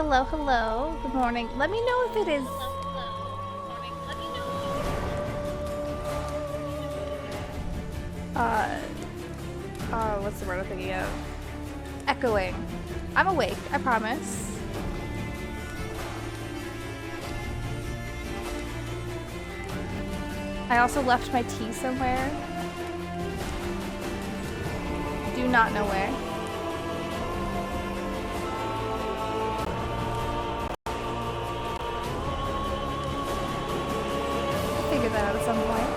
Hello, hello. Good morning. Let me know if it is. What's the word I'm thinking of? Echoing. I'm awake, I promise. I also left my tea somewhere. Do not know where. I'll figure that out at some point.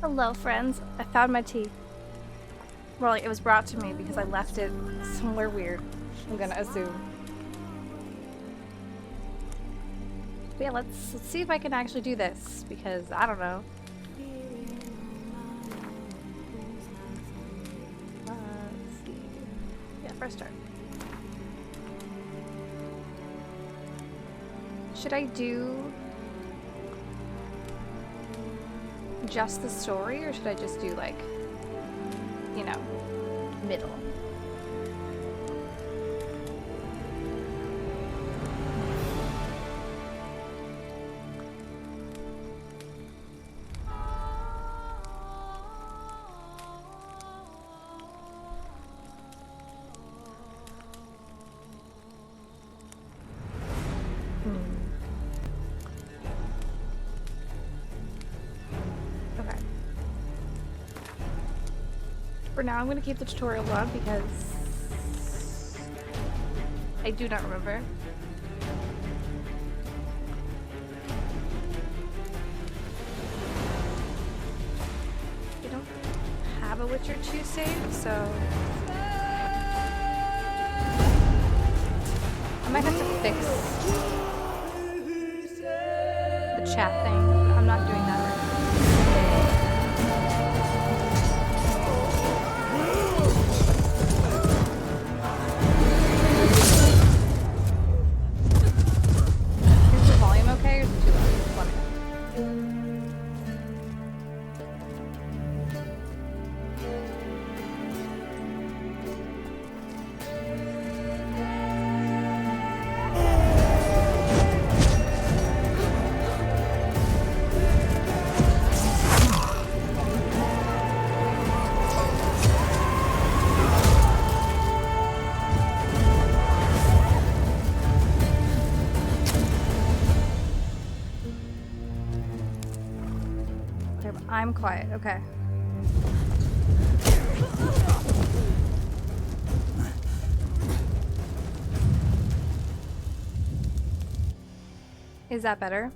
Hello, friends. I found my tea. Well, it was brought to me because I left it somewhere weird, I'm gonna assume. But yeah, let's see if I can actually do this, because I don't know. Let's see. Yeah, first start. Should I do just the story, or should I just do, like, you know, middle? For now, I'm going to keep the tutorial on because I do not remember. I don't have a Witcher 2 save, so I might have to fix the chat thing. I'm not doing that right now. I'm quiet, okay. Is that better?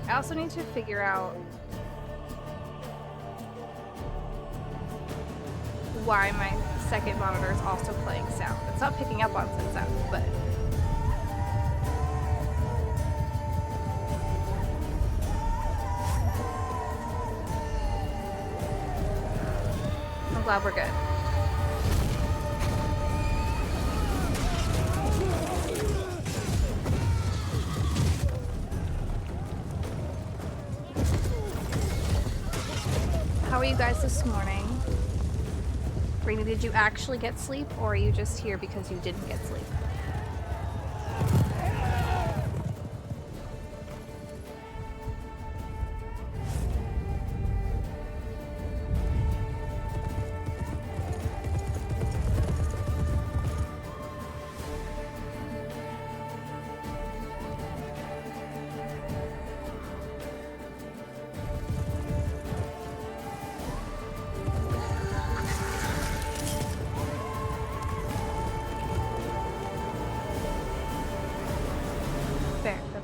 I also need to figure out why my second monitor is also playing sound. It's not picking up on said sound, but I'm glad we're good. How are you guys this morning? Rainy, did you actually get sleep, or are you just here because you didn't get sleep?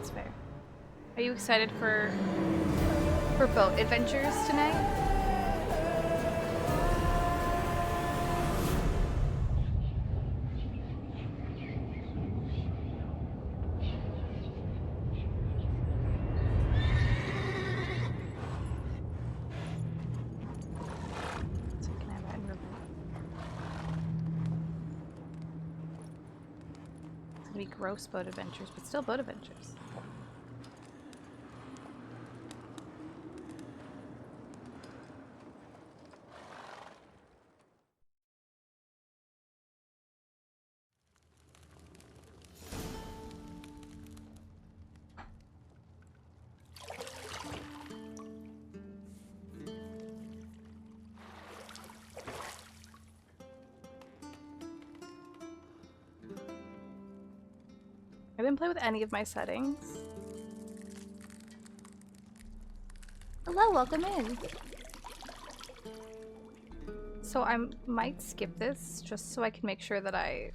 That's fair. Are you excited for boat adventures tonight? So can I have that in remote? It's gonna be gross boat adventures, but still boat adventures. I didn't play with any of my settings. Hello, welcome in. So I might skip this just so I can make sure that I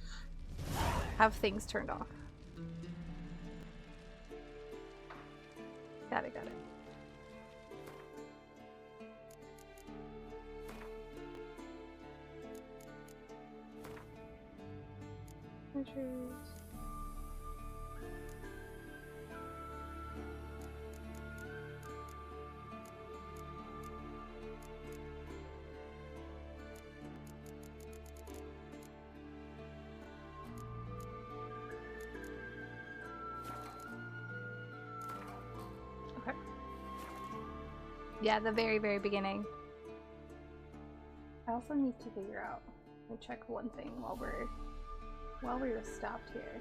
have things turned off. Got it, got it. Measures. Okay. Yeah, the very, very beginning. I also need to figure out. Let me check one thing while we were stopped here.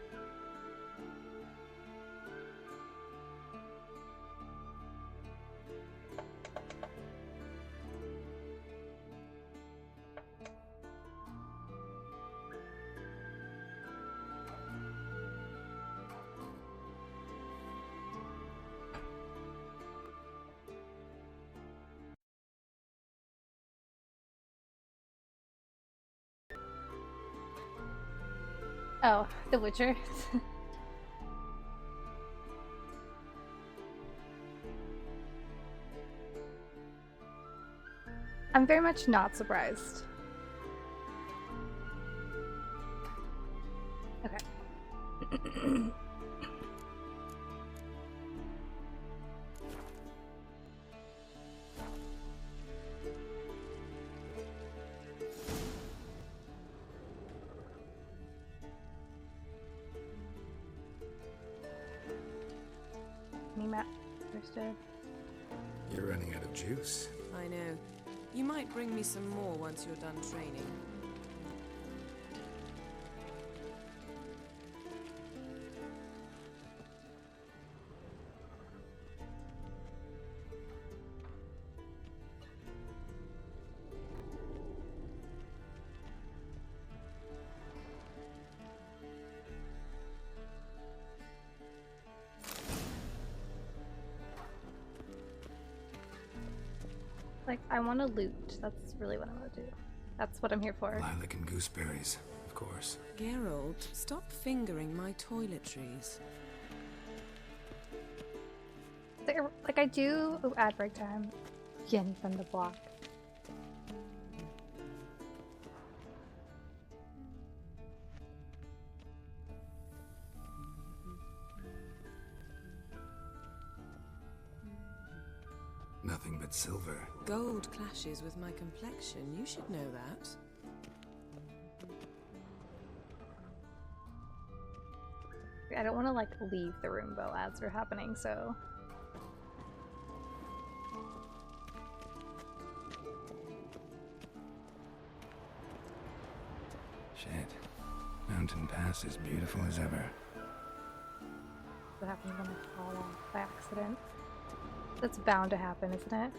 Oh, The Witcher. I'm very much not surprised. Okay. Map. Understood. You're running out of juice. I know. You might bring me some more once you're done training. Like, I want to loot. That's really what I want to do. That's what I'm here for. Lilac and gooseberries, of course. Geralt, stop fingering my toiletries. Like I do. Oh, ad break time. Yen from the block. Nothing but silver. Gold clashes with my complexion. You should know that. I don't want to like leave the room while ads are happening, so. Shit. Mountain Pass is beautiful as ever. What happens when I fall off by accident? That's bound to happen, isn't it?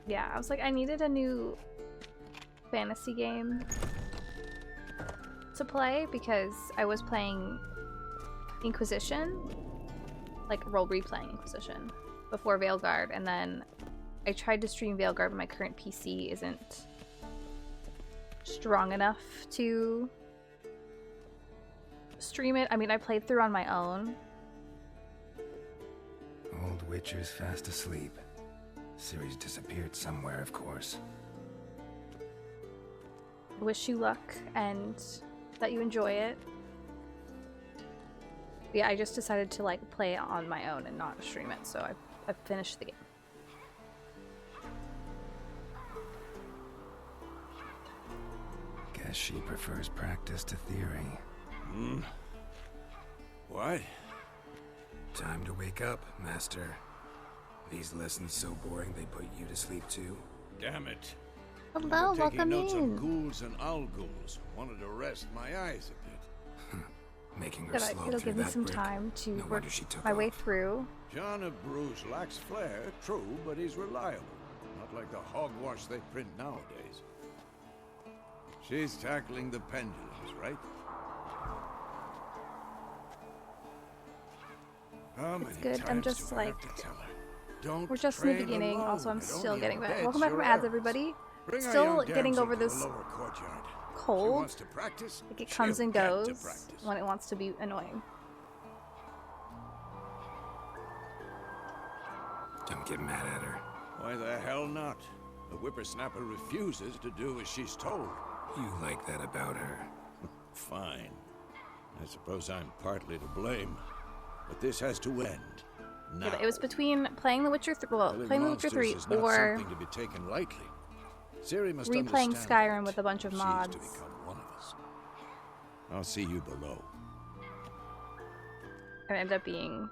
Yeah, I was like, I needed a new fantasy game to play because I was playing Inquisition, like role replaying Inquisition before Veilguard, and then I tried to stream Veilguard, but my current PC isn't strong enough to stream it. I mean, I played through on my own. Old Witcher's fast asleep. Ciri's disappeared somewhere, of course. I wish you luck and that you enjoy it. Yeah, I just decided to like play it on my own and not stream it, so I finished the game. Guess she prefers practice to theory. Hmm? What? Time to wake up, Master. These lessons so boring they put you to sleep too? Damn it. Hello, Taking welcome notes on in. ghouls and owl-ghouls. Wanted to rest my eyes a bit. Making her But slow it'll through give me that some brick. time to No work wonder she took my way off. through. John of Bruges lacks flair, true, but he's reliable. Not like the hogwash they print nowadays. She's tackling the pendulums, right? How many good, I'm times just do I have like- to tell her? Don't We're just in the train beginning. alone. Also, I'm It still only getting back. embeds Welcome back from your ads, errors. everybody. Bring our Still young getting damsel over to the this lower courtyard. She cold. wants to practice. Like it comes she'll and get to goes practice. when it wants to be annoying. Don't get mad at her. Why the hell not? The whippersnapper refuses to do as she's told. You like that about her. Fine. I suppose I'm partly to blame. But this has to end. Now. Yeah, but it was between playing The Witcher, Killing playing The Witcher monsters 3 is not or something to be taken lightly. Ciri must replaying understand Skyrim that. with a bunch of She's mods. to become one of us. I'll see you below. It ended up being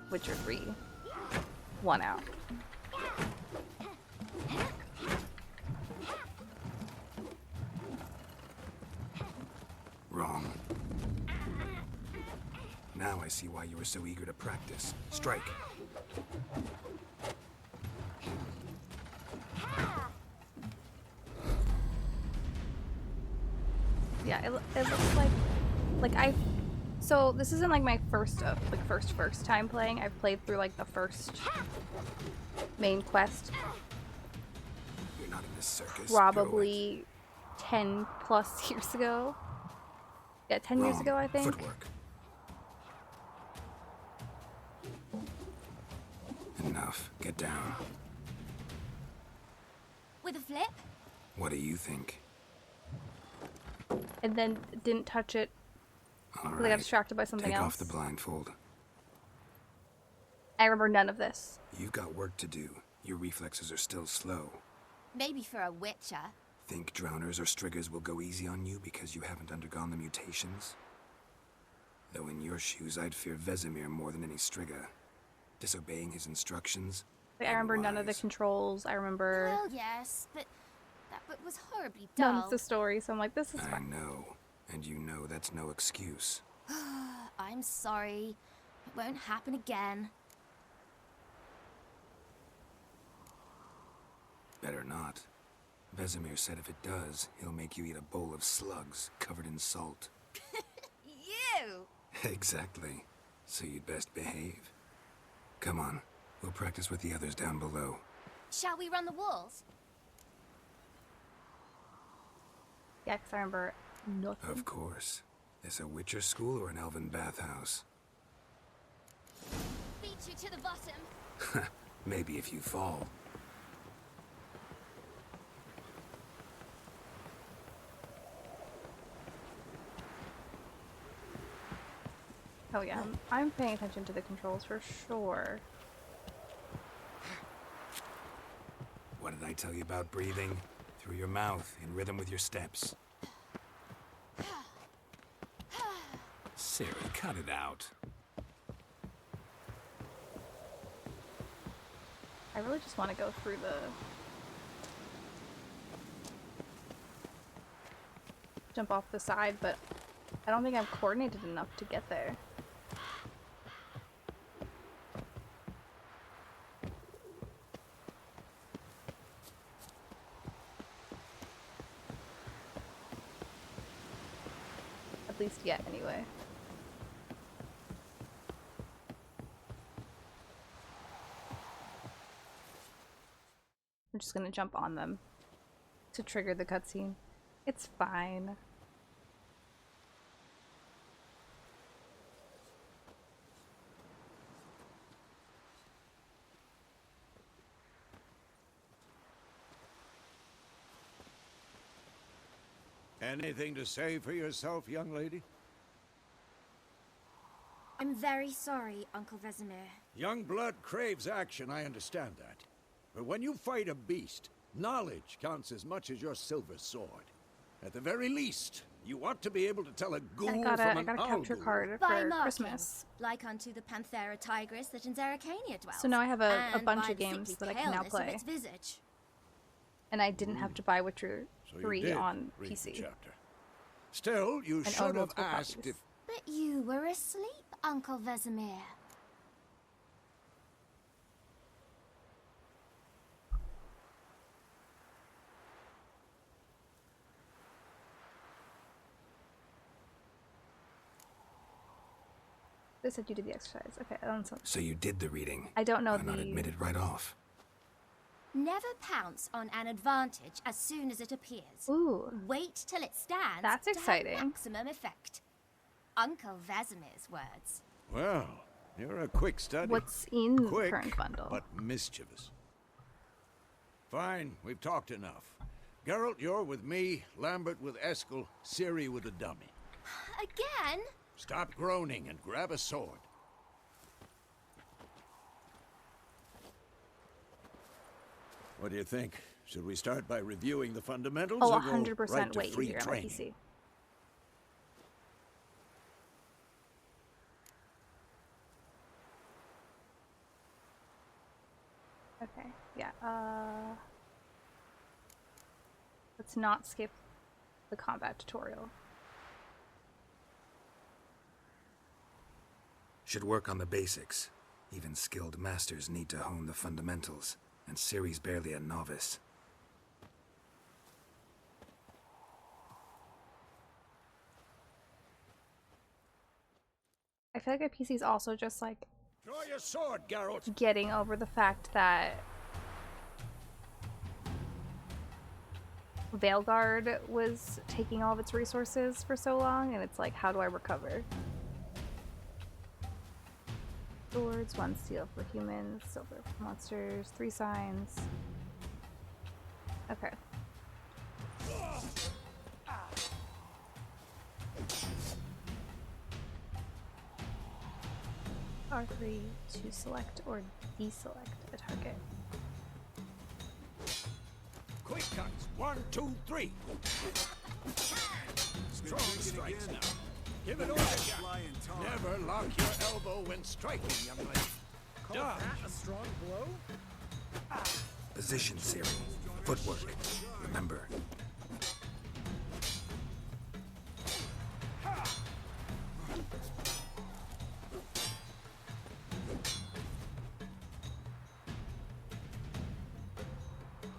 Witcher 3. 1 out. Wrong. Now I see why you were so eager to practice. Strike. Yeah, it looks like so this isn't like my first time playing. I've played through like the first main quest You're not in this circus. probably 10 plus years ago. Yeah, 10 years Wrong. ago, I think. Footwork. Enough. Get down. With a flip? What do you think? And then didn't touch it All because I got right. distracted by something Take else. off the blindfold. I remember none of this. You've got work to do. Your reflexes are still slow. Maybe for a witcher. Think drowners or striggers will go easy on you because you haven't undergone the mutations? Though in your shoes, I'd fear Vesemir more than any strigger. Disobeying his instructions? Like, I remember none of the unwise. controls. I remember Well, yes, but that book was horribly dull. none of the story, so I'm like, this is I fine. know. And you know that's no excuse. I'm sorry. It won't happen again. Better not. Vesemir said if it does, he'll make you eat a bowl of slugs covered in salt. You! Exactly. So you'd best behave. Come on. We'll practice with the others down below. Shall we run the walls? Yeah, 'cause I remember nothing. Of course. Is a Witcher school or an elven bathhouse? Beat you to the bottom. Maybe if you fall. Oh yeah, I'm paying attention to the controls for sure. What did I tell you about breathing? Through your mouth, in rhythm with your steps. Ciri, cut it out. I really just want to go through the jump off the side, but I don't think I'm coordinated enough to get there. yet, anyway. I'm just gonna jump on them to trigger the cutscene. It's fine. Anything to say for yourself, young lady? I'm very sorry, Uncle Vesemir. Young blood craves action, I understand that. But when you fight a beast, knowledge counts as much as your silver sword. At the very least, you ought to be able to tell a ghoul I got from a an capture owl card By for marking, Christmas. like unto the Panthera tigris that in Zeracania dwells. So now I have a and bunch by of the games sickly that I can now paleness of play. its visage. And I didn't have to buy Witcher So you 3 did on read the PC. chapter. Still, you And should own have multiple asked copies. if... But you were asleep, Uncle Vesemir. They said you did the exercise. Okay, that's not... So you did the reading. I don't know Why not admit it right off? Never pounce on an advantage as soon as it appears. Ooh, Wait till it stands That's to have exciting. maximum effect. Uncle Vesemir's words. Well, you're a quick study. what's in the Quick, current bundle? but mischievous. Fine, we've talked enough. Geralt, you're with me, Lambert with Eskel, Ciri with the dummy. Again? Stop groaning and grab a sword. What do you think? Should we start by reviewing the fundamentals Oh, or go 100% right to way free easier on my training? PC. Okay, yeah, let's not skip the combat tutorial. Should work on the basics. Even skilled masters need to hone the fundamentals, and Ciri's barely a novice. I feel like my PC is also just like Draw your sword, Geralt! getting over the fact that Veilguard was taking all of its resources for so long, and it's like, how do I recover? Swords, 1 steel for humans, silver for monsters, 3 signs. Okay. R3 to select or deselect a target. Quick cuts! 1, 2, 3! Strong strikes now. Give it all you got. Never lock your elbow when striking, young lady. Dodge. A strong blow? Position, Ciri. Footwork. Remember.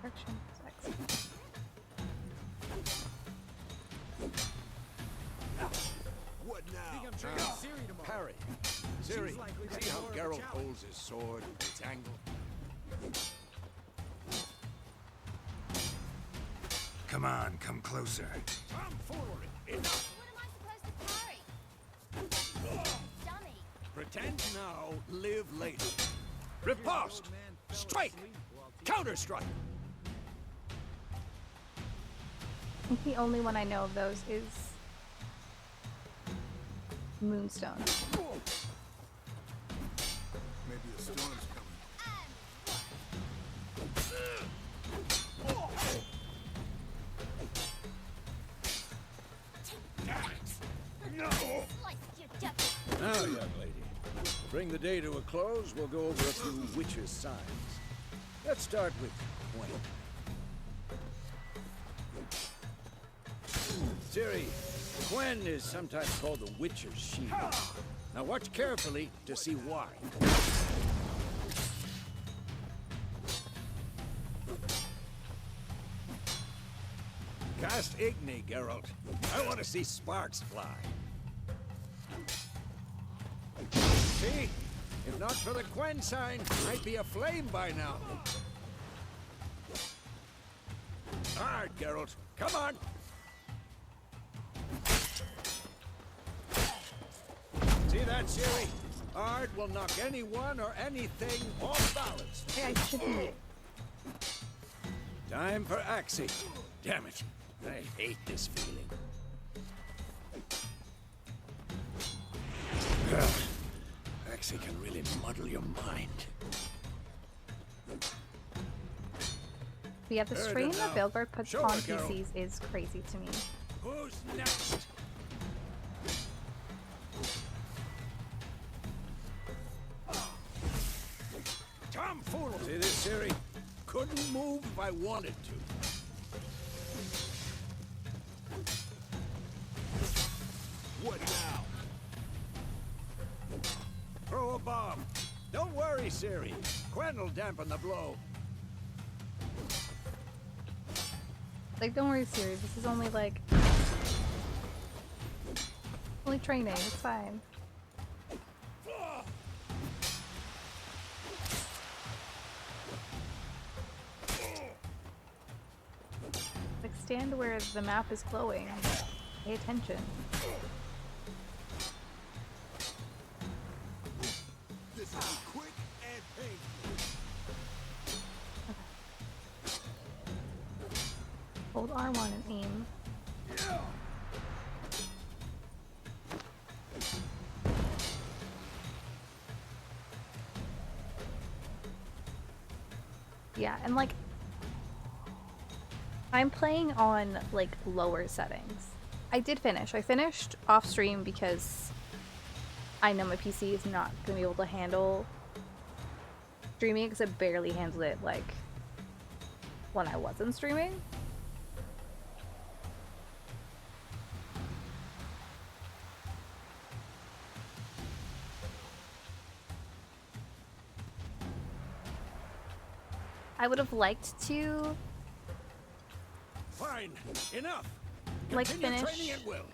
Correction. Excellent. What now? I'm trading Ciri tomorrow. Parry. Ciri, likely to see how be more of a Geralt challenge. holds his sword, its angle? Come on, come closer. Come forward. Enough. What am I supposed to parry? Dummy. Pretend now, live later. Riposte! Strike! Counter-strike! I think the only one I know of those is Moonstone. Maybe a storm's coming. Slice your devil. Now, young lady, to bring the day to a close, we'll go over a few witches' signs. Let's start with Gwen. Ciri, Gwen is sometimes called the Witcher's Shield. Now watch carefully to see why. Cast Igni, Geralt. I want to see sparks fly. If not for the Quen sign, I'd be aflame by now. All right, Geralt. Come on. See that, Ciri? Ard will knock anyone or anything off balance. Hey, I should be. Time for Axie. Damn it. I hate this feeling. Ugh. Axie can really muddle your mind. Yeah, the Heard strain it that now. Bilberg puts Show on her, Geralt. PCs is crazy to me. Who's next? Tomfool! See this, Ciri? Couldn't move if I wanted to. What now? Throw a bomb. Don't worry, Ciri. Quen will dampen the blow. Like, don't worry, Siri. This is only like only training. It's fine. Like, stand where the map is glowing. Pay attention. This will be quick and painful. Hold R1 and aim. Yeah, and like I'm playing on like lower settings. I did finish. I finished off stream because I know my PC is not going to be able to handle streaming because it barely handled it like when I wasn't streaming. I would have liked to Fine. Enough. like Continue finish training at will.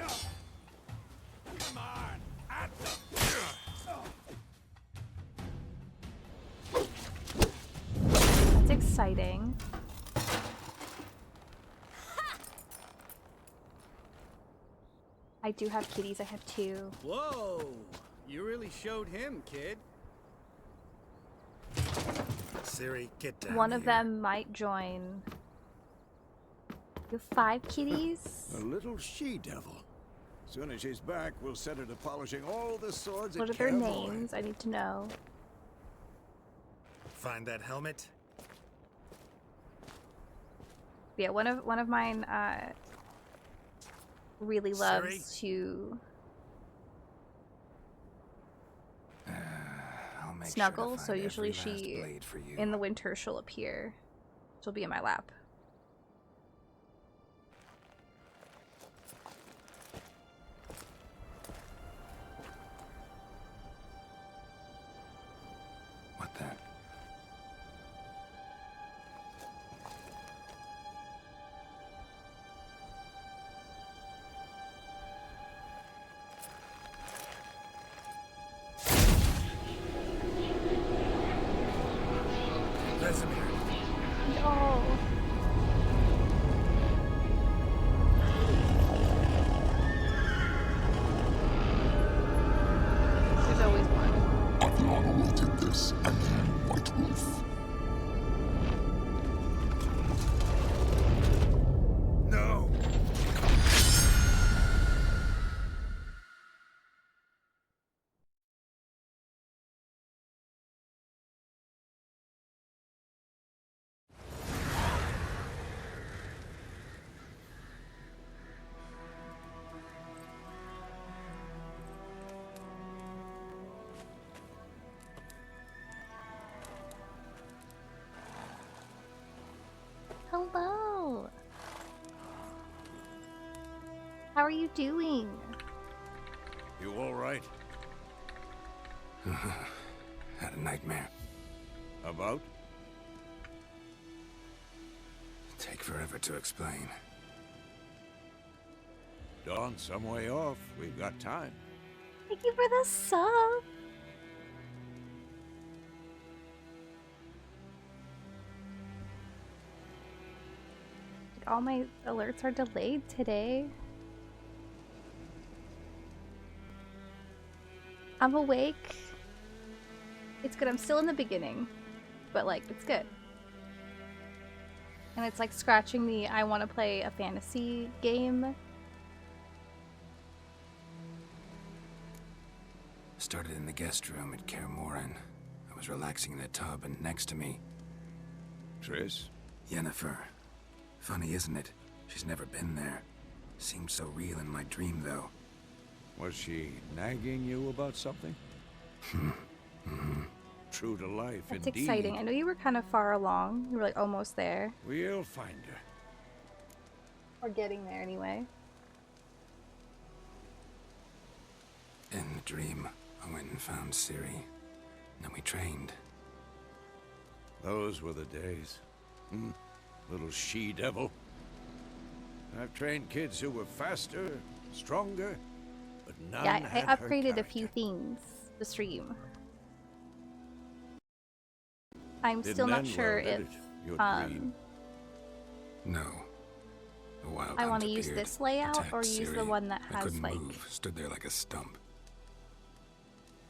Come on. At the... That's exciting. I do have kitties. I have two. Whoa! You really showed him, kid. Ciri, get down One of here. them might join. You have 5 kitties? A little she-devil. Soon as she's back, we'll set her to polishing all the swords What at are their Kaer names? I need to know. Find that helmet? Yeah, one of mine really loves Ciri? to I'll make snuggle, sure to so find usually every last she blade for you. in the winter she'll appear. She'll be in my lap. What the? Vesemir. No. There's always one. Adlon awaited this, and you, White Wolf. No! Hello. How are you doing? You all right? Had a nightmare. About? Take forever to explain. Dawn, some way off. We've got time. Thank you for the sub. all my alerts are delayed today. I'm awake. It's good. I'm still in the beginning, but like it's good. And it's like scratching the I want to play a fantasy game. Started in the guest room at Kaer Morhen. I was relaxing in the tub, and next to me, Triss? Yennefer. Funny, isn't it? She's never been there. Seemed so real in my dream, though. Was she nagging you about something? True to life, That's indeed. exciting. I know you were kind of far along. You were like almost there. We'll find her. Or getting there anyway. In the dream, I went and found Ciri. Then we trained. Those were the days. Little she-devil. I've trained kids who were faster, stronger, but none Yeah, had I her upgraded a few character. things to stream. I'm Didn't still not end sure well, did if it, your dream? No. A wild I want hunt to use appeared, this layout or attacked use the Ciri. one that I has couldn't like move, stood there like a stump.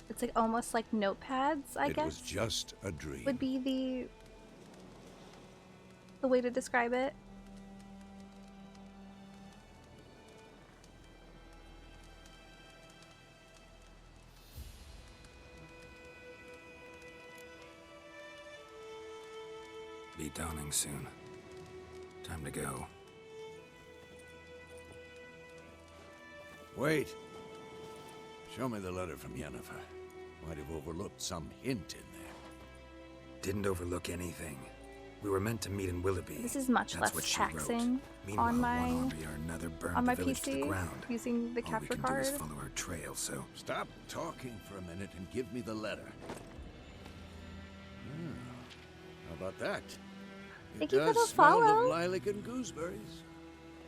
it's like almost like notepads, I It guess. was just a dream. Would be the way to describe it. Be dawning soon. Time to go. Wait. Show me the letter from Yennefer. Might have overlooked some hint in there. Didn't overlook anything. We were meant to meet in Willoughby. This is much That's less what she wrote. taxing Meanwhile, on my one army or another burned on my the village to the PC ground. using the All we capture can do card. is follow her trail, so... Stop talking for a minute and give me the letter. How about that? Thank It you for does the smell follow. of lilac and gooseberries.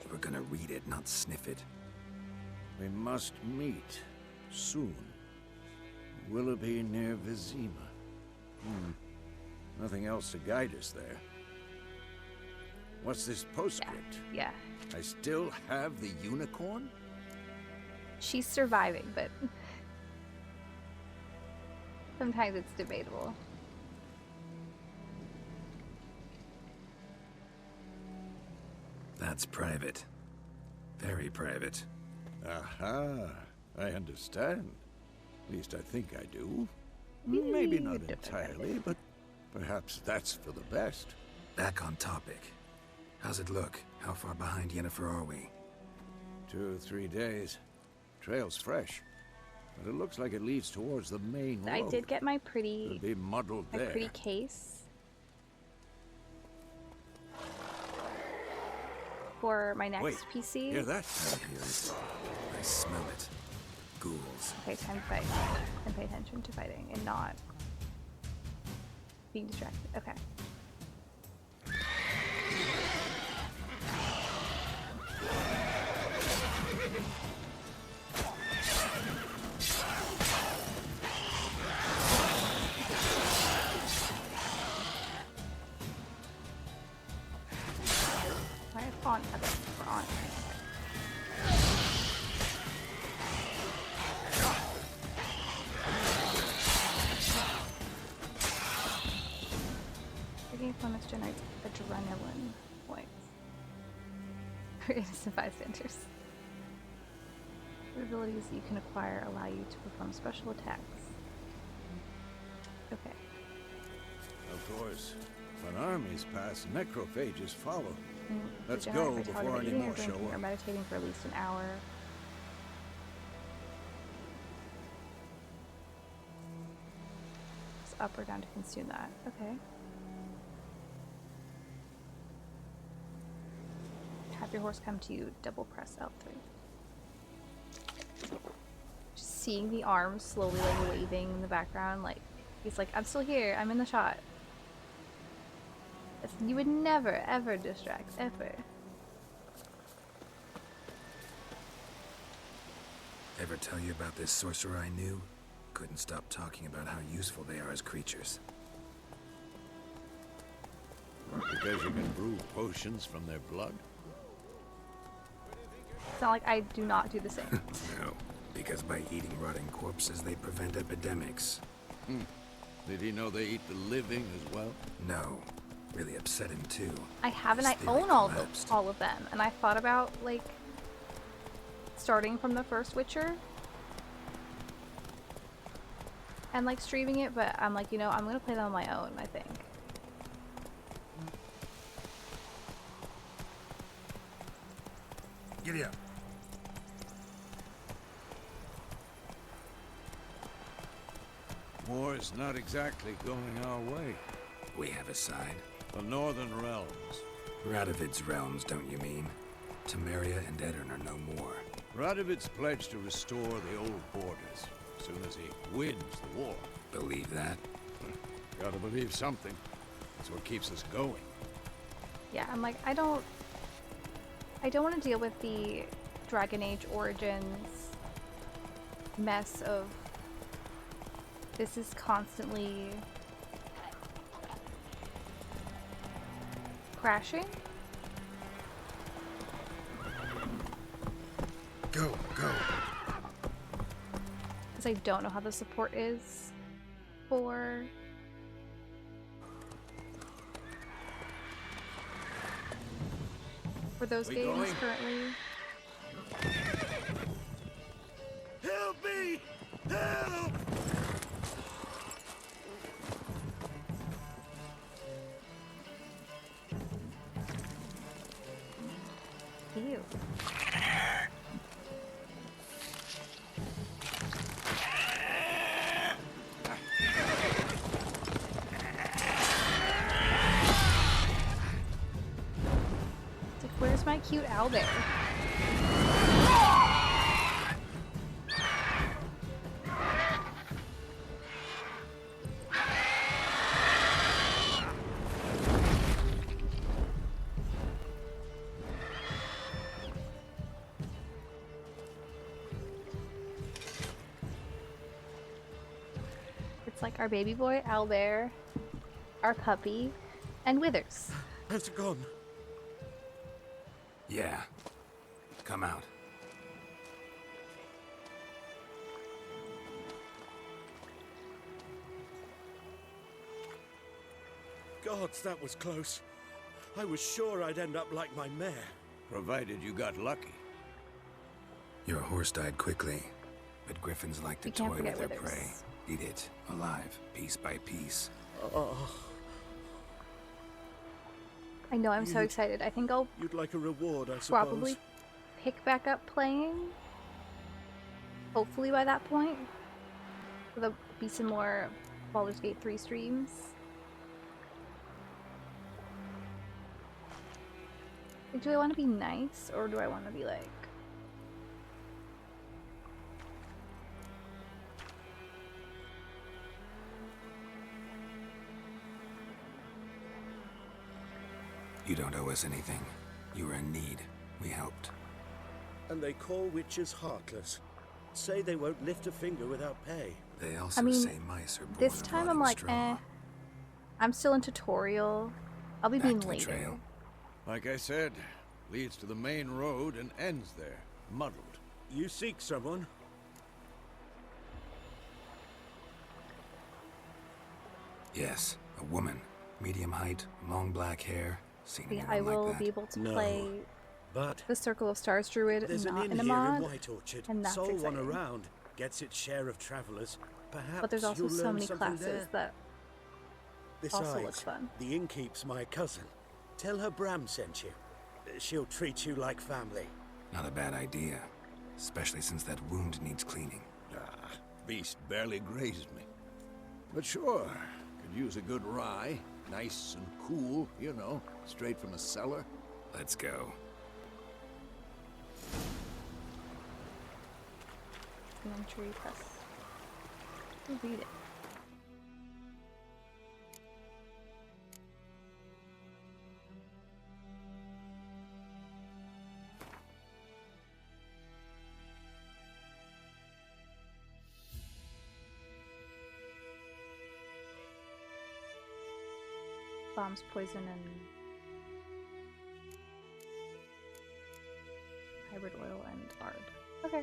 You were gonna read it, not sniff it. We must meet soon. Willoughby near Vizima. Nothing else to guide us there. What's this postscript? Yeah. I still have the unicorn? She's surviving, but sometimes it's debatable. That's private. Very private. Aha, I understand. At least I think I do. Maybe not entirely, but perhaps that's for the best. Back on topic. How's it look? How far behind Yennefer are we? 2 or 3 days. Trail's fresh, but it looks like it leads towards the main road. I did get my pretty It'll be muddled there. case for my next Wait, PC. hear that? I hear it. I smell it. Ghouls. Okay, time to fight and pay attention to fighting and not being distracted. Okay. Why are font? Okay, we're on. Taking opponents generates adrenaline points for innocent bystanders. The abilities you can acquire allow you to perform special attacks. Okay. Of course. When armies pass, necrophages follow. Let's Degenerate go by before targeting, any eating, or more show drinking, or up. meditating for at least an hour. Just up or down to consume that. Okay. Have your horse come to you. Double press L3. Just seeing the arms slowly like waving in the background, like he's like, I'm still here. I'm in the shot. You would never ever distract ever. Ever tell you about this sorcerer I knew? Couldn't stop talking about how useful they are as creatures. Because you can brew potions from their blood? It's not like I do not do the same. No, because by eating rotting corpses, they prevent epidemics. Did he know they eat the living as well? No, really upset him too. I haven't. I His theory own all collapsed. of them, and I thought about like starting from the first Witcher and like streaming it, but I'm like, you know, I'm gonna play them on my own. I think. Giddy up. War is not exactly going our way. We have a side. The Northern Realms. Radovid's realms, don't you mean? Temeria and Edirn are no more. Radovid's pledged to restore the old borders as soon as he wins the war. Believe that? Gotta believe something. That's what keeps us going. Yeah, I'm like, I don't want to deal with the Dragon Age Origins mess of this is constantly crashing. Go, go. Because I don't know how the support is for those We games going? currently. Help me! Help! Ew. It's like, where's my cute owlbear? It's like our baby boy owlbear, our puppy, and Withers. Has it gone? Yeah. Come out. Gods, that was close. I was sure I'd end up like my mare. Provided you got lucky. Your horse died quickly, but griffins like to You can't toy with forget their Withers. prey. Eat it, alive, piece by piece. Oh, I know, I'm so excited. I think I'll you'd like a reward, I suppose. probably pick back up playing. Hopefully by that point. There'll be some more Baldur's Gate 3 streams. Like, do I want to be nice or do I want to be like... You don't owe us anything. You were in need. We helped. And they call witches heartless. Say they won't lift a finger without pay. They also mean, say mice are born This of time I'm rotting like, straw. I'm still in tutorial. I'll be Back being to the later. trail. Like I said, leads to the main road and ends there, muddled. You seek someone? Yes, a woman. Medium height, long black hair. Seen Yeah, anyone I like will that? be able to No. play But the Circle of Stars Druid there's an not inn in a here mod. in White Orchard. and that's Sole one exciting. around. Gets its share of travelers. Perhaps But there's also you'll so learn many something classes there. that Besides, also looks fun. the innkeep's my cousin. Tell her Bram sent you. She'll treat you like family. Not a bad idea. Especially since that wound needs cleaning. Ah, beast barely grazed me. But sure, could use a good rye. Nice and cool, you know, straight from a cellar. Let's go. Entry press. Read it. Bombs, poison, and flavored oil and lard. Okay.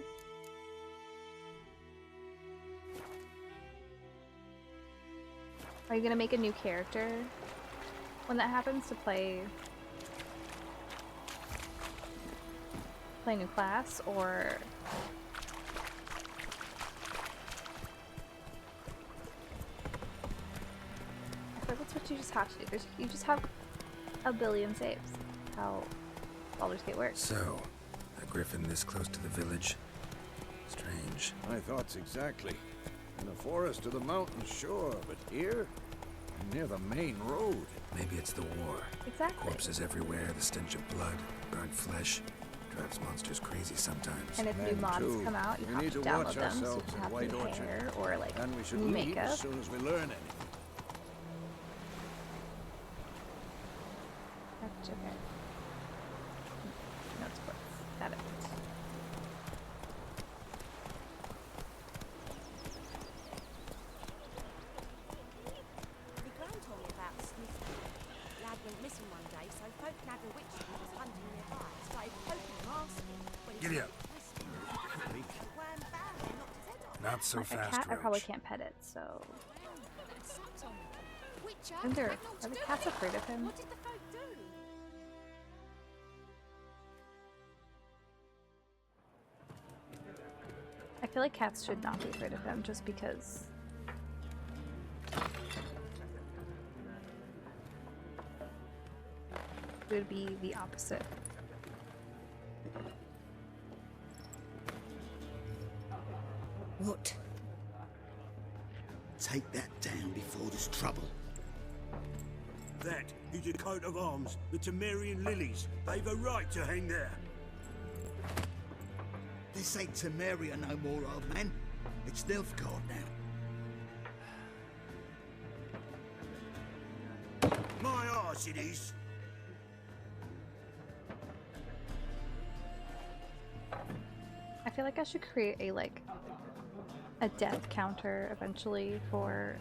Are you gonna make a new character when that happens to play a new class, or I feel like that's what you just have to do. You just have a billion saves. How Baldur's Gate works. So, a griffin this close to the village? Strange. My thoughts exactly. In the forest or the mountains, sure, but here? Near the main road. Maybe it's the war. Exactly. Corpses everywhere, the stench of blood, burnt flesh. Drives monsters crazy sometimes. And if new Men, mods too. come out, you We have need to to download watch them, so you ourselves can in have White new Orchard. hair or like And we should new leave makeup. as soon as we learn anything. That's okay. Notes books. Got it. The Gran told me about Smith. Lad went missing one day, so folk had a witch who was hunting nearby. Started poking and asking. When he Giddy saw up. the whistle, the wham bam and knocked his head off. Not so Like a fast, cat, I probably Roach. can't pet it, so. Witcher, Are had naught to the do cats with it. afraid of him? What did the folk do? I feel like cats should not be afraid of him just because. It would be the opposite. What? Take that down before there's trouble. That is a coat of arms, the Temerian lilies. They've a right to hang there. This ain't Temeria no more, old man. It's Nilfgaard now. My arse it is. I feel like I should create a death counter eventually for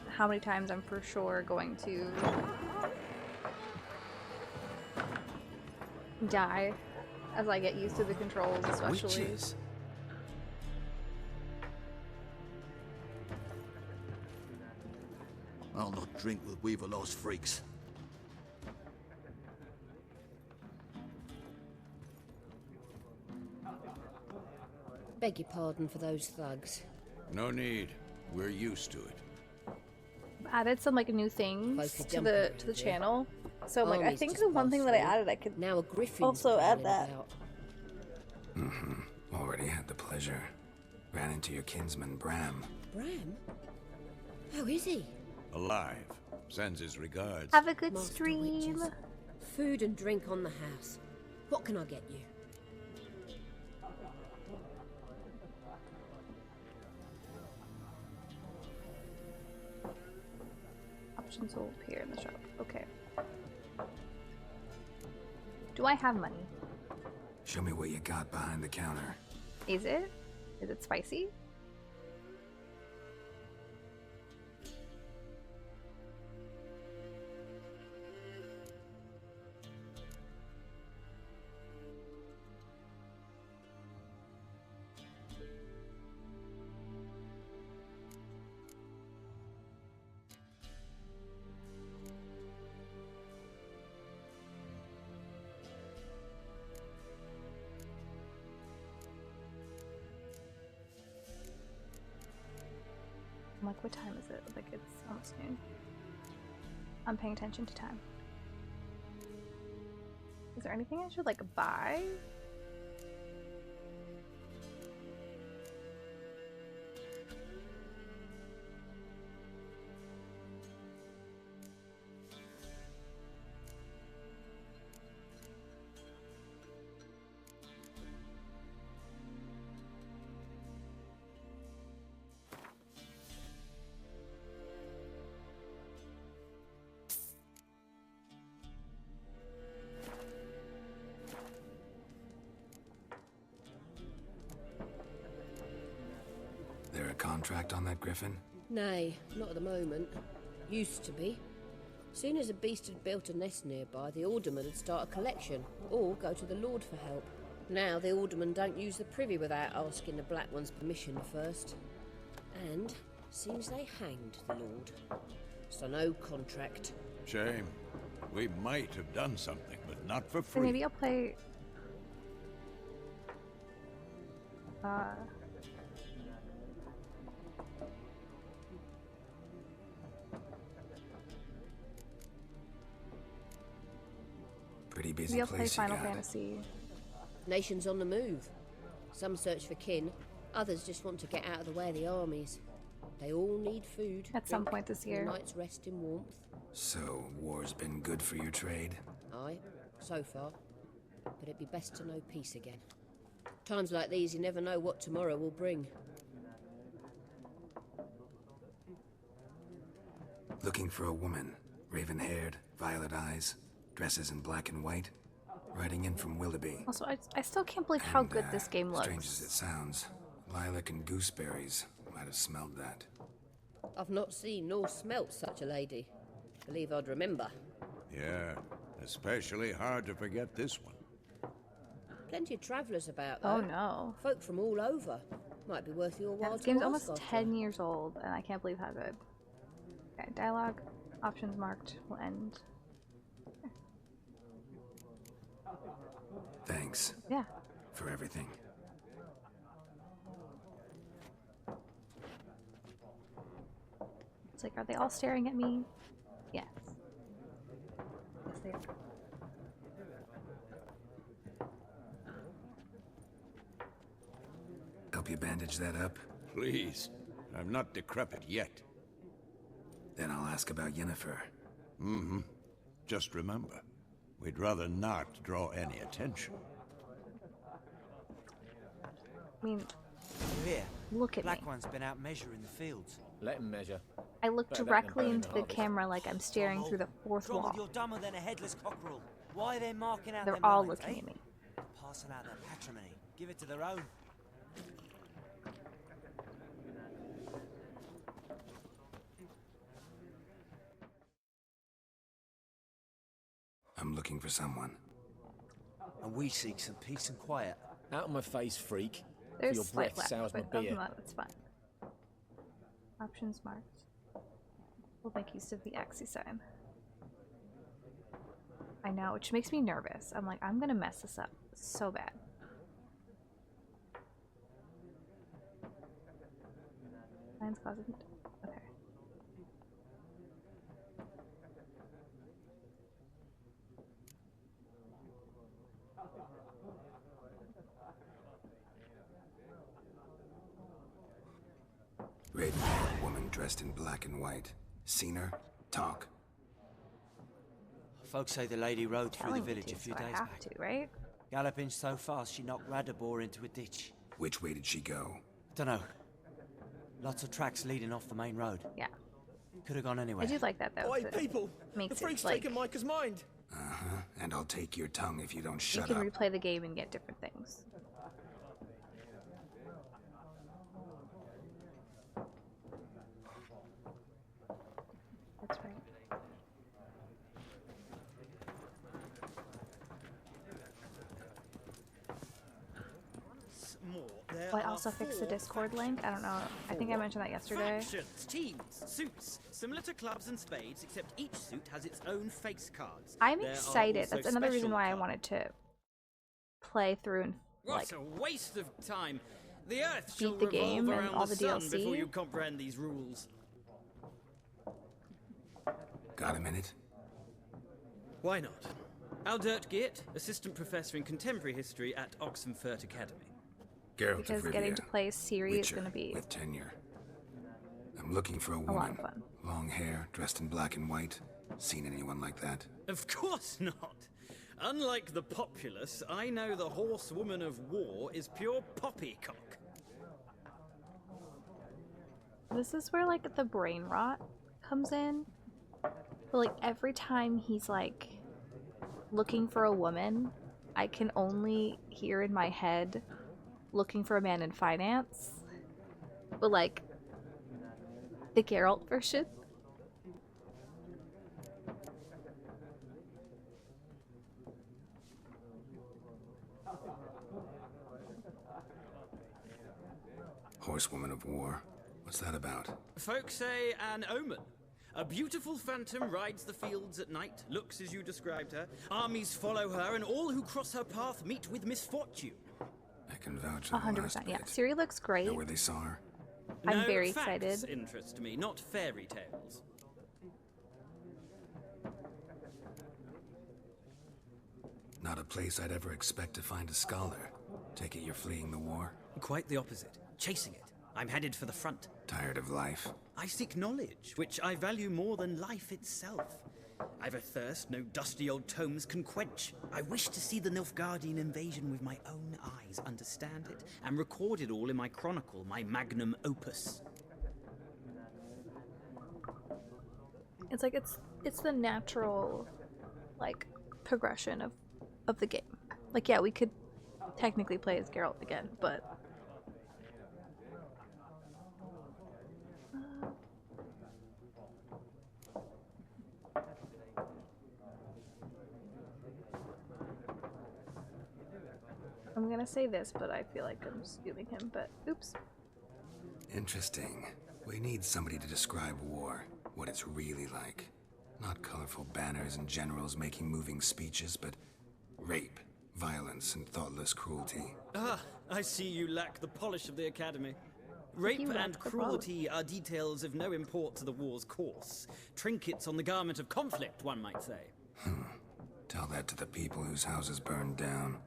how many times I'm for sure going to die as I get used to the controls, especially. Witches. I'll not drink with Weaverlaw's freaks. Beg your pardon for those thugs. No need. We're used to it. Added some new things Both are to jumping the around here. channel. So I Armies think just the one passed thing that I through. added I could Now a griffin's also add prowling that. about. Already had the pleasure. Ran into your kinsman, Bram. Bram? How is he? Alive. Sends his regards. Have a good Master stream. witches. Food and drink on the house. What can I get you? Options will appear in the shop. Okay. Do I have money? Show me what you got behind the counter. Is it? Is it spicy? I'm like, what time is it? Like, it's almost noon. I'm paying attention to time. Is there anything I should, buy? There a contract on that griffin? Nay, not at the moment. Used to be. Soon as a beast had built a nest nearby, the alderman would start a collection, or go to the Lord for help. Now the aldermen don't use the privy without asking the Black One's permission first. And seems they hanged the Lord. So no contract. Shame. We might have done something, but not for So free. maybe I'll play... Pretty busy maybe I'll play place you Final got. Fantasy. Nations on the move. Some search for kin, others just want to get out of the way of the armies. They all need food. At some drink, point this and year. a night's rest in warmth. So, war's been good for your trade? Aye, so far. But it'd be best to know peace again. Times like these, you never know what tomorrow will bring. Looking for a woman. Raven-haired, violet eyes, dresses in black and white. Riding in from Willoughby. Also, I still can't believe how And, good this game looks. Strange as it sounds, lilac and gooseberries might have smelled that. I've not seen nor smelt such a lady. Believe I'd remember. Yeah, especially hard to forget this one. Plenty of travellers about, though. Oh no. Folk from all over. Might be worth your Yeah, while this to game's ask almost after. 10 years old, and I can't believe how good. Okay, dialogue, options marked, will end. Thanks Yeah. for everything. It's like, are they all staring at me? Yes. Yes, they are. Help you bandage that up? Please. I'm not decrepit yet. Then I'll ask about Yennefer. Mm-hmm. Just remember, we'd rather not draw any attention. I mean, Here, look at Black me. One's been out measuring the fields. Let him measure. I look Better that than directly burning into the harvest. camera like I'm staring through the fourth Wrong with wall. you're dumber than a headless cockerel. Why are they marking out They're them all lines, looking eh? at me. Passing out their patrimony. Give it to their own. I'm looking for someone. And we seek some peace and quiet. Out of my face, freak. There's Your slight breath left, sours my but other beer. than that, it's fine. Options marked. We'll make use of the Axie sign. I know, which makes me nervous. I'm like, I'm gonna mess this up so bad. Lion's closet. Okay. Raven-haired woman dressed in black and white. Seen her? Talk. Folks say the lady rode through the Telling me village to, a few so I days have back. to, right? Galloping so fast she knocked Radabor into a ditch. Which way did she go? Dunno. Lots of tracks leading off the main road. Yeah. Could have gone anywhere. I do like that though. Oi, 'cause it people! makes The freak's it like taken Micah's mind. Uh-huh. And I'll take your tongue if you don't you shut can up. replay the game and get different things. That's right. Oh, I also fixed the Discord link. I don't know. I think I mentioned that yesterday. Factions, teams, suits, similar to clubs and spades, except each suit has its own face cards. I'm There are excited. also That's another reason special why I cards. wanted to play through and like What a waste of time! The Earth beat shall the game revolve and around all the the sun DLC. before you comprehend these rules. Got a minute? Why not? Aldert Geert, assistant professor in contemporary history at Oxenfurt Academy. Geralt because of getting Rivia, to play a series is Witcher going to be with tenure. I'm looking for a lot of woman. fun. Long hair, dressed in black and white. Seen anyone like that? Of course not. Unlike the populace, I know the horsewoman of war is pure poppycock. This is where like the brain rot comes in. But like every time he's like looking for a woman, I can only hear in my head looking for a man in finance. But like the Geralt version. Horsewoman of War. What's that about? Folk say an omen. A beautiful phantom rides the fields at night, looks as you described her. Armies follow her, and all who cross her path meet with misfortune. I can vouch for the 100%, last yeah. bit. Siri looks great. Know where they saw her? I'm No, very facts excited. interest me, not fairy tales. Not a place I'd ever expect to find a scholar. Take it you're fleeing the war? Quite the opposite. Chasing it. I'm headed for the front. Tired of life? I seek knowledge, which I value more than life itself. I've a thirst no dusty old tomes can quench. I wish to see the Nilfgaardian invasion with my own eyes, understand it, and record it all in my chronicle, my magnum opus. It's like it's the natural like progression of the game. Like yeah, we could technically play as Geralt again, but I'm gonna say this, but I feel like I'm stealing him, but oops. Interesting. We need somebody to describe war, what it's really like. Not colorful banners and generals making moving speeches, but rape, violence, and thoughtless cruelty. Ah, I see you lack the polish of the Academy. Rape and cruelty are details of no import to the war's course. Trinkets on the garment of conflict, one might say. Tell that to the people whose houses burned down.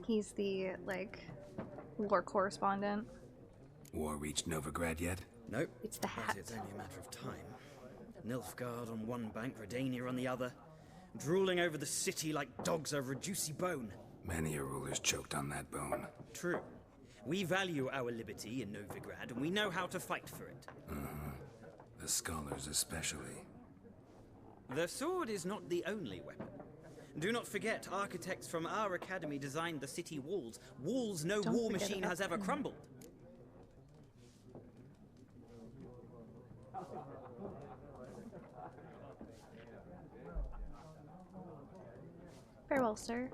He's the like war correspondent. War reached Novigrad yet? Nope. It's the hat. But it's only a matter of time. Nilfgaard on one bank, Redania on the other, drooling over the city like dogs over a juicy bone. Many a ruler's choked on that bone. True. We value our liberty in Novigrad, and we know how to fight for it. The scholars especially. The sword is not the only weapon. Do not forget, architects from our academy designed the city walls. Walls no war machine has ever crumbled. Farewell, sir.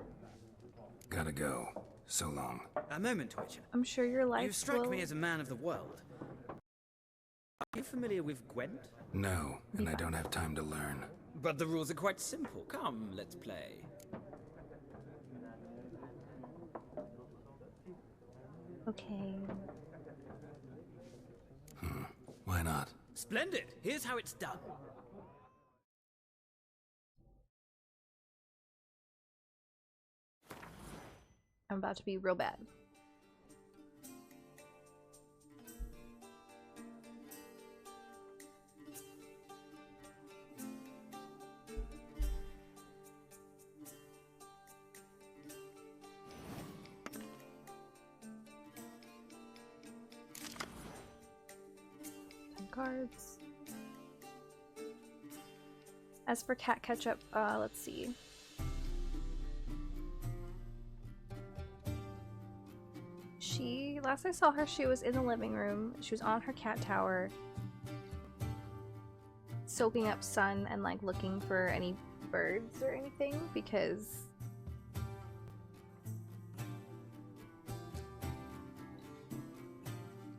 Gotta go. So long. A moment, Witcher. I'm sure your life You strike will... me as a man of the world. Are you familiar with Gwent? No, and I don't have time to learn. But the rules are quite simple. Come, let's play. Okay. Why not? Splendid! Here's how it's done. I'm about to be real bad. Cards. As for cat ketchup, let's see. Last I saw her, she was in the living room. She was on her cat tower, soaking up sun and like looking for any birds or anything because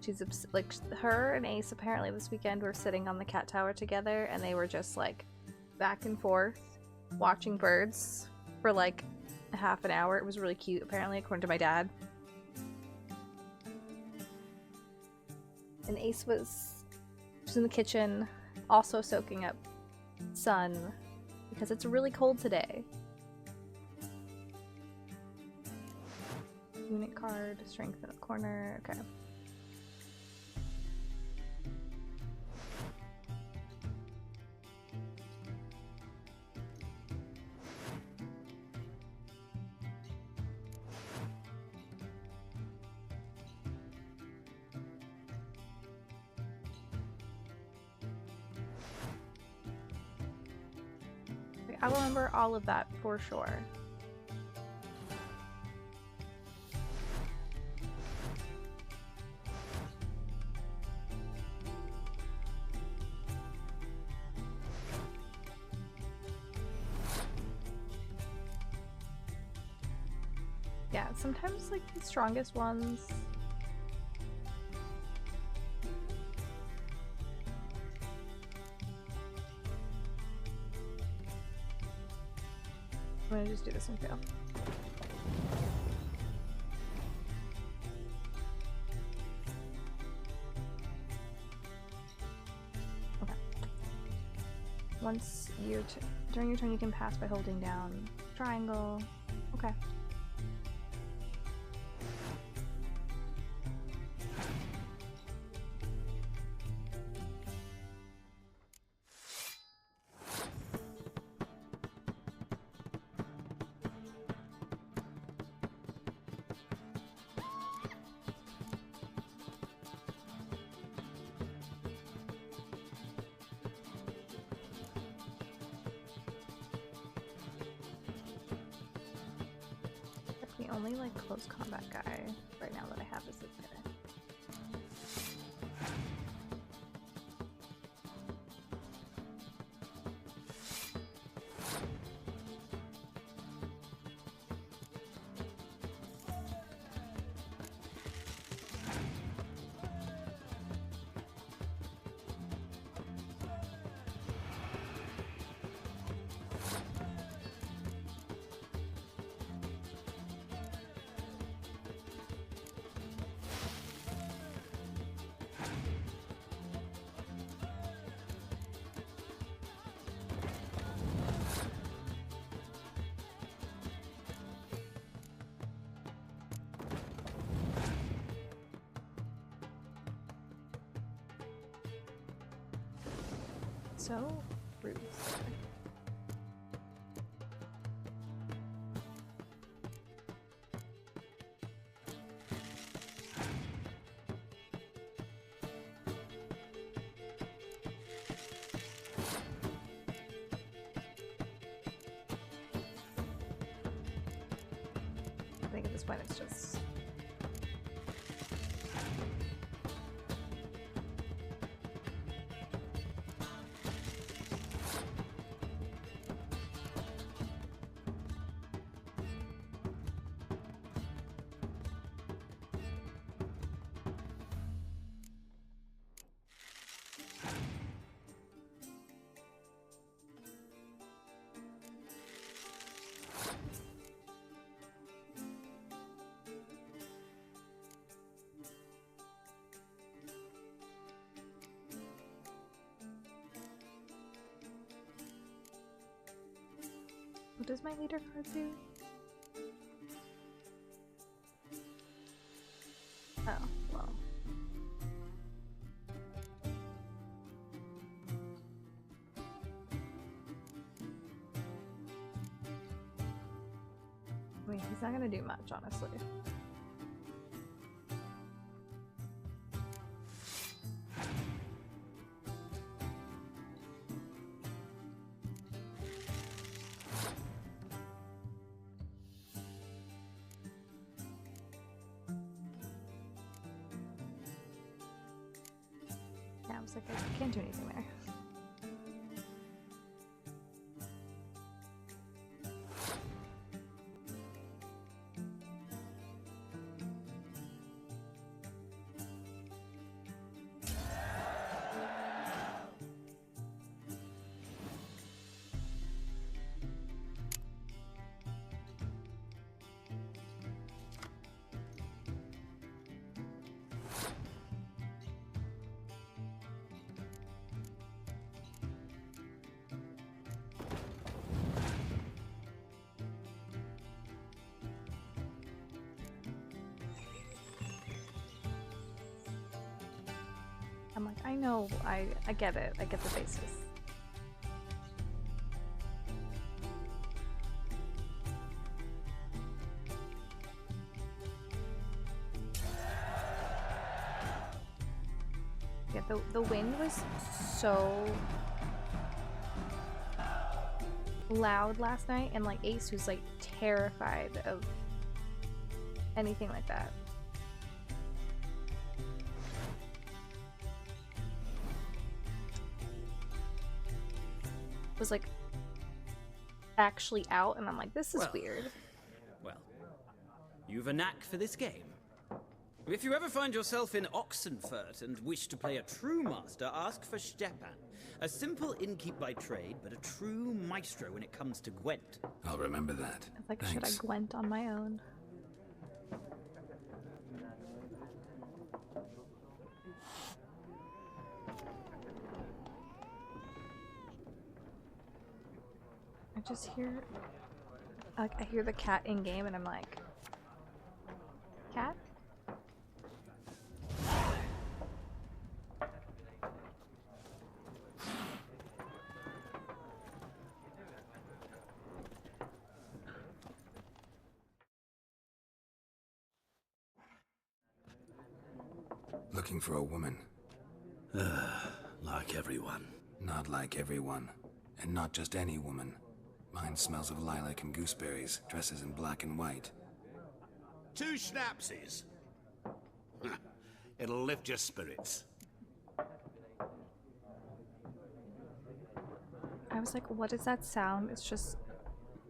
she's like her and Ace apparently this weekend were sitting on the cat tower together and they were just like back and forth watching birds for like a half an hour. It was really cute apparently, according to my dad. And Ace was in the kitchen also soaking up sun because it's really cold today. Unit card, strength in the corner, okay. I will remember all of that for sure. Yeah, sometimes like the strongest ones. I'm gonna just do this and fail. Okay. Once during your turn, you can pass by holding down triangle. Okay. The only like close combat guy right now that I have is this guy. So rude. I think at this point it's just what does my leader card do? Oh, well. I mean, he's not gonna do much, honestly. Yeah, I was like, I can't do anything there. I'm like, I know, I get it. I get the basis. Yeah, the wind was so loud last night, and like Ace was like terrified of anything like that. Was like actually out, and I'm like, this is weird. Well, You've a knack for this game. If you ever find yourself in Oxenfurt and wish to play a true master, ask for Stepan. A simple innkeep by trade, but a true maestro when it comes to Gwent. I'll remember that. It's like, Thanks. should I Gwent on my own? I just hear, like, I hear the cat in game, and I'm like, cat? Looking for a woman. Like everyone. Not like everyone. And not just any woman. Mine smells of lilac and gooseberries, dresses in black and white. 2 schnapsies. It'll lift your spirits. I was like, what is that sound? It's just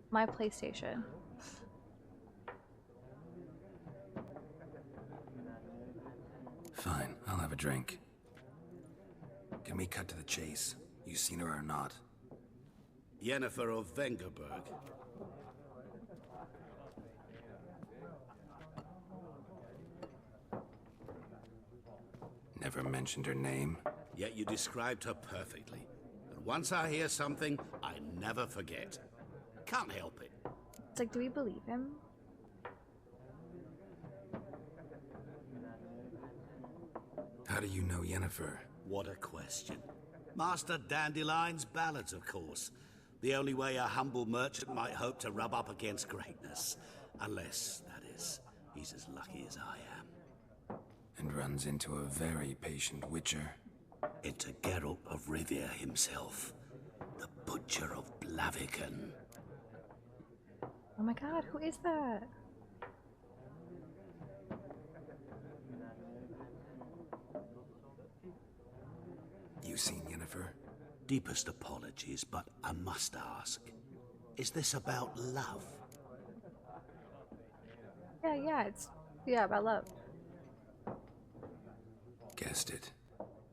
my PlayStation. Fine, I'll have a drink. Can we cut to the chase? You seen her or not? Yennefer of Vengerberg. Never mentioned her name. Yet you described her perfectly. And once I hear something, I never forget. Can't help it. It's like, do we believe him? How do you know Yennefer? What a question. Master Dandelion's ballads, of course. The only way a humble merchant might hope to rub up against greatness. Unless, that is, he's as lucky as I am. And runs into a very patient witcher. Into Geralt of Rivia himself. The Butcher of Blaviken. Oh my god, who is that? You seen Yennefer? Deepest apologies, but I must ask. Is this about love? Yeah, about love. Guessed it.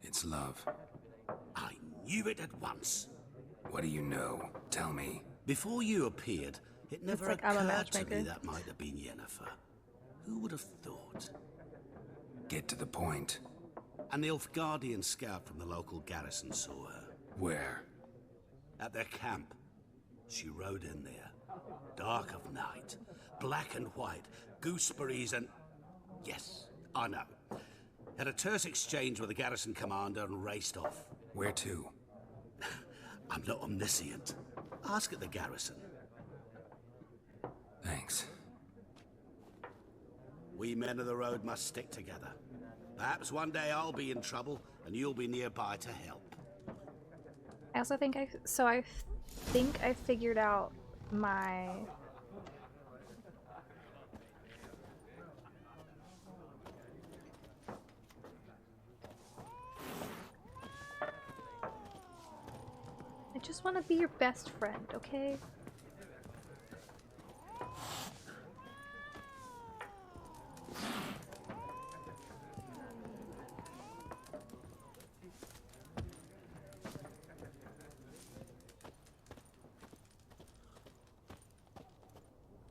It's love. I knew it at once. What do you know? Tell me. Before you appeared, it never like I'm a occurred to me matchmaker. that might have been Yennefer. Who would have thought? Get to the point. An Nilfgaardian scout from the local garrison saw her. Where? At their camp. She rode in there. Dark of night. Black and white. Gooseberries and... Yes, I know. Had a terse exchange with the garrison commander and raced off. Where to? I'm not omniscient. Ask at the garrison. Thanks. We men of the road must stick together. Perhaps one day I'll be in trouble and you'll be nearby to help. I also think I think I figured out my I just want to be your best friend, okay?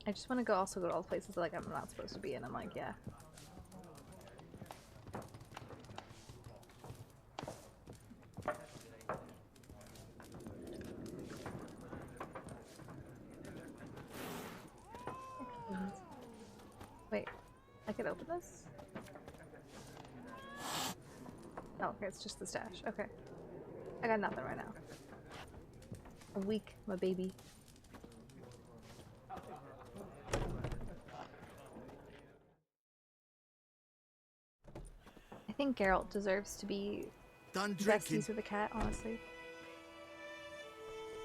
I just want to also go to all the places like I'm not supposed to be, and I'm like, yeah. Wait, I could open this? Oh, okay, it's just the stash. Okay. I got nothing right now. I'm weak, my baby. I think Geralt deserves to be besties with a cat, honestly.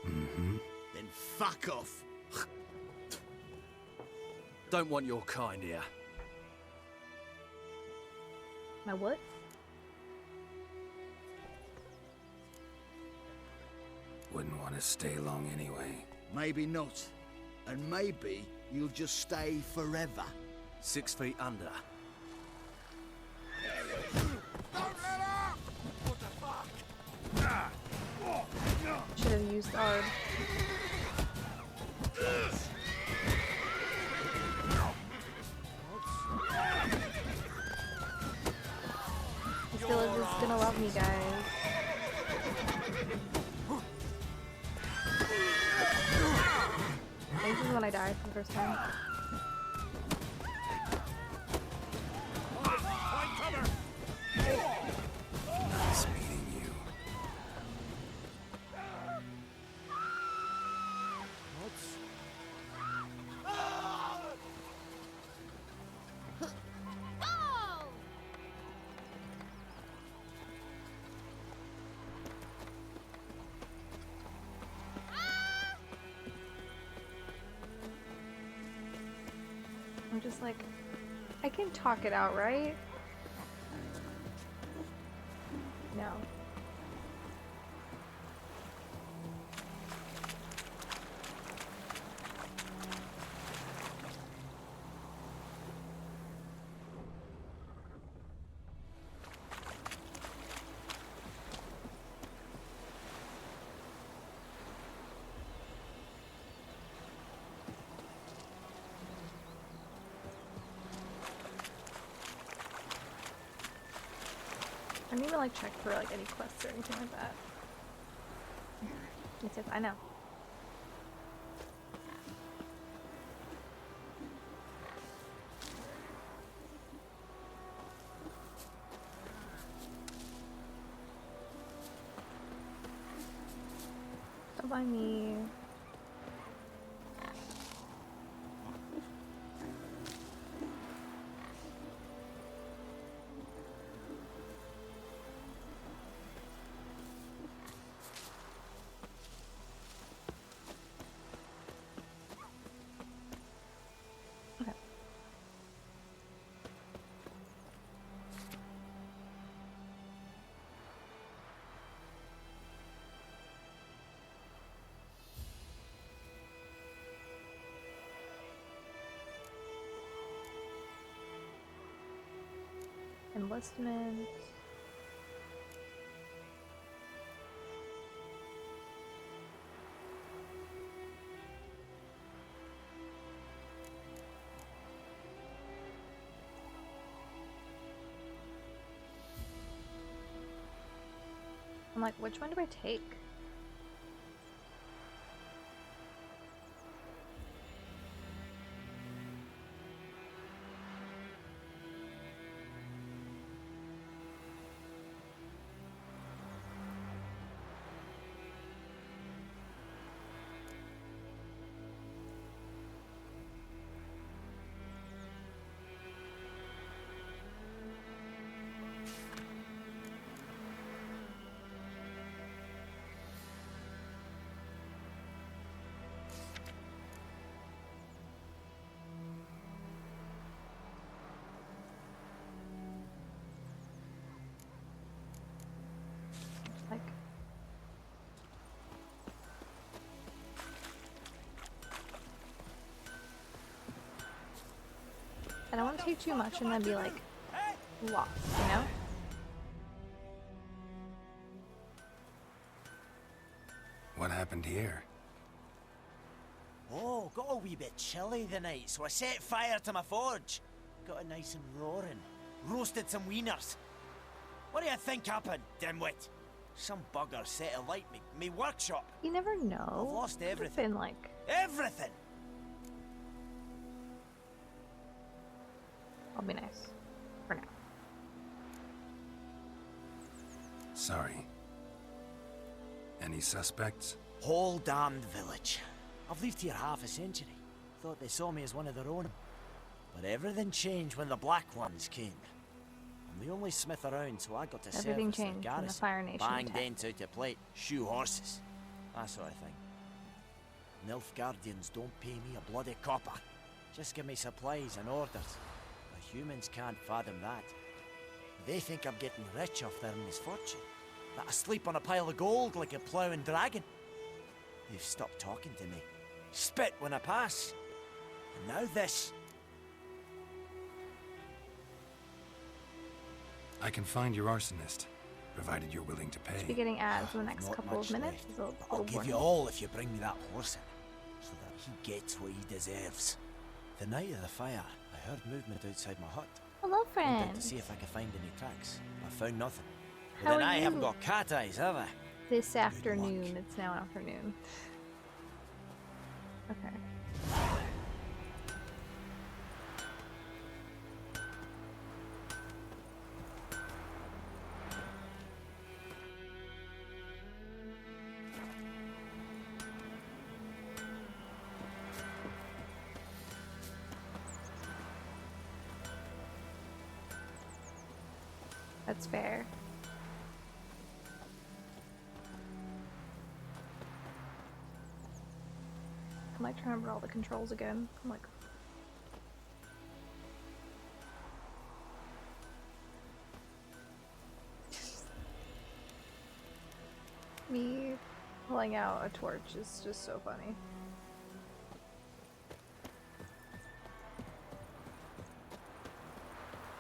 Mm-hmm. Then fuck off. Don't want your kind here. My what? Wouldn't want to stay long anyway. Maybe not. And maybe you'll just stay forever. 6 feet under. Should have used ARD. This village is gonna love me, guys. I think this is when I died for the first time. Nice meeting you. I'm just like, I can talk it out, right? No. I didn't even like check for like any quests or anything like that. Yes, I know. Don't mind me. Enlistment. I'm like, which one do I take? Like, I don't want to take too much and then be like lost, you know? What happened here? Oh, got a wee bit chilly the night, so I set fire to my forge. Got it nice and roaring. Roasted some wieners. What do you think happened, dimwit? Some bugger set alight me workshop. You never know. I've lost Could've everything. been like, Everything! I'll be nice. For now. Sorry. Any suspects? Whole damned village. I've lived here half a century. Thought they saw me as one of their own. But everything changed when the Black Ones came. I'm the only smith around, so I got to Everything service their changed when the garrison. Fire Nation Bang attacked. dents out to plate, shoe horses. That sort of thing. Nilfgaardians don't pay me a bloody copper. Just give me supplies and orders. The humans can't fathom that. They think I'm getting rich off their misfortune. That I sleep on a pile of gold like a ploughing dragon. They've stopped talking to me. Spit when I pass. And now this. I can find your arsonist, provided you're willing to pay. Should be getting ads in the next Not couple much of minutes. left. I'll give you all if you bring me that horse in, so that he gets what he deserves. The night of the fire, I heard movement outside my hut. Hello, Went friend. out to see if I could find any tracks. I found nothing. How But then are I haven't you? got cat eyes, have I? This afternoon. It's now afternoon. Okay. That's fair. I'm like trying to remember all the controls again. I'm like, me pulling out a torch is just so funny.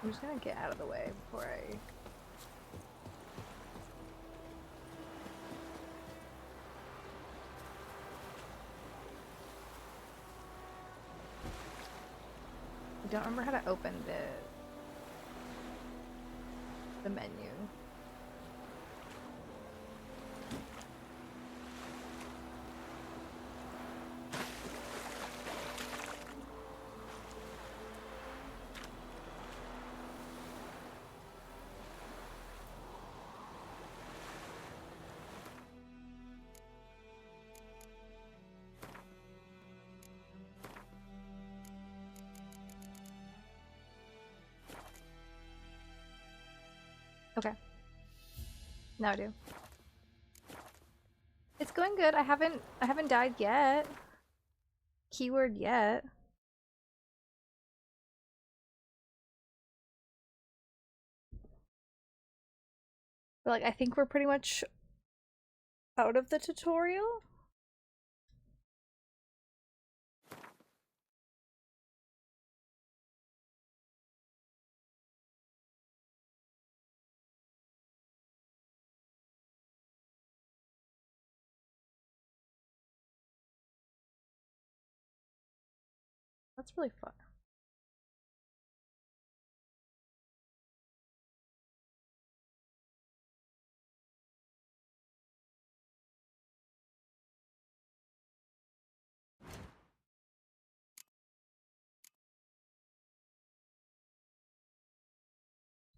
I'm just gonna get out of the way before I... I don't remember how to open the menu. Okay. Now I do. It's going good. I haven't died yet. Keyword yet. But like I think we're pretty much out of the tutorial. That's really fun.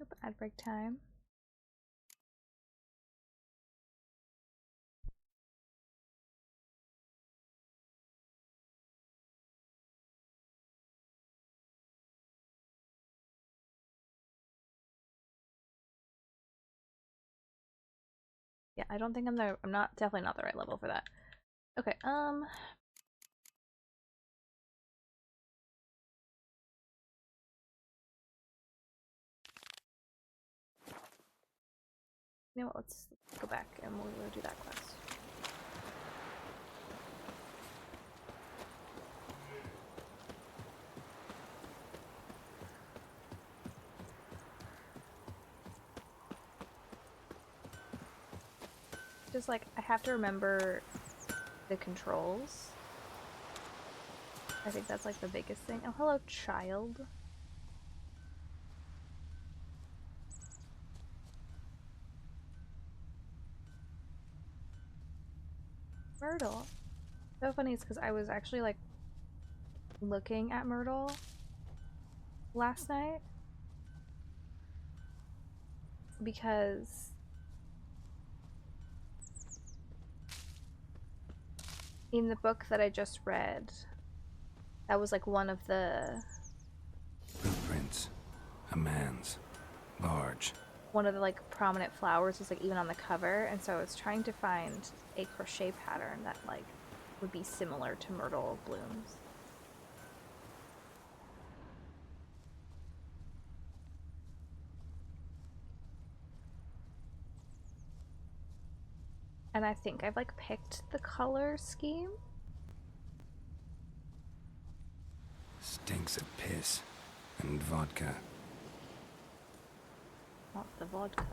Yep, ad break time. Yeah, I don't think I'm definitely not the right level for that. Okay, you know what, let's go back and we'll go do that quest. Just like, I have to remember the controls. I think that's like the biggest thing. Oh, hello, child. Myrtle. So funny, it's because I was actually like looking at Myrtle last night because in the book that I just read, that was like one of the Blueprints. A man's. Large. one of the like prominent flowers was like even on the cover, and so I was trying to find a crochet pattern that like would be similar to myrtle blooms. And I think I've like picked the color scheme. Stinks of piss and vodka. Want the vodka.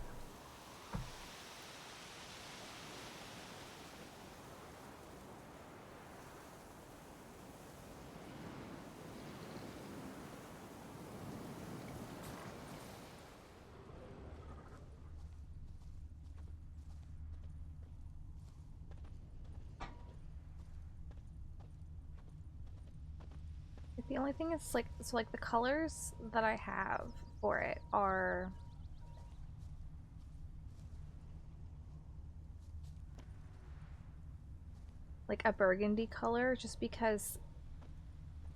The only thing is like, so like the colors that I have for it are like a burgundy color, just because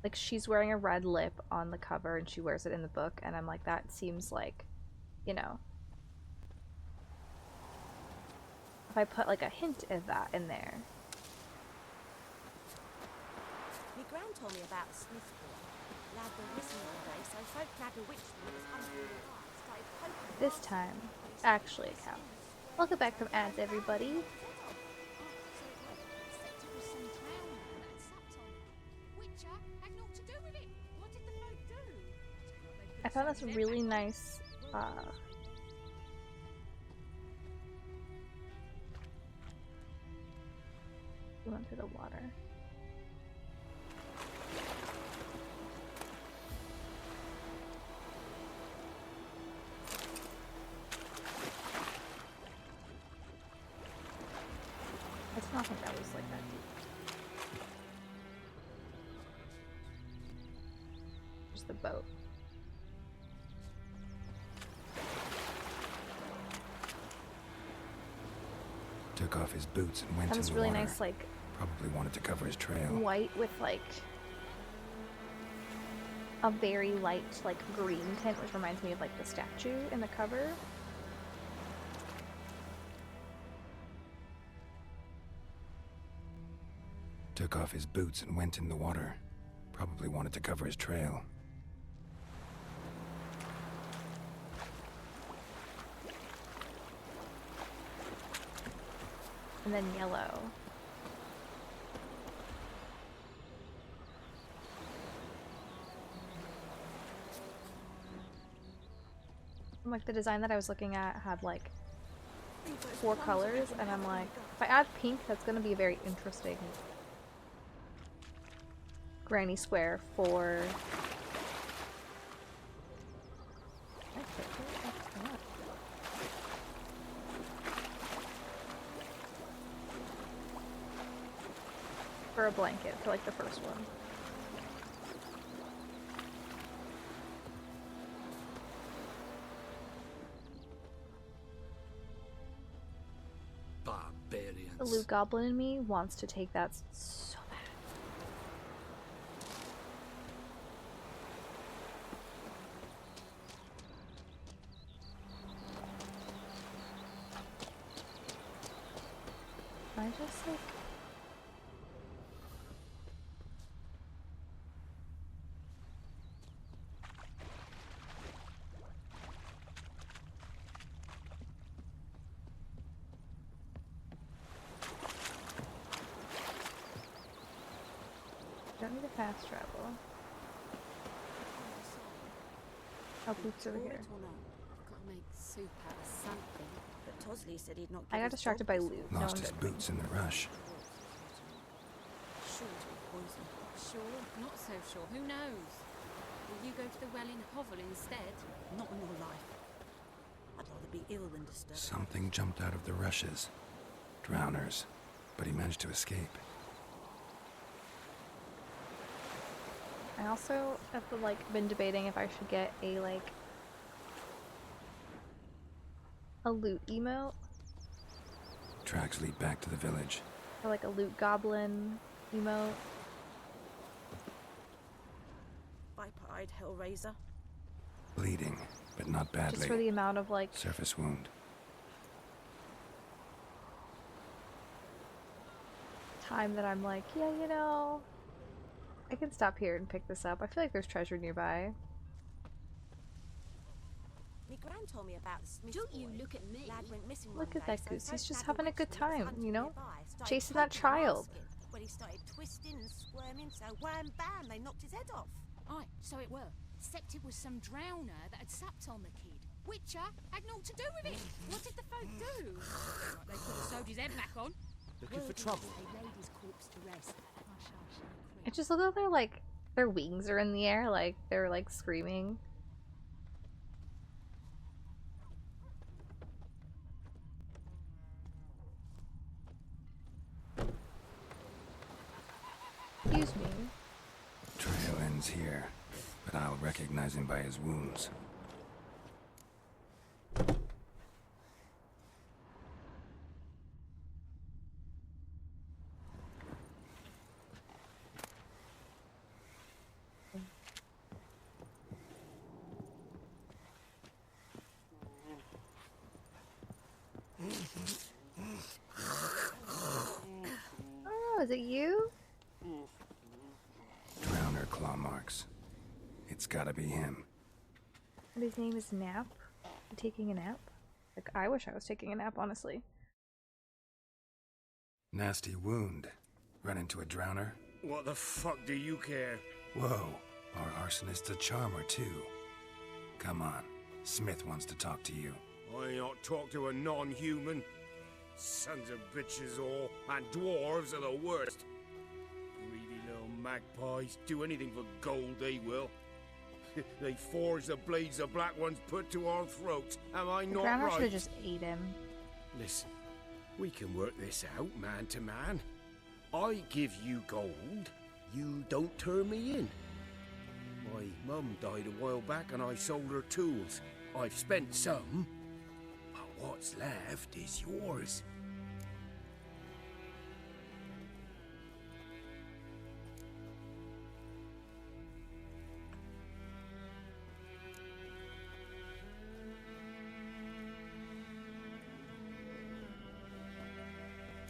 like she's wearing a red lip on the cover and she wears it in the book, and I'm like, that seems like, you know, if I put like a hint of that in there. My gran told me about the Smith boy. Lad went missing one day, so folk nabbed a witch that was hungry in the eye, started poking him. This time, actually a cow. Welcome back from ads, everybody. I found this really nice we went through the water. I did not think that was like that deep. Just the boat. Took off his boots and went That in was the really water. nice, like Probably wanted to cover his trail. white with like a very light like green tint, which reminds me of like the statue in the cover. Took off his boots and went in the water. Probably wanted to cover his trail. And then yellow. And, like the design that I was looking at had like 4 colors, and I'm like, if I add pink, that's gonna be a very interesting granny square for a blanket for like the first one. Barbarians. The loot goblin in me wants to take that so bad. I just like don't need to fast travel. Oh, boots over here. Gotta make soup out of something. But Tosley said he'd not I got distracted by loot. No Lost one his did. boots in the rush. Sure to be poison. Sure, not so sure. Who knows? Will you go to the well in Hovel instead? Not in your life. I'd rather be ill than disturbed. Something jumped out of the rushes. Drowners. But he managed to escape. I also have like been debating if I should get a like a loot emote Tracks lead back to the village. or like a loot goblin emote. Viper-eyed Hellraiser. Bleeding, but not badly. Just for the amount of like Surface wound. time that I'm like, yeah, you know, I can stop here and pick this up. I feel like there's treasure nearby. My gran told me about the Smith Don't boy. you look at me. Lad went missing Look one at day, that so goose. He's folk just nabbed having a witch good that was time, hunting you know? nearby, started Chasing that poking him child. asking. When he started twisting and squirming, so wham bam, they knocked his head off. Aye, so it were. Except it was some drowner that had supped on the kid. Witcher had naught to do with it. What did the folk do? Like they could have sewed his head back on. Looking for trouble? They laid his corpse to rest. Hush, hush, It just looks like they're like their wings are in the air, like they're like screaming. Excuse me. Trail ends here, but I'll recognize him by his wounds. Oh, is it you? Drowner claw marks. It's gotta be him. And his name is Nap? You taking a nap? Like, I wish I was taking a nap, honestly. Nasty wound. Run into a drowner? What the fuck do you care? Whoa, our arsonist's a charmer too. Come on, Smith wants to talk to you. I ain't not talk to a non-human. Sons of bitches all, and dwarves are the worst. Greedy little magpies, do anything for gold they will. They forge the blades the black ones put to our throats. Am I not Drowner right? should have just ate him. Listen, we can work this out man to man. I give you gold, you don't turn me in. My mum died a while back and I sold her tools. I've spent some, but what's left is yours.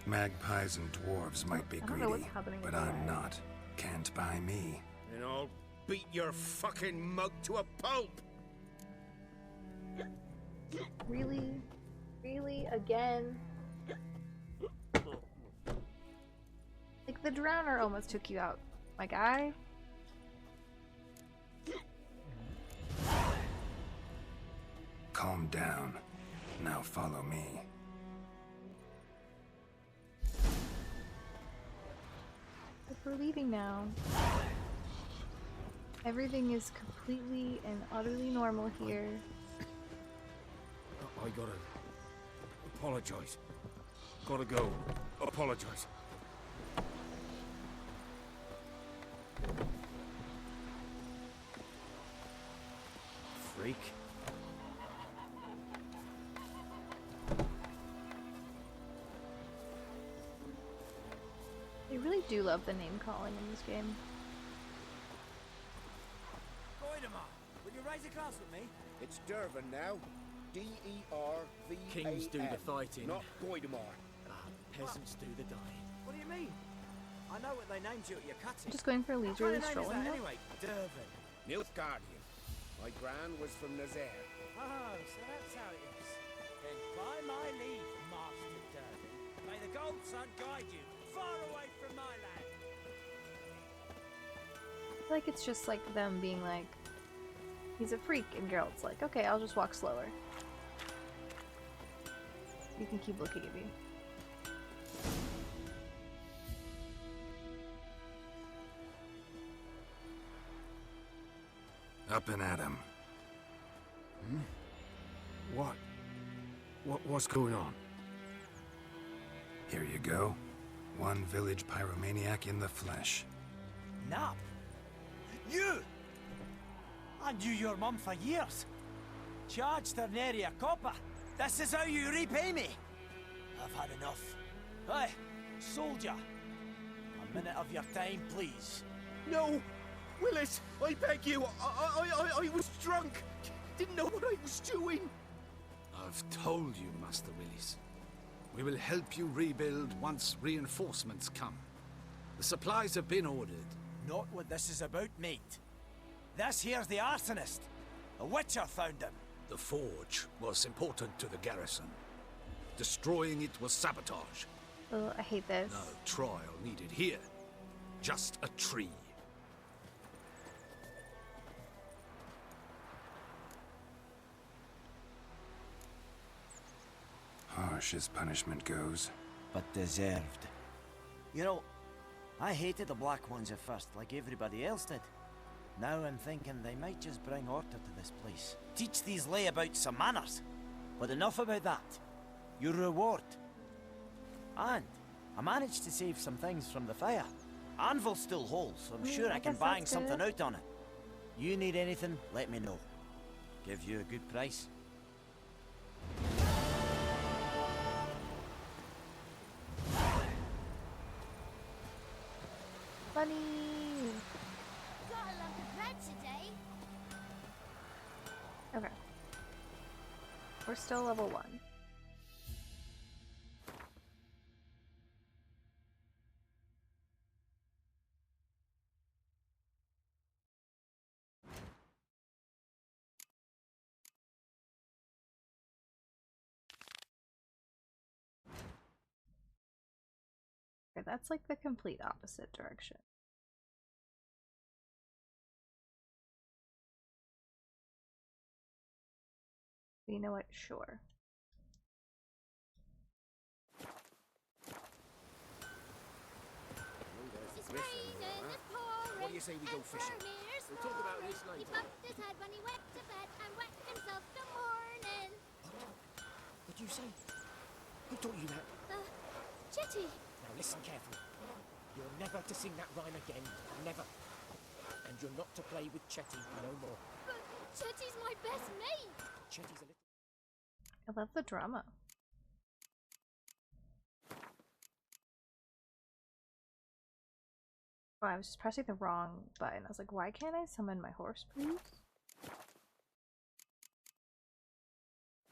Magpies and dwarves might be I don't know what's greedy, happening but with I'm that. not. Can't buy me. And I'll beat your fucking mug to a pulp! Really? Really? Again? Like, the drowner almost took you out, my guy. Calm down. Now follow me. But we're leaving now. Everything is completely and utterly normal here. I gotta apologize. Gotta go. Apologize. Freak. They really do love the name calling in this game. Goidemar, will you raise a glass with me? It's Dervin now. D-E-R-V-A-N. Kings do the fighting. Not Goidemar. Peasants do the dying. What do you mean? I know what they named you at your cutting. Just going for a What kind leisurely of name is strolling that now? anyway? Dervin. Nilfgaardian. My gran was from Nazaire. Oh, so that's how it is. Then by my leave, Master Dervin, may the Gold Sun guide you far away from my land. I feel like it's just like them being like, he's a freak, and Geralt's like, okay, I'll just walk slower. You can keep looking at me. Up and at him. What? What's going on? Here you go. One village pyromaniac in the flesh. Nap? You? I knew your mum for years. Charged her nary a copper. This is how you repay me. I've had enough. Hey, soldier. A minute of your time, please. No! Willis, I beg you, I was drunk. Didn't know what I was doing. I've told you, Master Willis. We will help you rebuild once reinforcements come. The supplies have been ordered. Not what this is about, mate. This here's the arsonist. A witcher found him. The forge was important to the garrison. Destroying it was sabotage. Oh, I hate this. No trial needed here. Just a tree. harsh as punishment goes. But deserved. You know, I hated the Black Ones at first, like everybody else did. Now I'm thinking they might just bring order to this place. Teach these layabouts some manners. But enough about that. Your reward. And I managed to save some things from the fire. Anvil's still whole, so I'm sure I can bang something out on it. You need anything, let me know. Give you a good price. Money! Got a lump of bread today. Okay. We're still level 1. Okay, that's like the complete opposite direction. You know what? Sure. It's raining, it's pouring. What do you say we go fishing? We'll talk about this He later. bumped his head when he went to bed and wet himself till morning. What do you say? Who taught you that? Chitty. Now listen carefully. You're never to sing that rhyme again. Never. And you're not to play with Chetty no more. But Chitty's my best mate. Chetty's a little... I love the drama. Oh, I was just pressing the wrong button. I was like, why can't I summon my horse, please?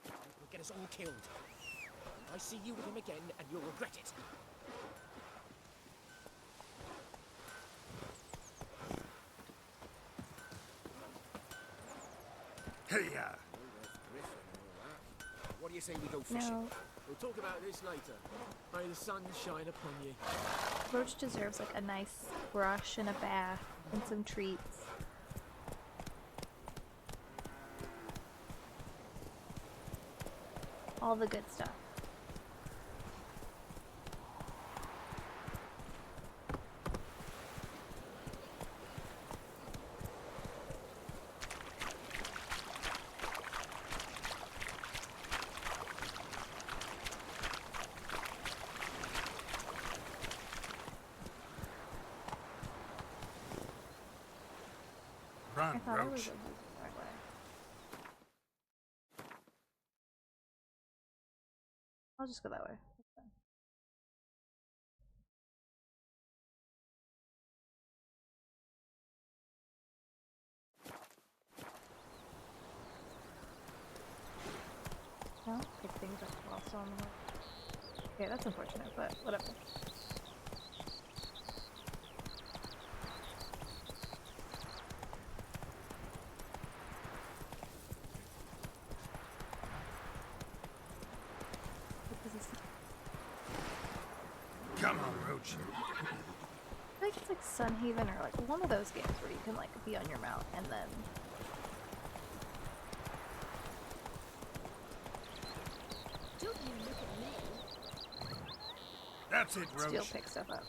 He'll get us all killed. I see you with him again and you'll regret it. Hey-ya! What do you say we go fishing? No. We'll talk about this later. May the sun shine upon you. Roach deserves like a nice brush and a bath and some treats. All the good stuff. Run, I thought I was Roach. the right way. I'll just go that way. That's fine. Well, pick things up while still on the way. Okay, that's unfortunate, but whatever. Come on, Roach. I think it's like Sunhaven or like one of those games where you can like be on your mount and then Don't you look at me. That's it, Roach. still pick stuff up.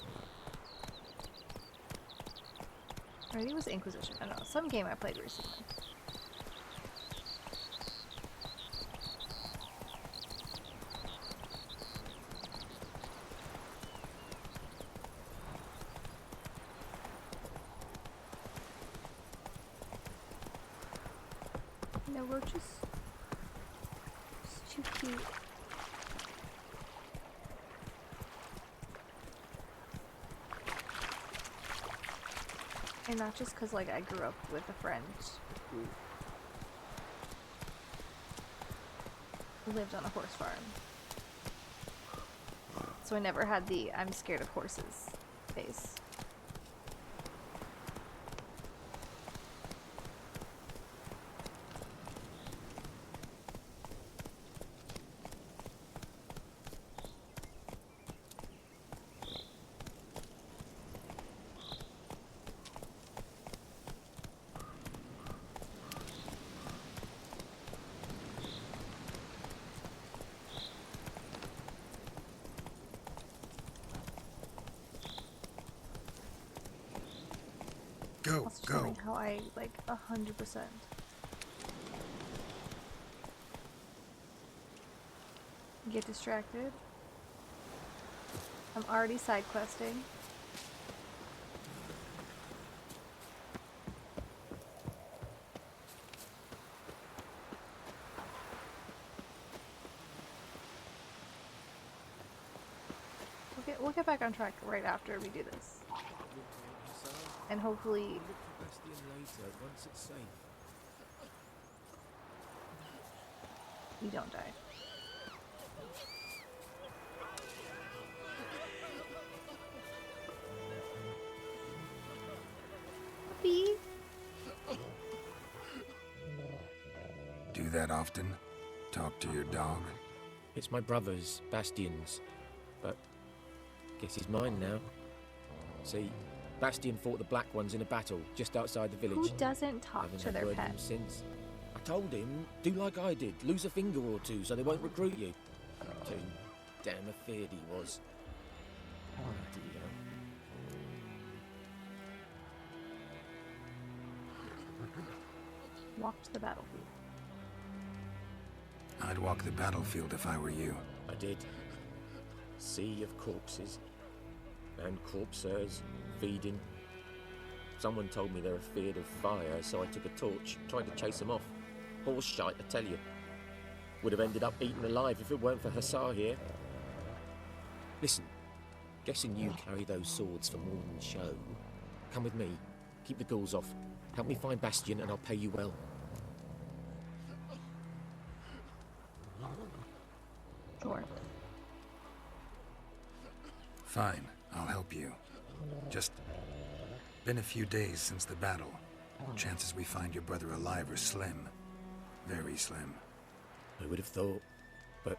Or maybe it was Inquisition. I don't know. Some game I played recently. No roaches. It's too cute. And not just because like I grew up with a friend who lived on a horse farm. So I never had the I'm scared of horses face. Go, Also just go. knowing how I, like, 100%. Get distracted. I'm already side questing. We'll get back on track right after we do this. And hopefully once it's safe. you don't die. Puppy. Do that often? Talk to your dog? It's my brother's, Bastion's, but guess he's mine now. See, Bastion fought the Black Ones in a battle just outside the village. Who doesn't talk to their pet? Since I told him, do like I did, lose a finger or two so they won't recruit you. Too damn afeard he was. Bloody hell. Walk to the battlefield. I'd walk the battlefield if I were you. I did. Sea of corpses. And corpsers, feeding. Someone told me they're afeard of fire, so I took a torch, tried to chase them off. Horse shite, I tell you. Would have ended up eaten alive if it weren't for Hussar here. Listen, guessing you carry those swords for more than show. Come with me, keep the ghouls off. Help me find Bastion and I'll pay you well. Sure. Fine, I'll help you. Just been a few days since the battle. Chances we find your brother alive are slim. Very slim. I would have thought, but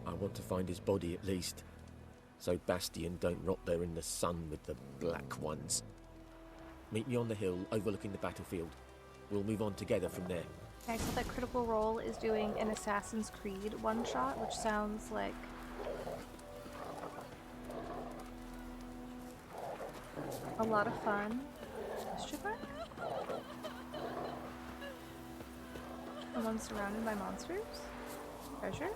I want to find his body at least. So Bastion don't rot there in the sun with the Black Ones. Meet me on the hill overlooking the battlefield. We'll move on together from there. I saw that Critical Role is doing an Assassin's Creed one-shot, which sounds like a lot of fun. Question mark? Someone surrounded by monsters? Treasure?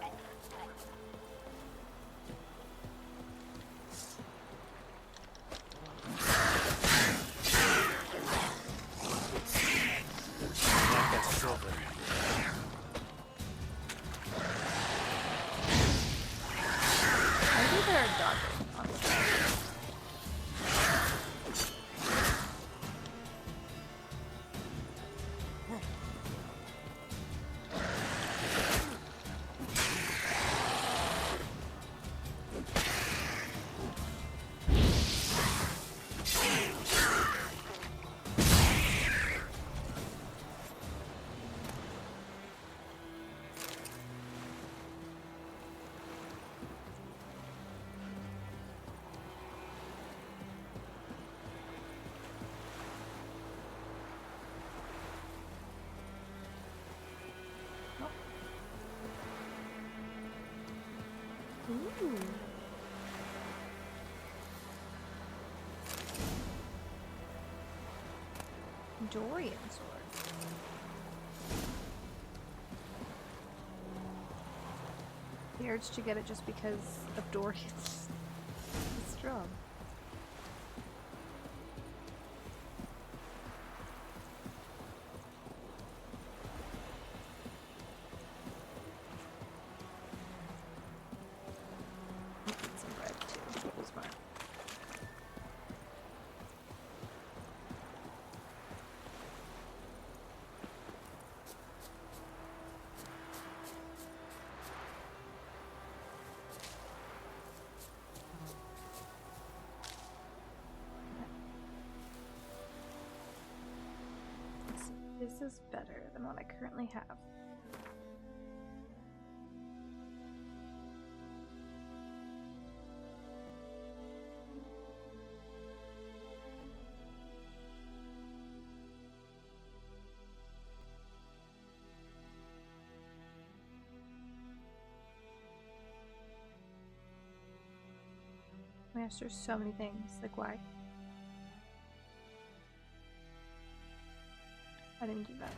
Maybe they're dodging, honestly. Ooh. Dorian sword. The urge to get it just because of Dorian's strong. Some bread too. Smart. This is better than what I currently have. Gosh, there's so many things. Like, why? I didn't do that.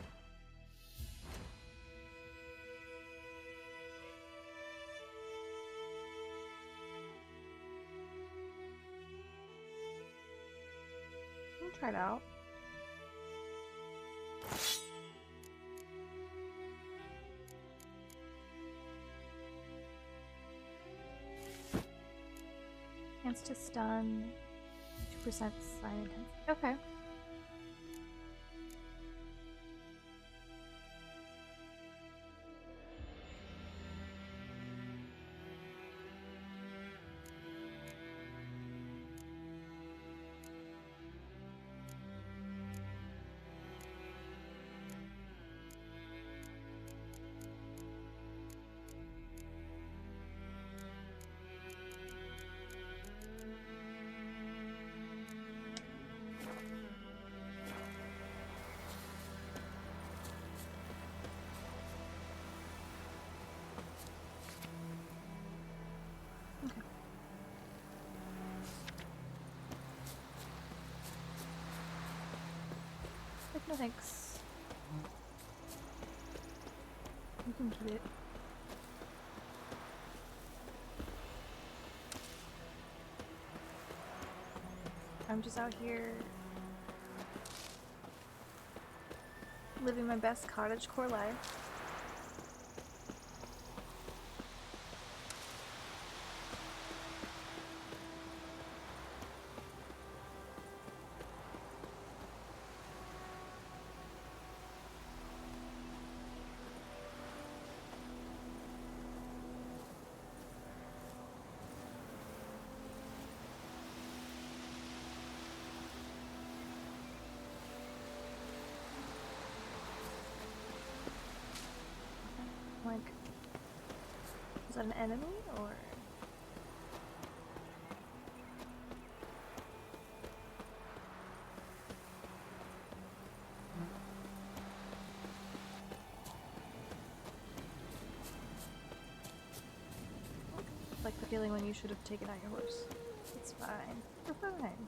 I'll try it out. Chance to stun, 2% sign intensity. Okay. No thanks. You can keep it. I'm just out here living my best cottagecore life. Like, is that an enemy or? Like the feeling when you should have taken out your horse. It's fine. We're fine.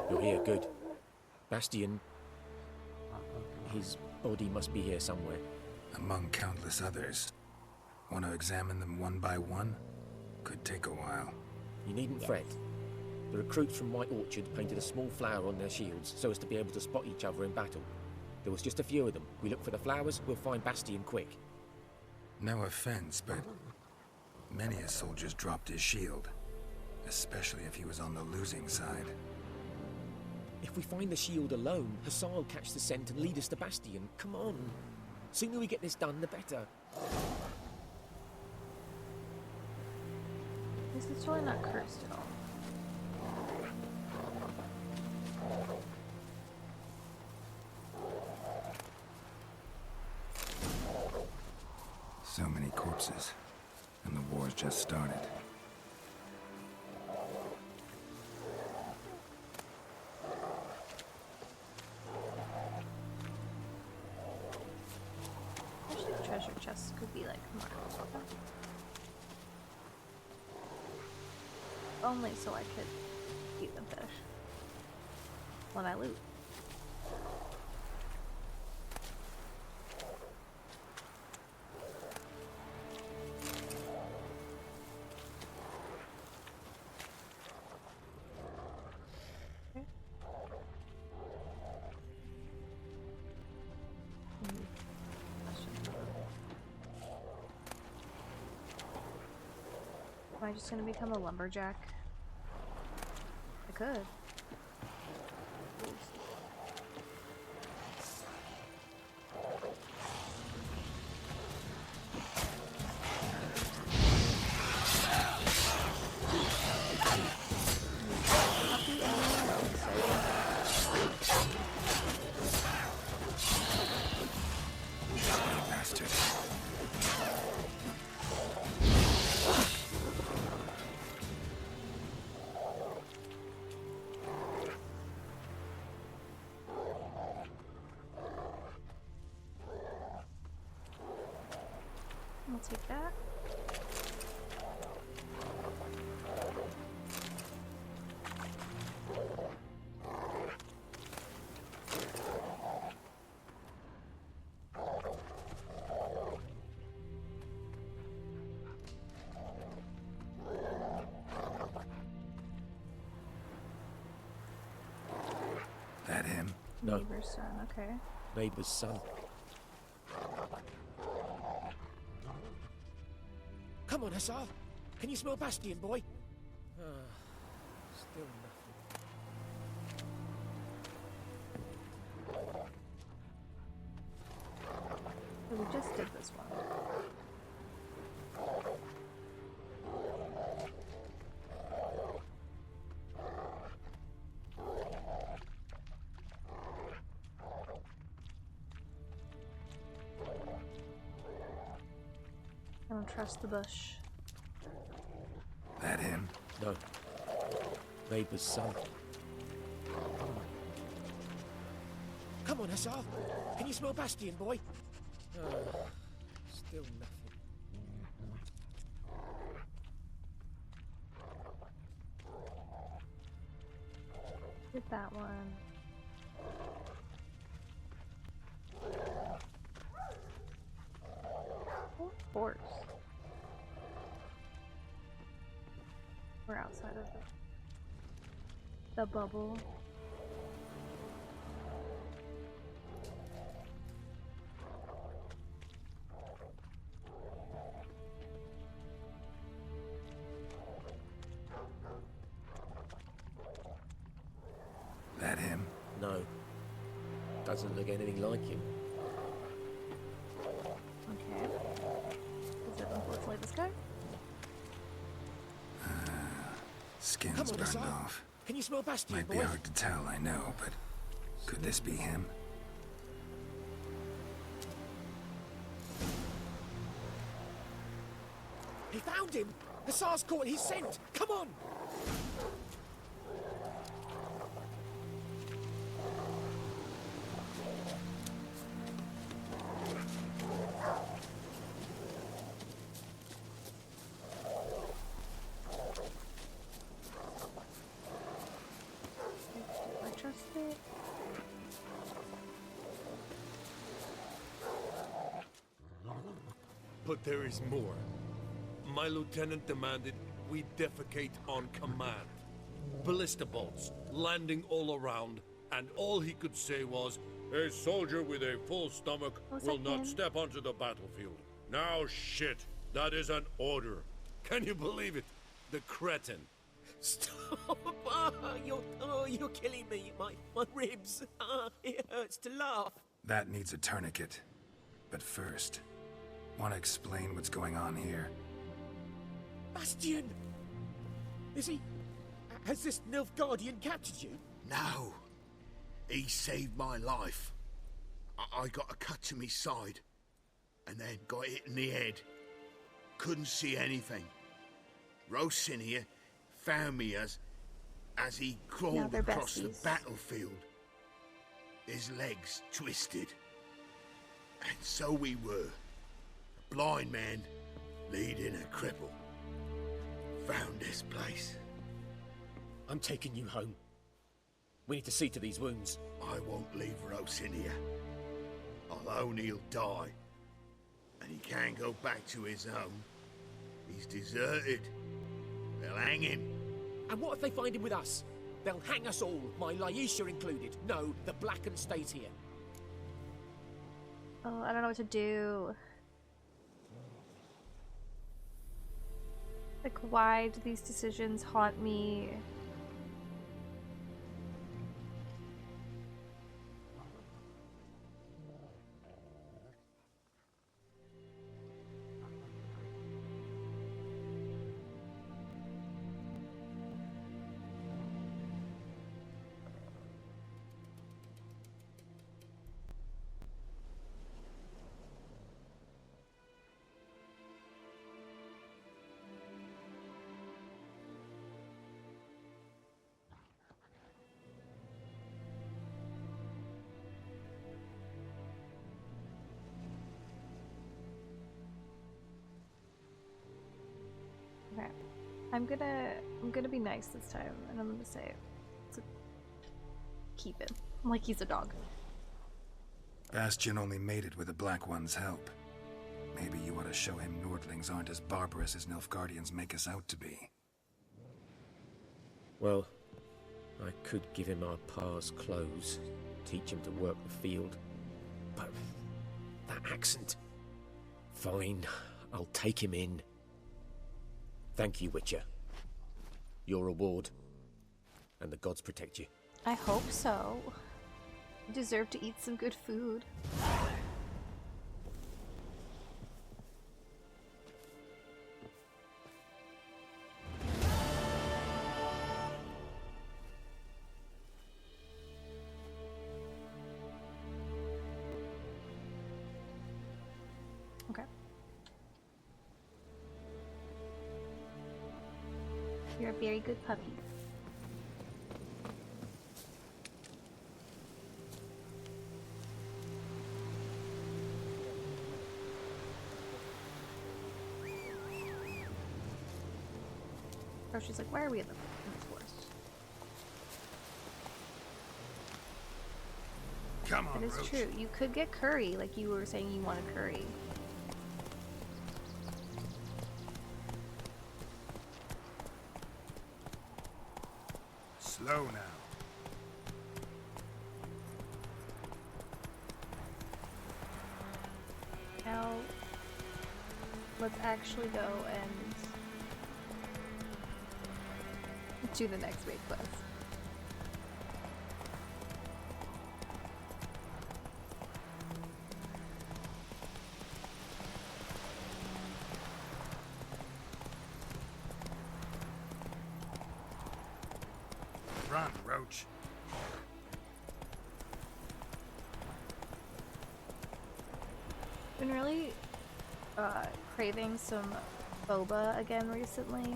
You're here, good. Bastian... his body must be here somewhere. Among countless others. Want to examine them one by one? Could take a while. You needn't fret. The recruits from White Orchard painted a small flower on their shields so as to be able to spot each other in battle. There was just a few of them. We look for the flowers, we'll find Bastian quick. No offense, but many a soldier's dropped his shield. Especially if he was on the losing side. If we find the shield alone, Hassan will catch the scent and lead us to Bastian. Come on. Sooner we get this done, the better. This is totally not cursed at all. So many corpses, and the war's just started. Actually, treasure chests could be like more. Only so I could eat the fish when I loot. Am I just gonna become a lumberjack? I could. Bastard. I'll take that. That him? No. Neighbor's son, okay. Neighbour's son. Come on, Hussar. Can you smell Bastion, boy? Still nothing. So we just did this one. I don't trust the bush. That him? No. Neighbour's son. Come on, Hussar. Can you smell Bastion, boy? Still nothing. Did that one. Oh, horse. We're outside of the bubble. That him? No. Doesn't look anything like him. Okay. Is it unfortunately this guy? Skin's Come on, burned Hussar. off. Can you smell Bastion, Might boy? be hard to tell, I know, but could this be him? He found him! Hussar's caught his scent! Come on! I trust it. But there is more. My lieutenant demanded we defecate on command. Ballista bolts, landing all around, and all he could say was, "A soldier with a full stomach will not step onto the battlefield." Now shit, that is an order. Can you believe it? The cretin. Stop! You're killing me. My ribs. It hurts to laugh. That needs a tourniquet. But first, want to explain what's going on here? Bastion! Is he... Has this Nilfgaardian captured you? No. He saved my life. I got a cut to my side, and then got hit in the head. Couldn't see anything. Rosinia found me as he crawled across the battlefield. His legs twisted. And so we were. A blind man leading a cripple. Found this place. I'm taking you home. We need to see to these wounds. I won't leave Rosinia. I'll own he'll die. And he can't go back to his home. He's deserted. They'll hang him. And what if they find him with us? They'll hang us all, my Laisha included. No, the Blackened stays here. Oh, I don't know what to do. Like, why do these decisions haunt me? I'm gonna be nice this time, and I'm gonna say to keep him like he's a dog. Bastion only made it with the Black One's help. Maybe you ought to show him Nordlings aren't as barbarous as Nilfgaardians make us out to be. Well, I could give him our pa's clothes, teach him to work the field. But that accent... Fine, I'll take him in. Thank you, Witcher. Your reward. And the gods protect you. I hope so. You deserve to eat some good food. Okay. You're a very good puppy. Oh, she's like, why are we in this forest? Come on, It is Roach. true. You could get curry, like you were saying you wanted curry. Slow now. Now, let's actually go and do the next big quest. Run, Roach. Been really craving some boba again recently.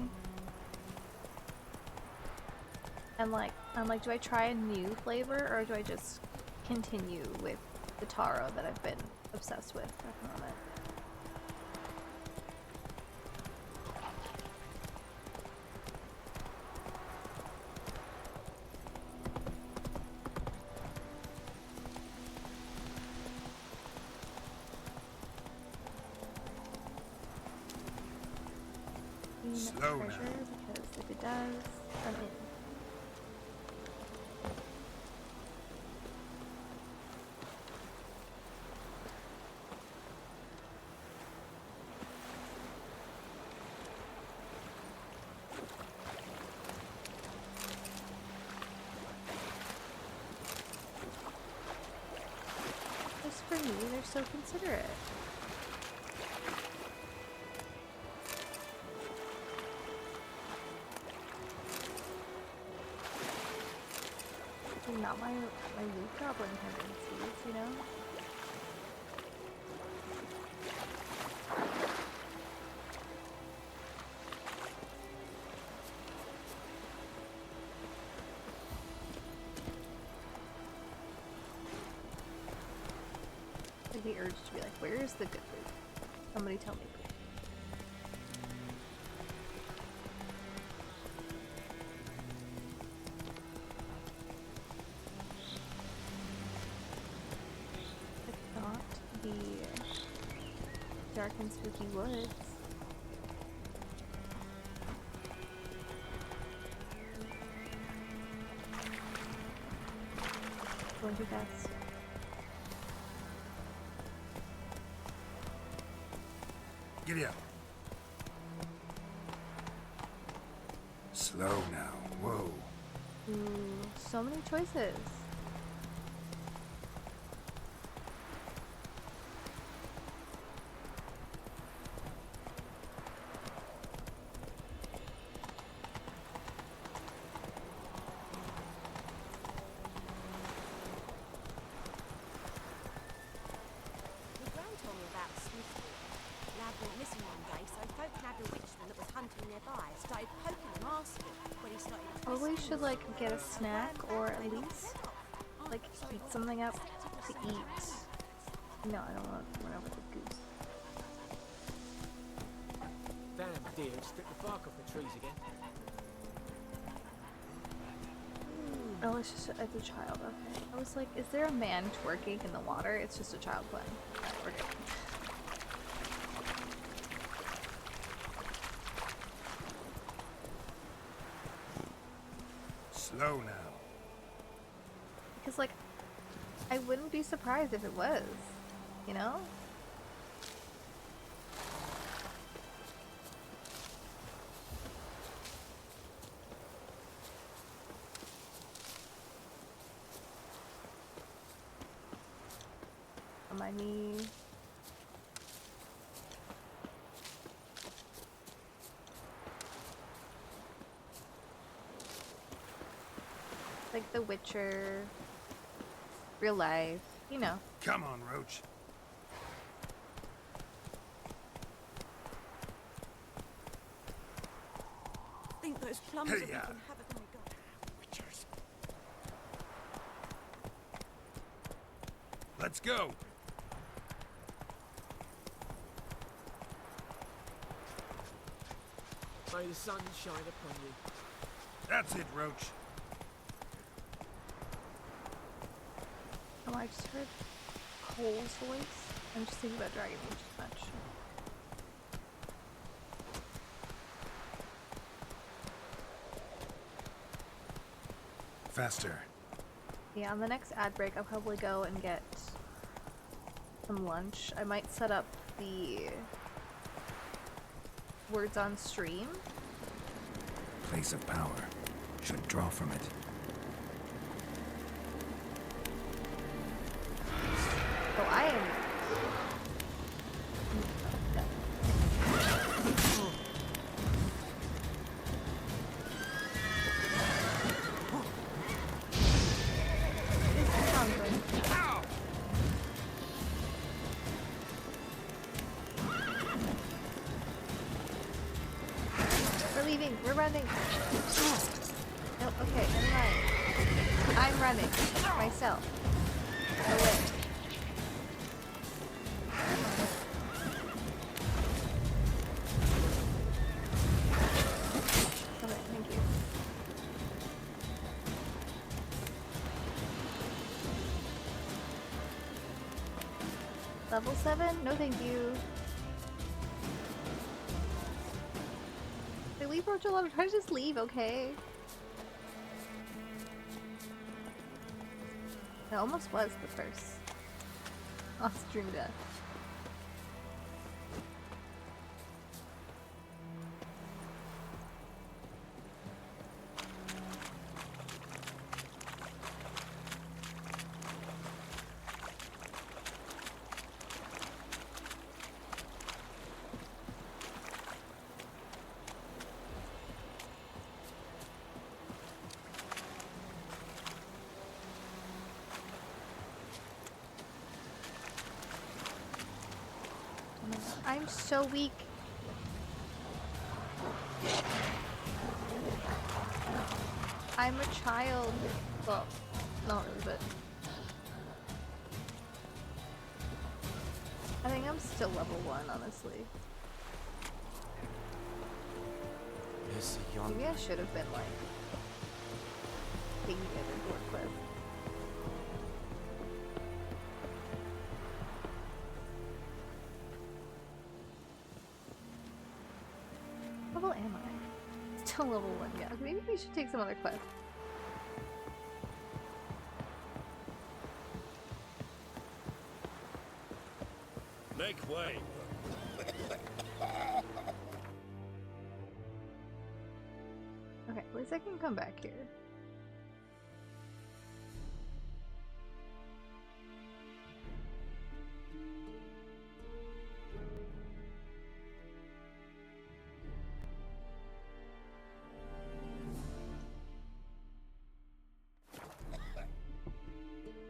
And like, I'm like, do I try a new flavor or do I just continue with the taro that I've been obsessed with at the moment? Slow now. Treasure, because if it does, I'm in. Just for me, they're so considerate. Not my loot goblin tendencies, you know? Like the urge to be like, where is the good loot? Somebody tell me. Dark and spooky woods. Going too fast. Giddy up. Slow now. Whoa. Ooh, so many choices. Always should like get a snack or at least like heat something up to eat. No, I don't want to run over the goose. Damn, idea and strip the bark off the trees again. Oh, it's just it's a child. Okay. I was like, is there a man twerking in the water? It's just a child playing. Yeah, we're good. Slow now. Because like, I wouldn't be surprised if it was, you know? On my knee. Like The Witcher, real life, you know. Come on, Roach. I think those plums Hey, that we can have it when we go. Witchers. Let's go. May the sun shine upon you. That's it, Roach. Oh, I just heard Cole's voice. I'm just thinking about Dragon Age too much. Faster. Yeah, on the next ad break, I'll probably go and get some lunch. I might set up the words on stream. Place of power. Should draw from it. So I am. We're leaving. We're running. No, okay, never mind. I'm running myself. Away. Okay, thank you. Level 7? No thank you. They leave Roach alone. Try to just leave, okay? It almost was the first on-stream death. I'm so weak. I'm a child. Well, not really, but I think I'm still level 1, honestly. Maybe I should have been like taking it into work with. Level am I? Still level 1, yeah. Okay, maybe we should take some other quests. Make way. Okay, at least I can come back here.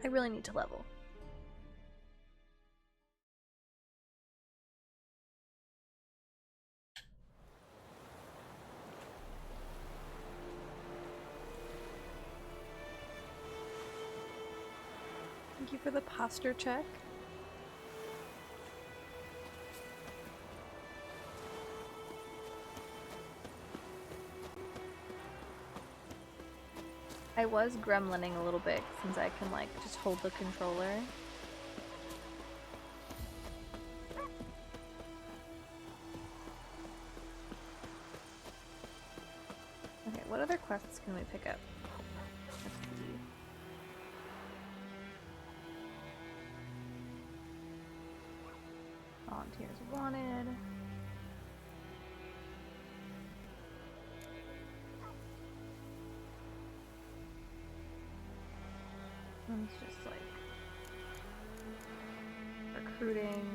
I really need to level. Thank you for the posture check. I was gremlining a little bit since I can like just hold the controller. Okay, what other quests can we pick up? Let's see. Volunteers wanted. It's just like recruiting.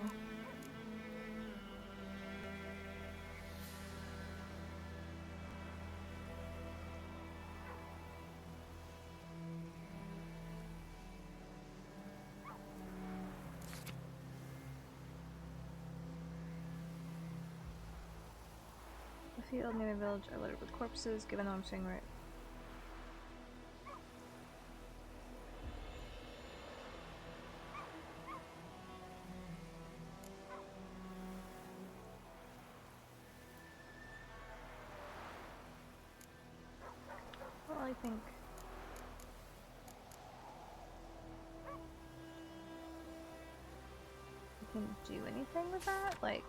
The field near the village are littered with corpses, given though I'm saying right. Well, I think we can do anything with that, like.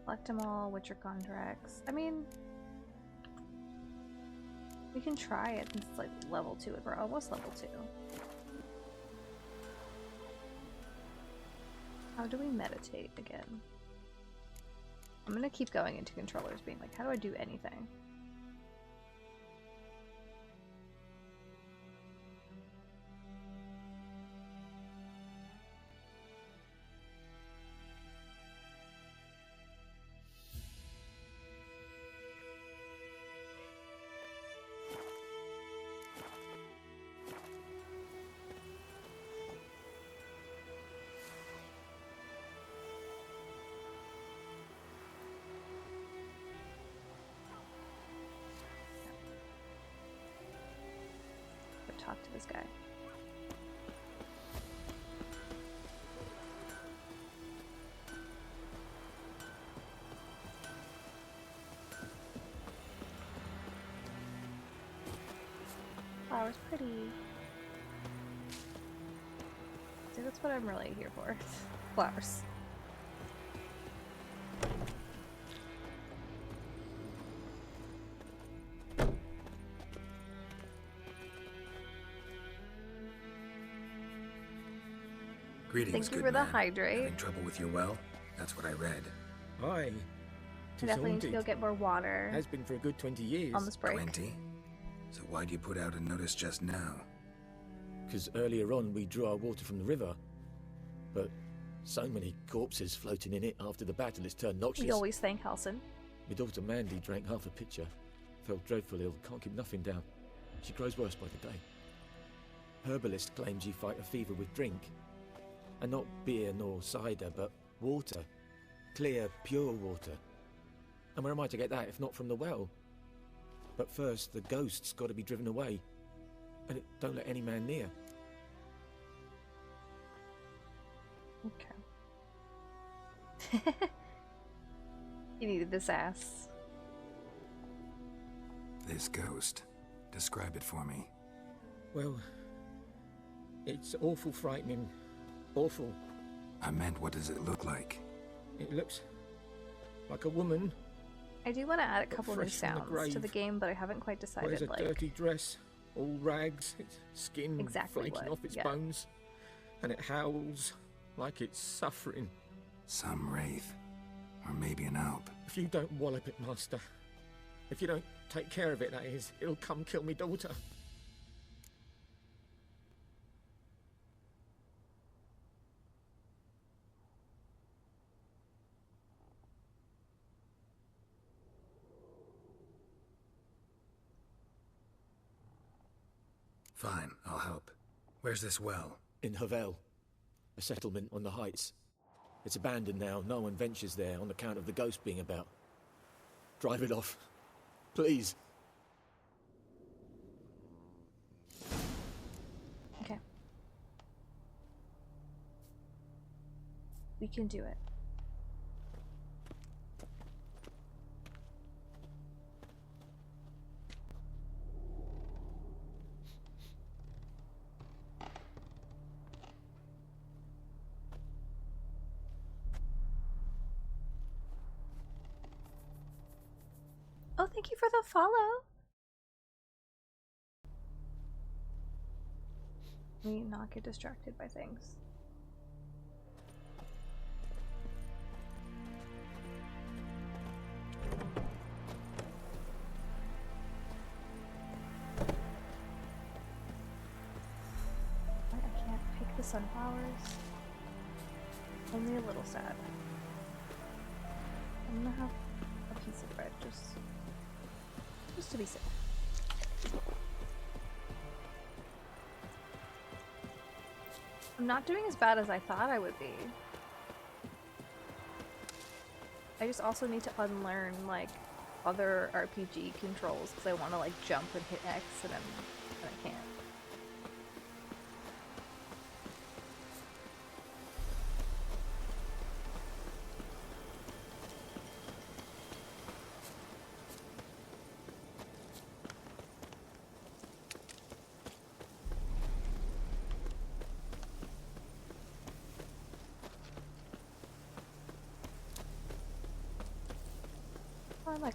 Collect them all, Witcher contracts. I mean, we can try it since it's like level 2 and we're almost level 2. How do we meditate again? I'm gonna keep going into controllers being like, how do I do anything? Talk to this guy. Flower's pretty. See, that's what I'm really here for. Flowers. Greetings, Thank you good for the man. hydrate. Having trouble with your well? That's what I read. Aye. I definitely need to go get more water. Has been for a good 20 years. On this break. 20? So why'd you put out a notice just now? Because earlier on we drew our water from the river. But so many corpses floating in it after the battle it's turned noxious. We always thank Halson. My daughter Mandy drank half a pitcher. Felt dreadful ill, can't keep nothing down. She grows worse by the day. Herbalist claims you fight a fever with drink. And not beer nor cider, but water. Clear, pure water. And where am I to get that if not from the well? But first, the ghost's got to be driven away. And it don't let any man near. Okay. You needed this ass. This ghost. Describe it for me. Well, it's awful frightening. Awful. I meant, what does it look like? It looks like a woman. I do want to add a couple new fresh from the sounds to the grave. game, but I haven't quite Wears decided, a like, dirty dress, all rags, its skin Exactly flaking what, off its yeah. bones, and it howls like it's suffering. Some wraith. Or maybe an alp. If you don't wallop it, Master, if you don't take care of it, that is, it'll come kill me daughter. Fine, I'll help. Where's this well? In Havel, a settlement on the heights. It's abandoned now, no one ventures there on account of the ghost being about. Drive it off, please. okay. We can do it. Oh, thank you for the follow. Let me not get distracted by things. I can't pick the sunflowers. Only a little sad. I'm gonna have a piece of bread just to be safe. I'm not doing as bad as I thought I would be. I just also need to unlearn like other RPG controls because I want to like jump and hit X and I can't.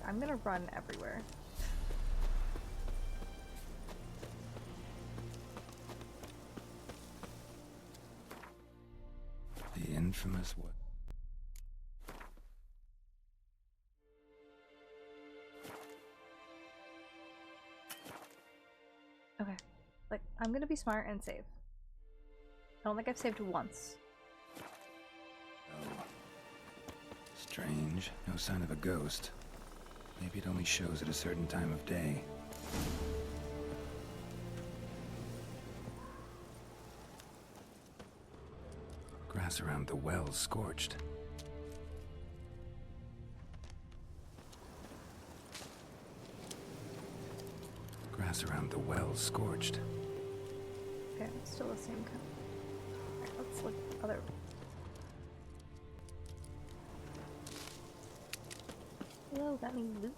I'm gonna run everywhere. The infamous what? Okay. Like, I'm gonna be smart and save. I don't think I've saved once. Oh. Strange. No sign of a ghost. Maybe it only shows at a certain time of day. Grass around the well scorched. Grass around the well scorched. Okay, it's still the same kind. Alright, let's look other. Hello, got any loot?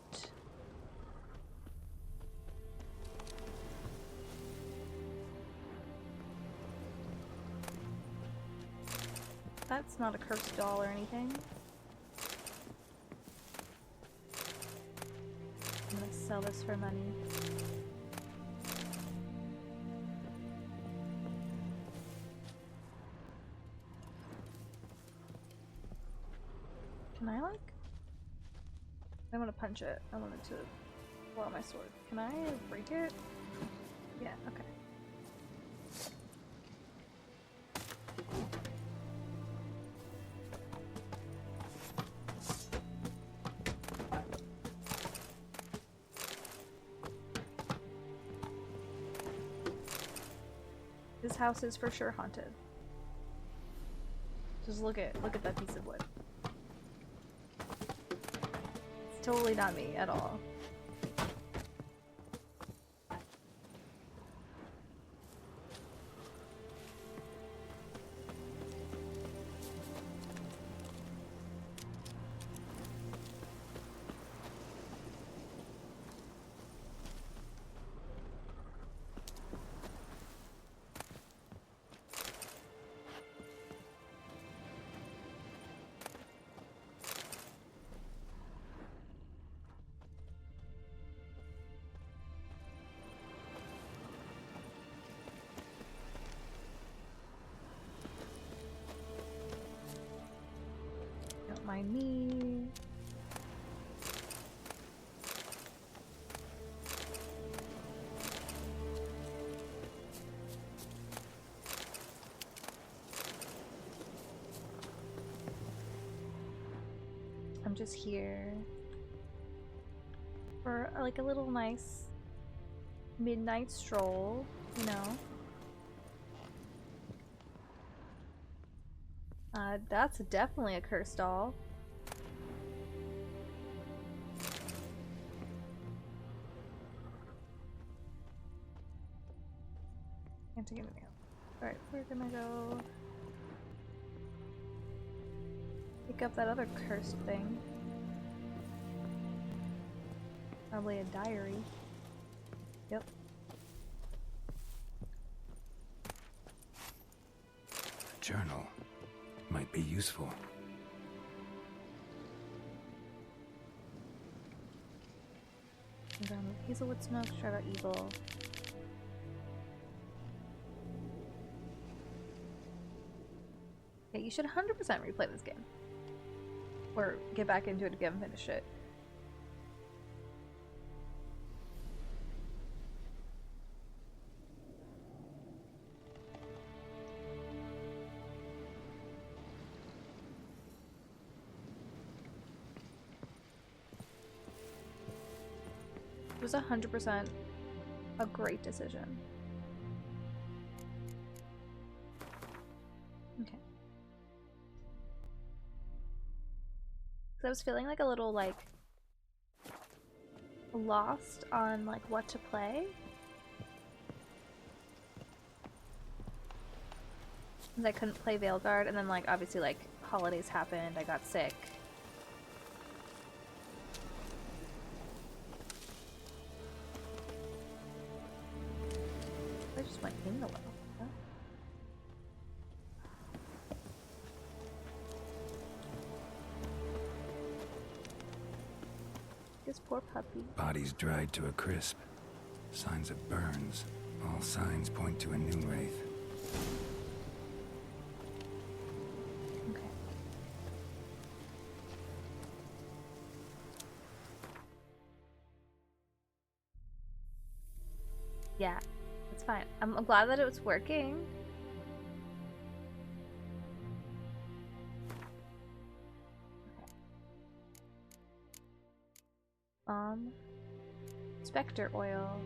That's not a cursed doll or anything. I'm gonna sell this for money. Can I like? I want to punch it. I wanted to blow out my sword. Can I break it? Yeah, okay. This house is for sure haunted. Just look at that piece of wood. It's totally not me at all. Don't mind me. I'm just here for like a little nice midnight stroll, you know. That's definitely a cursed doll. Can't take anything else. Alright, we're gonna go pick up that other cursed thing. Probably a diary. Yep. A journal might be useful. Hazelwood Smoke, Shadow Eagle. Yeah, you should 100% replay this game. Or get back into it again and finish it. It was 100% a great decision. Okay. So I was feeling like a little like lost on like what to play. Because I couldn't play Veilguard, and then like obviously like holidays happened, I got sick. I just went in the well. Huh? This poor puppy. Bodies dried to a crisp. Signs of burns. All signs point to a new wraith. Okay. Yeah, it's fine. I'm glad that it was working. Spectre oil.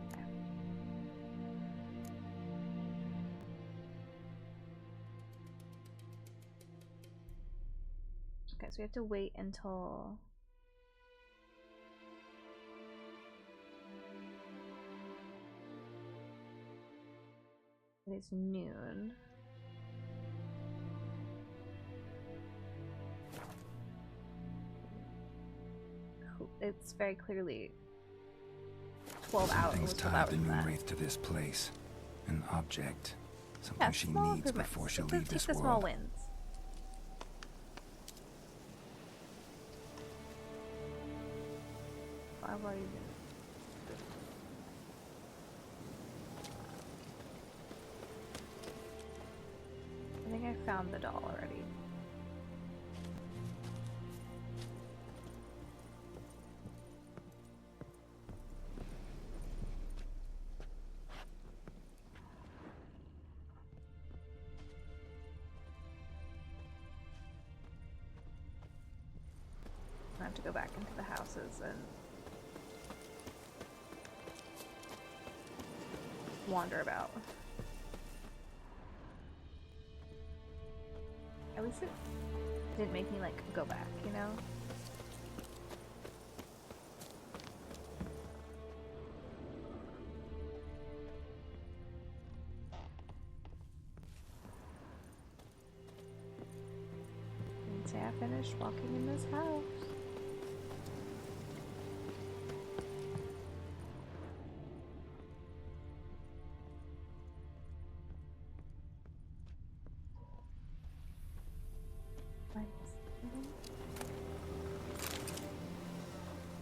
Okay. Okay, so we have to wait until it is noon. It's very clearly 12 hours. Something's tied the new wraith to this place. An object. Something she needs before she'll leave this world. Small wins. I've already been. I think I found the doll already. I have to go back into the houses and wander about. At least it didn't make me like go back, you know? Didn't say I finished walking in this house.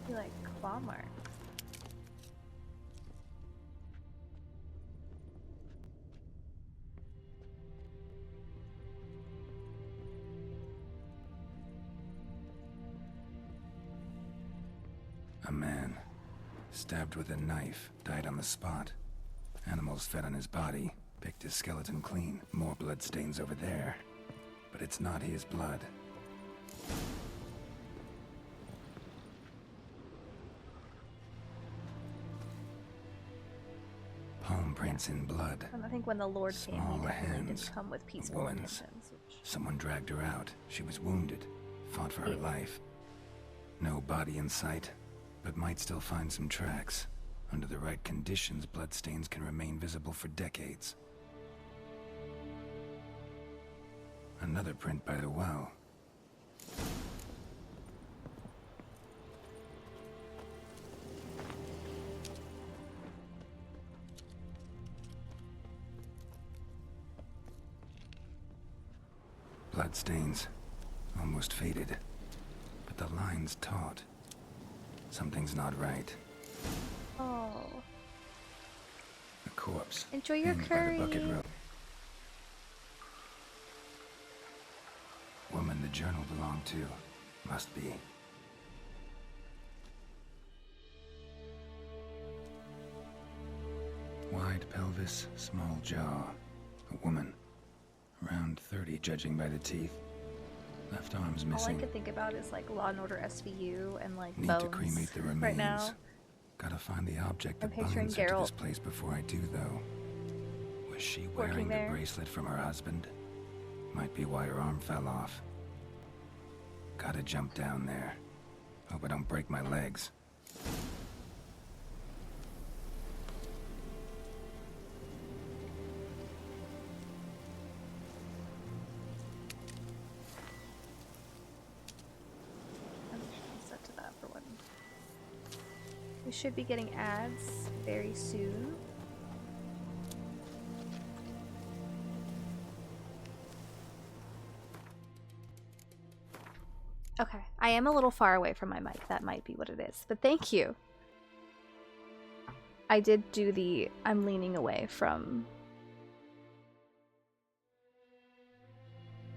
Like claw marks. A man, stabbed with a knife, died on the spot. Animals fed on his body, picked his skeleton clean. More bloodstains over there. But it's not his blood. Palm prints in blood. And I think when the Lord came, he Small definitely hands. didn't come with peaceful Woman's. intentions. Which... Someone dragged her out. She was wounded. Fought for her life. No body in sight, but might still find some tracks. Under the right conditions, bloodstains can remain visible for decades. Another print by the well. Bloodstains, almost faded, but the lines taut. Something's not right. Oh. A corpse. Enjoy your pinned curry. By the bucket rope. Woman the journal belonged to. Must be. Wide pelvis, small jaw. A woman. Around 30, judging by the teeth. Left arm's All I missing. could think about is like Law and Order SVU and like Need Bones to cremate the remains. right now. Gotta find the object I'm that picturing binds her to Geralt this place before I do, though. Was she working wearing the there. bracelet from her husband? Might be why her arm fell off. Gotta jump down there. Hope I don't break my legs. I'm set to that for when we should be getting ads very soon. Okay, I am a little far away from my mic. That might be what it is. But thank you. I did do the I'm leaning away from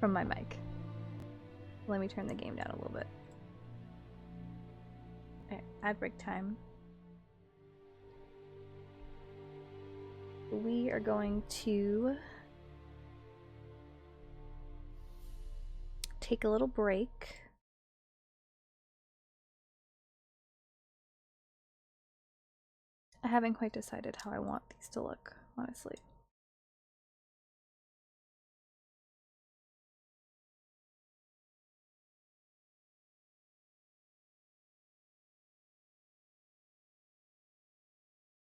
my mic. Let me turn the game down a little bit. Okay, ad break time. We are going to take a little break. I haven't quite decided how I want these to look, honestly.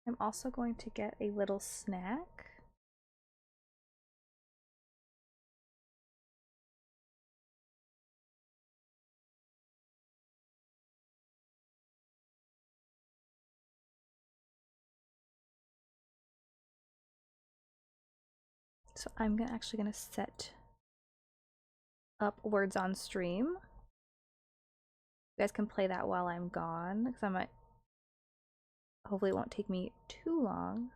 I'm also going to get a little snack. So I'm actually gonna set up words on stream. You guys can play that while I'm gone, because I might. Hopefully, it won't take me too long.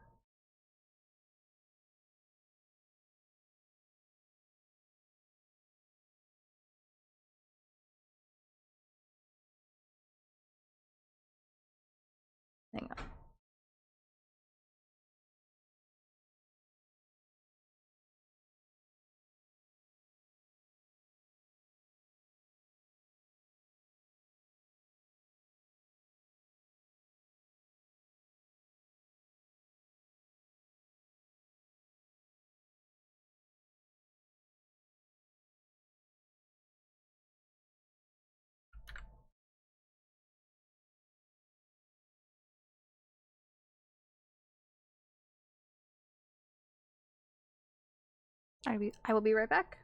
Hang on. I will be right back.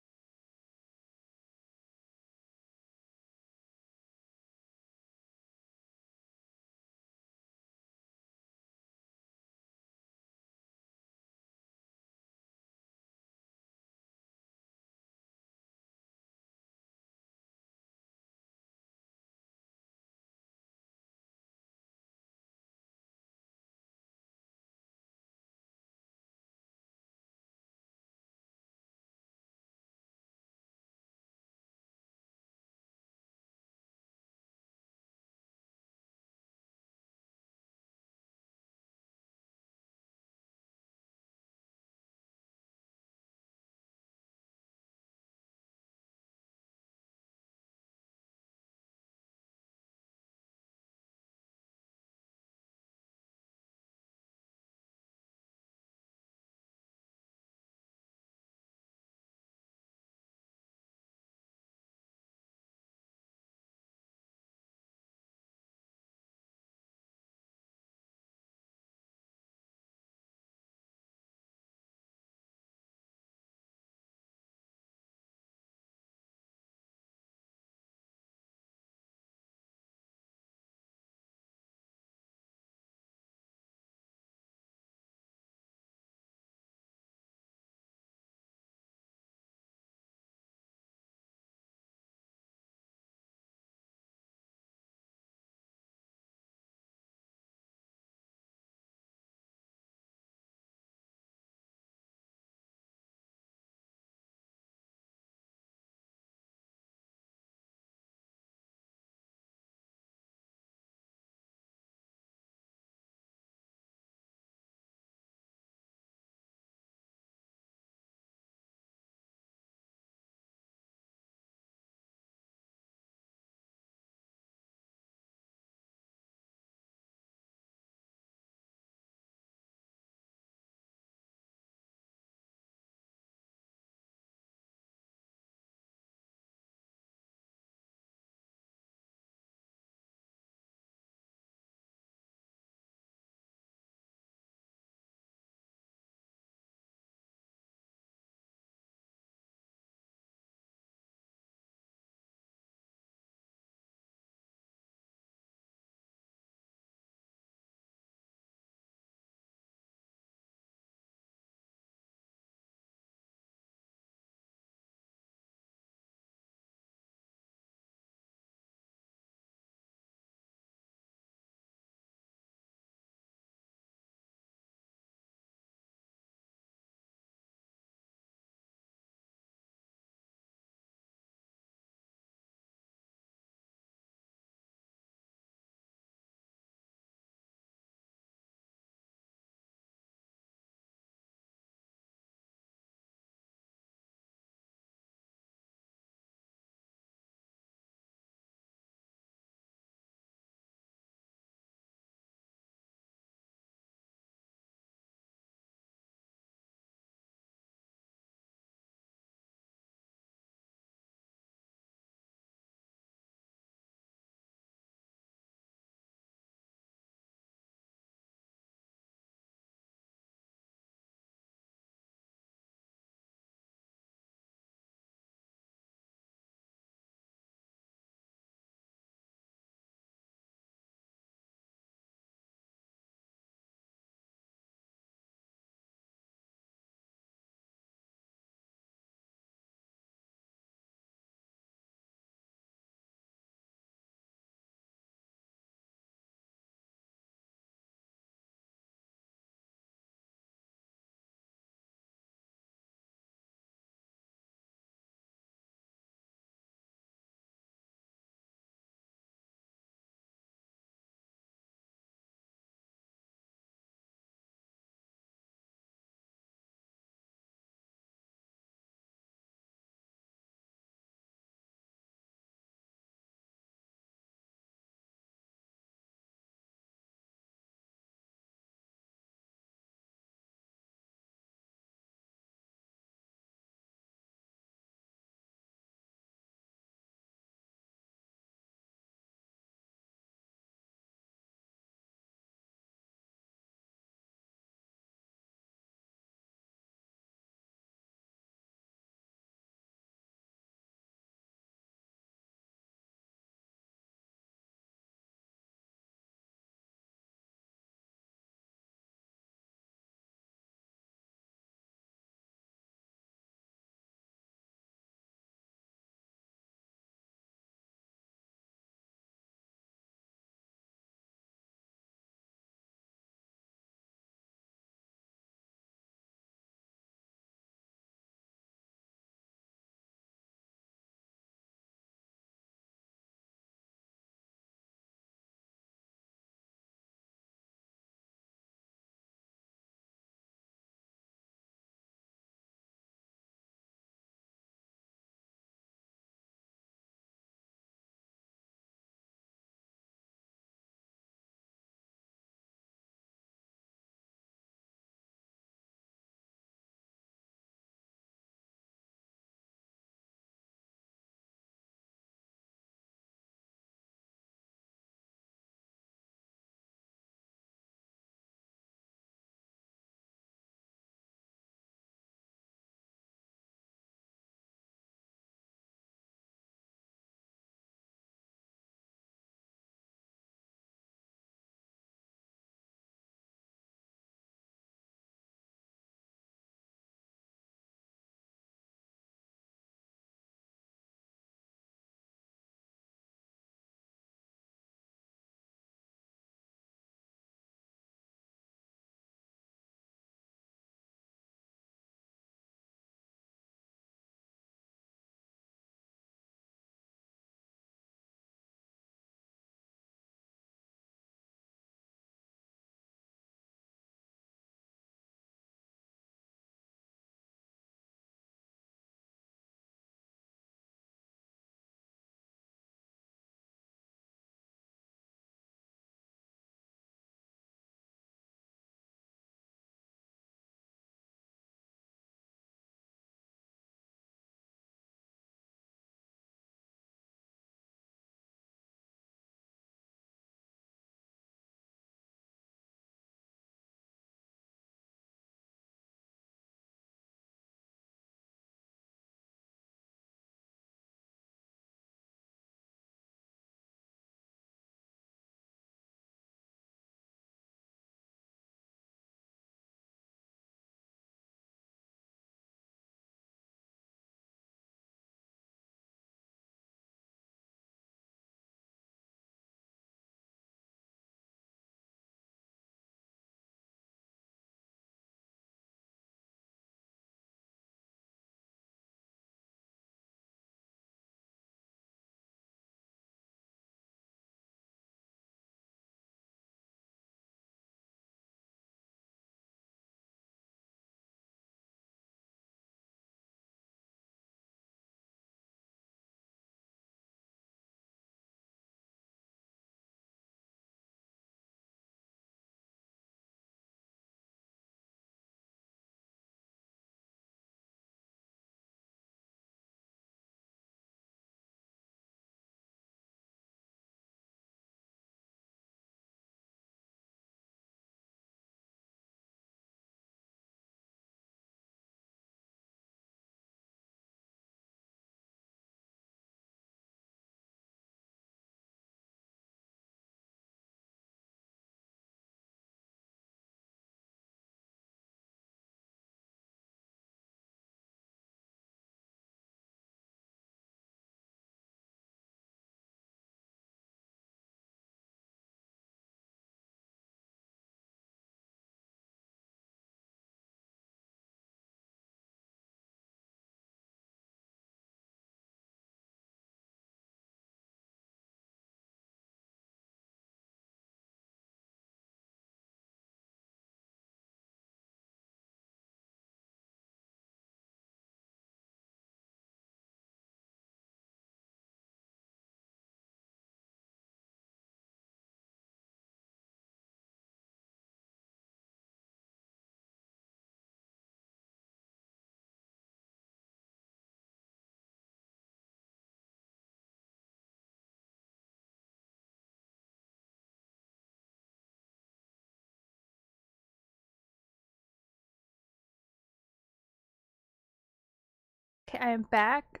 Okay, I am back.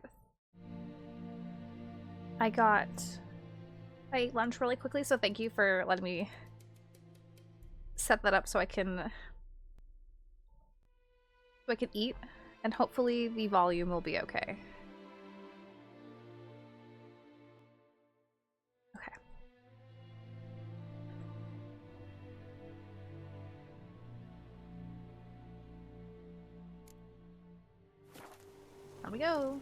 I ate lunch really quickly, so thank you for letting me set that up so I can eat, and hopefully the volume will be okay. Okay. Here we go.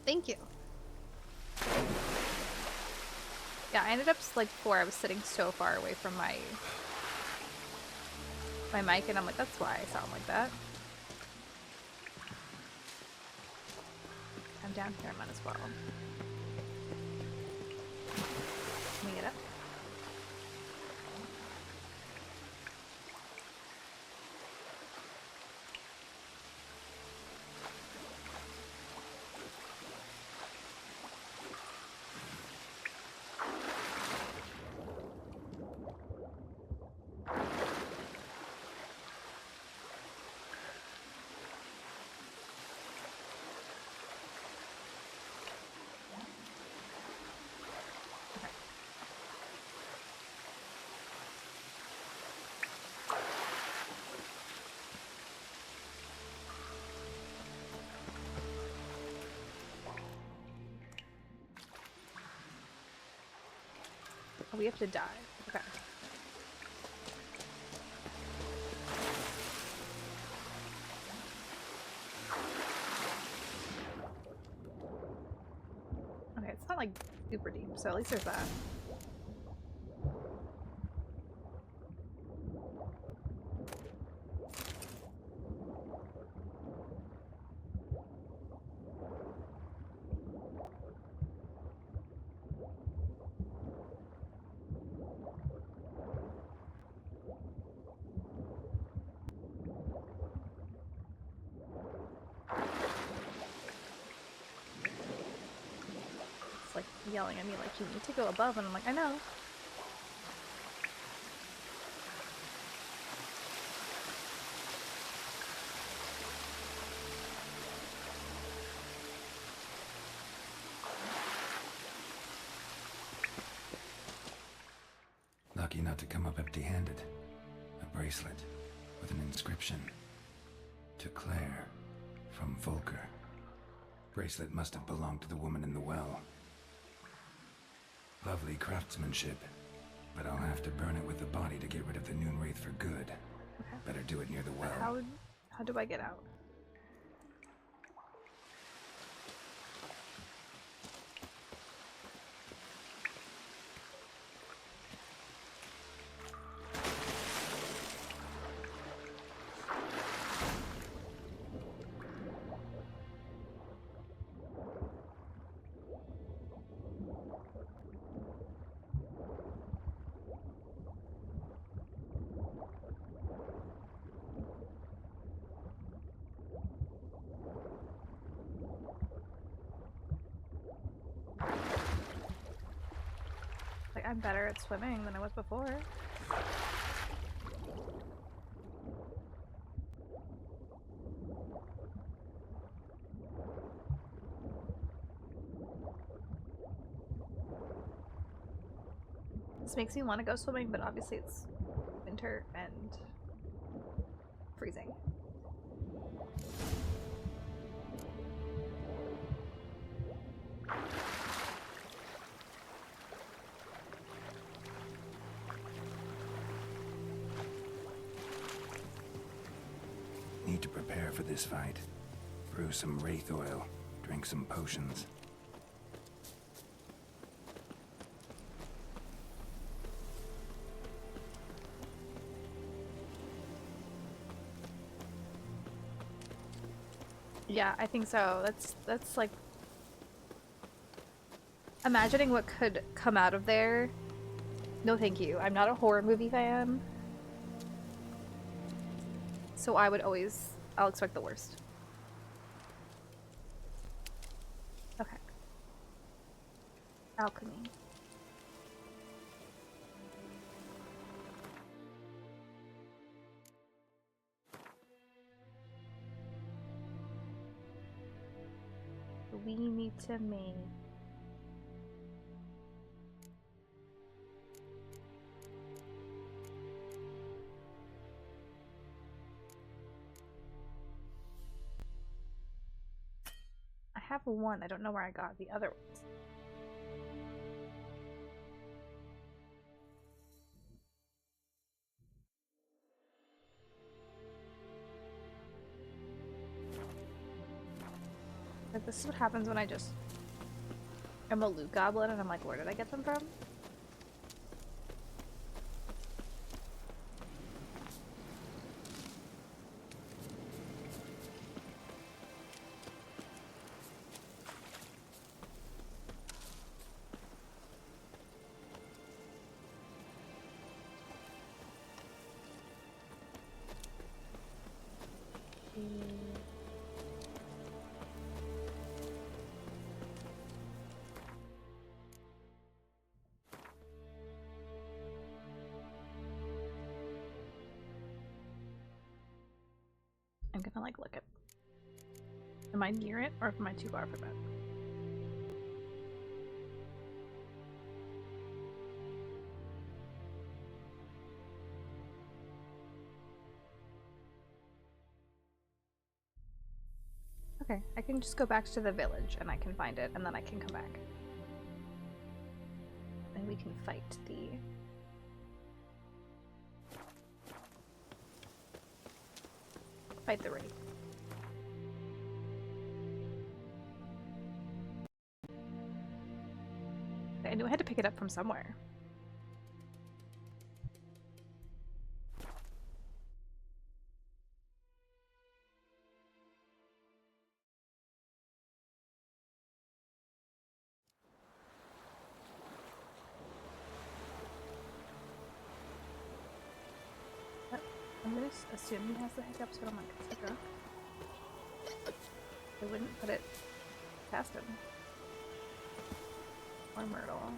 Thank you. Yeah, I ended up like before I was sitting so far away from my mic, and I'm like, that's why I sound like that. I'm down here, I might as well. Let me get up. Oh, we have to die. Okay. Okay, it's not like super deep, so at least there's that. Like yelling at me like, you need to go above, and I'm like, I know. Lucky not to come up empty-handed. A bracelet with an inscription. To Claire, from Volker. Bracelet must have belonged to the woman in the well. Lovely craftsmanship, but I'll have to burn it with the body to get rid of the Noon Wraith for good. Okay. Better do it near the well. How do I get out? Like, I'm better at swimming than I was before. This makes me want to go swimming, but obviously it's winter and freezing. Need to prepare for this fight. Brew some wraith oil, drink some potions. Yeah, I think so. That's like imagining what could come out of there. No thank you. I'm not a horror movie fan. So I'll expect the worst. Okay. Alchemy. we need to make. I have one. I don't know where I got the other ones. Like, this is what happens when I just am a loot goblin and I'm like, where did I get them from? I'm gonna like look at. Am I near it or am I too far from it? Okay, I can just go back to the village and I can find it and then I can come back. And we can fight the... Fight the raid. I knew I had to pick it up from somewhere. I'm gonna assume he has the hiccups, but I'm like, it's a drunk. I wouldn't put it past him. Or Myrtle.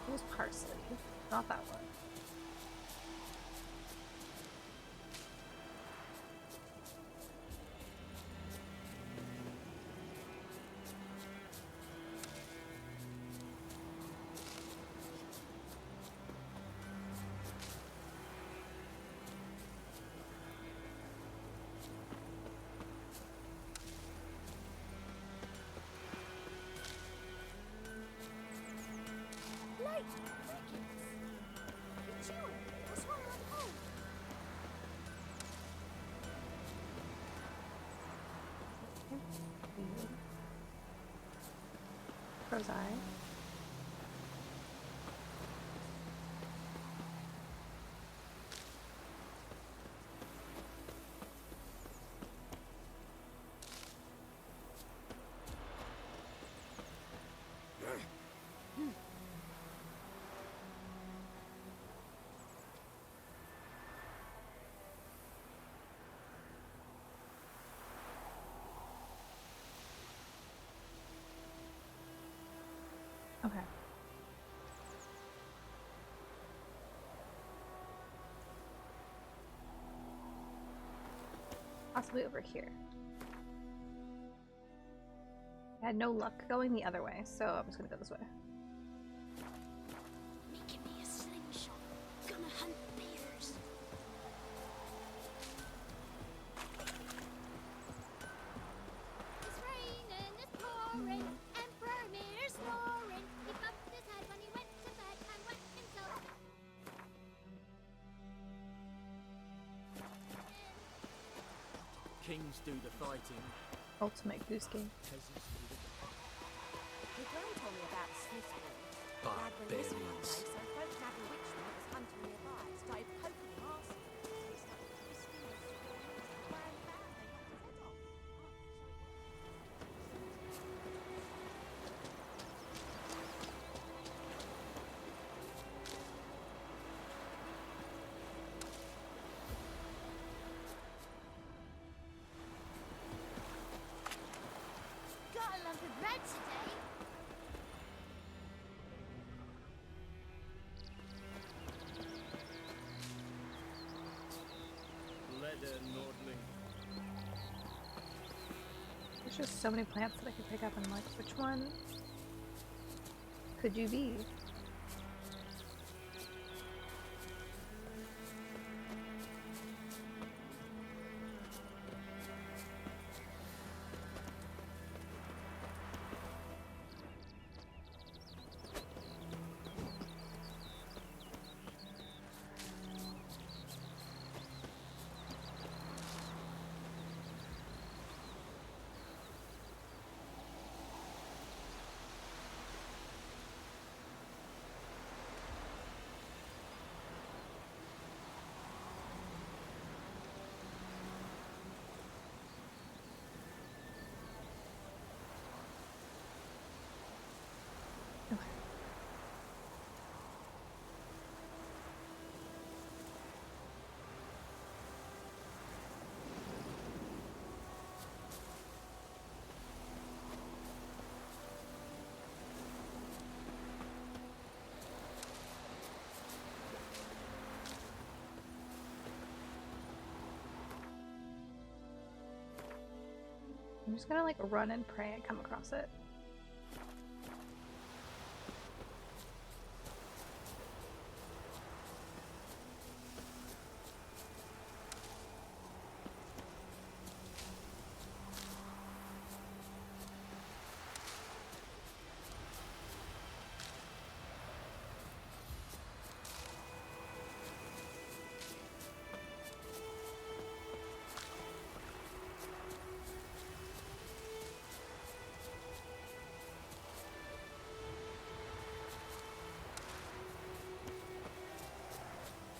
It was parsley, not that one. Crow's eye. Okay. Possibly over here. I had no luck going the other way, so I'm just gonna go this way. Making me a slingshot. Gonna hunt bears. It's raining, it's pouring, and Vermeer's snoring. He bumped his head when he went to bed and wet himself. Kings do the fighting. Ultimate goose game. Peasants do the... The girl told me about a Smith boy. Lad went missing one day, so folk nabbed a witchling that was hunting nearby. Started poking him arse. He started twisting his sword. Ran down, they knocked his head off. Got a lump of bread today. There's just so many plants that I could pick up and like, which one could you be? I'm just gonna like run and pray and come across it.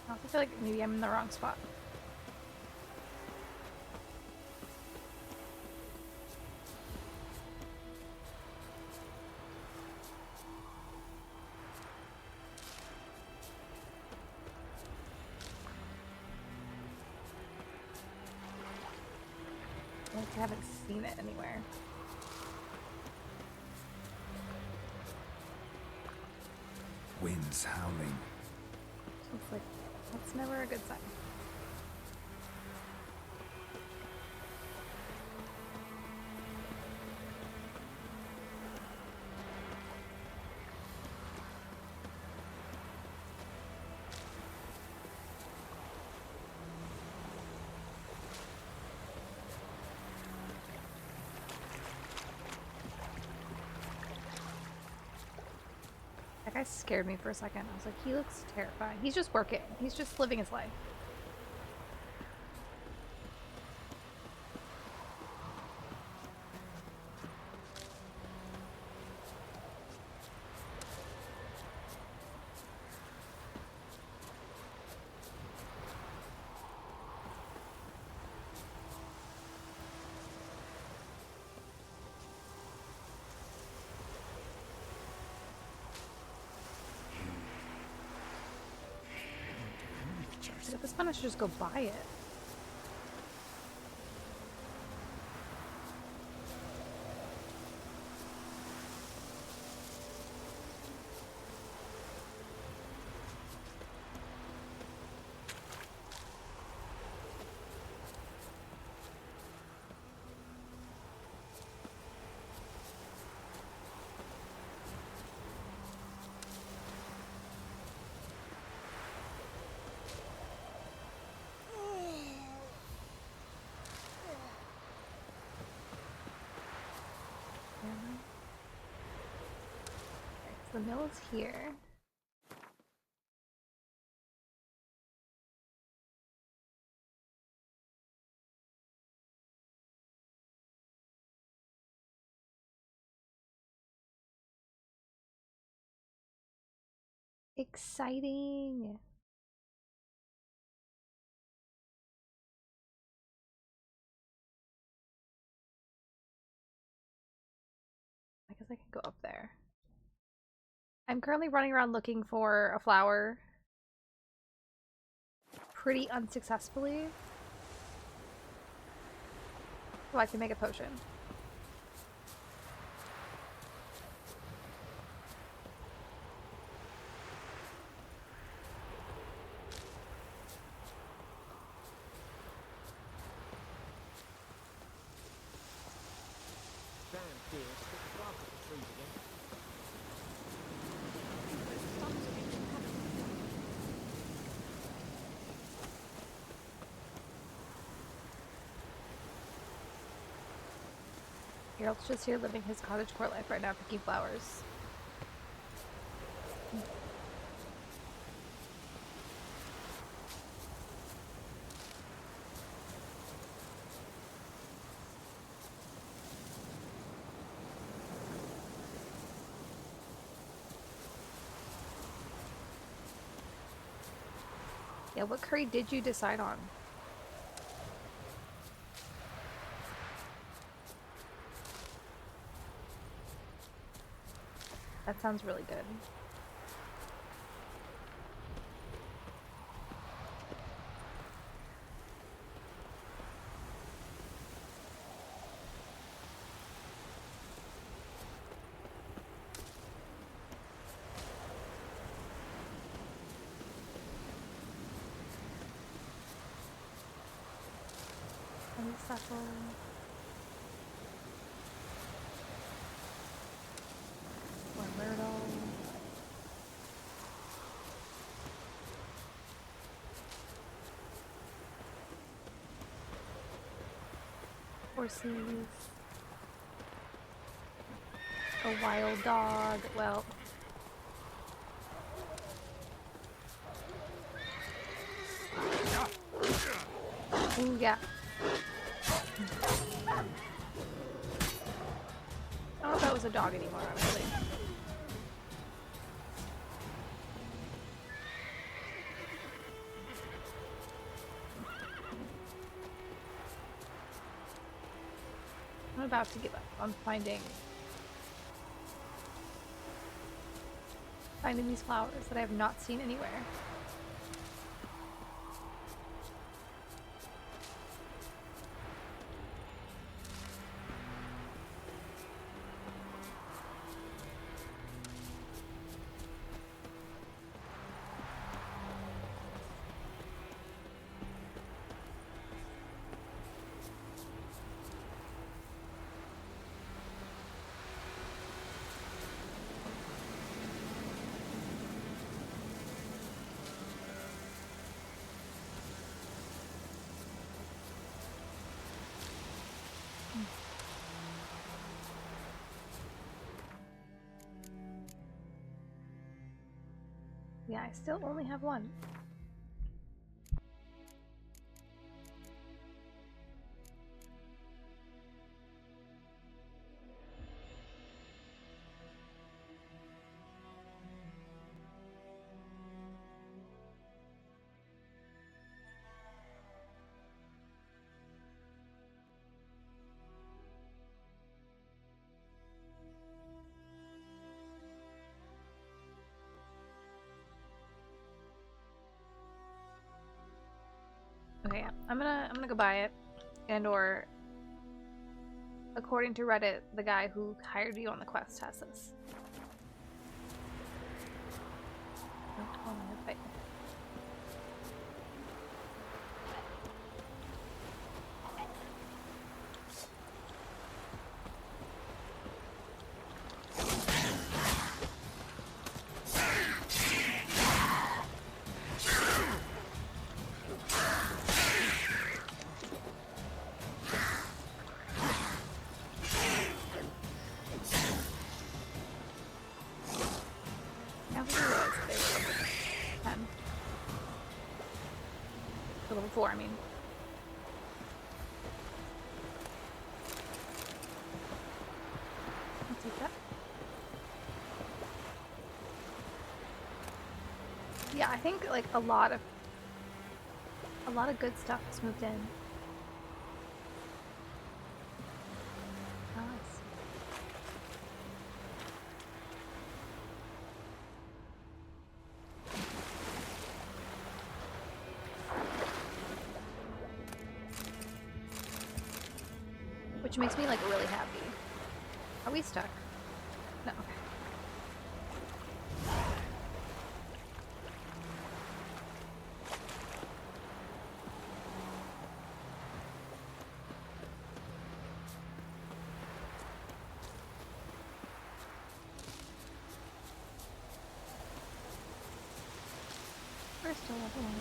I feel like maybe I'm in the wrong spot. I haven't seen it anywhere. Wind's howling. So it's like, that's never a good sign. That guy scared me for a second. I was like, he looks terrifying. He's just working. He's just living his life. At this point, I should just go buy it. The mill is here. Exciting. I guess I can go up there. I'm currently running around looking for a flower pretty unsuccessfully so I can make a potion. Geralt's just here living his cottagecore life right now, picking flowers. Yeah, what curry did you decide on? That sounds really good. Honeysuckle. Or myrtle. Horses. A wild dog. Well. Ooh, yeah. I don't know if that was a dog anymore, honestly. I'm about to give up on finding these flowers that I have not seen anywhere. Yeah, I still only have one. Okay, yeah. I'm gonna go buy it, and or according to Reddit, the guy who hired you on the quest has this. Don't want to fight. Level 4, I mean. I'll take that. Yeah, I think like a lot of good stuff has moved in. Nice. Which makes me like really happy. Are we stuck? No, okay. We're still level 1.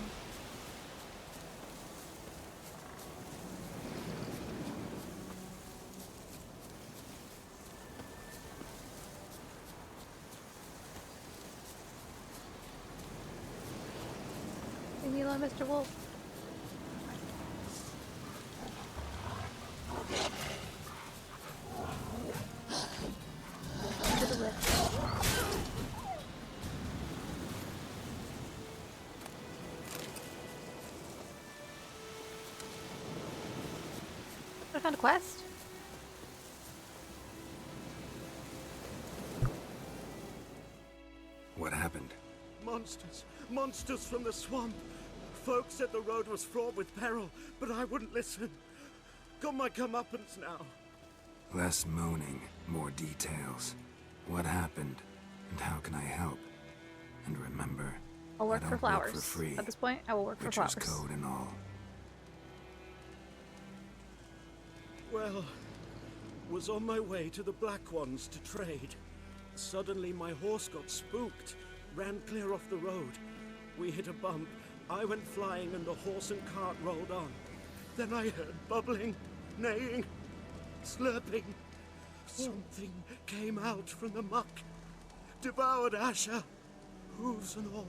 Mr. Wolf. To the lift. I found a quest. What happened? Monsters! Monsters from the swamp! Folks said the road was fraught with peril, but I wouldn't listen. Got my comeuppance now. Less moaning, more details. What happened, and how can I help? And remember, I'll work I for don't flowers. work for free. At this point, I will work for Witcher's flowers. code and all. Well, was on my way to the Black Ones to trade. Suddenly my horse got spooked, ran clear off the road. We hit a bump, I went flying and the horse and cart rolled on. Then I heard bubbling, neighing, slurping. Something came out from the muck, devoured Asher, hooves and all.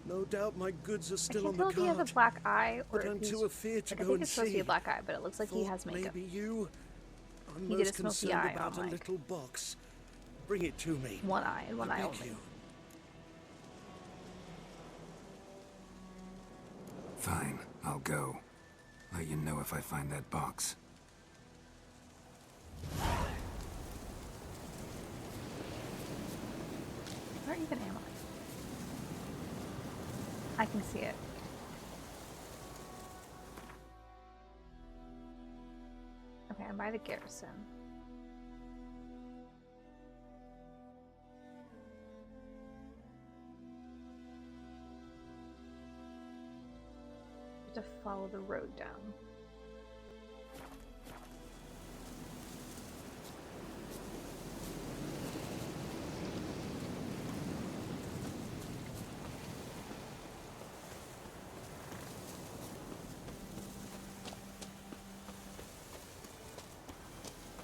No doubt my goods are I still can't on tell the if he has cart. a black eye or But if I'm he's... too afraid to like, I go think and it's supposed to be see. a black eye, but it looks like he has makeup. Maybe you. I'm He did most a smoky concerned eye about on, a like, little box. Bring it to me. one eye and one I eye beg only. you. Fine, I'll go. Let you know if I find that box. Where even am I? I can see it. Okay, I'm by the garrison. To follow the road down.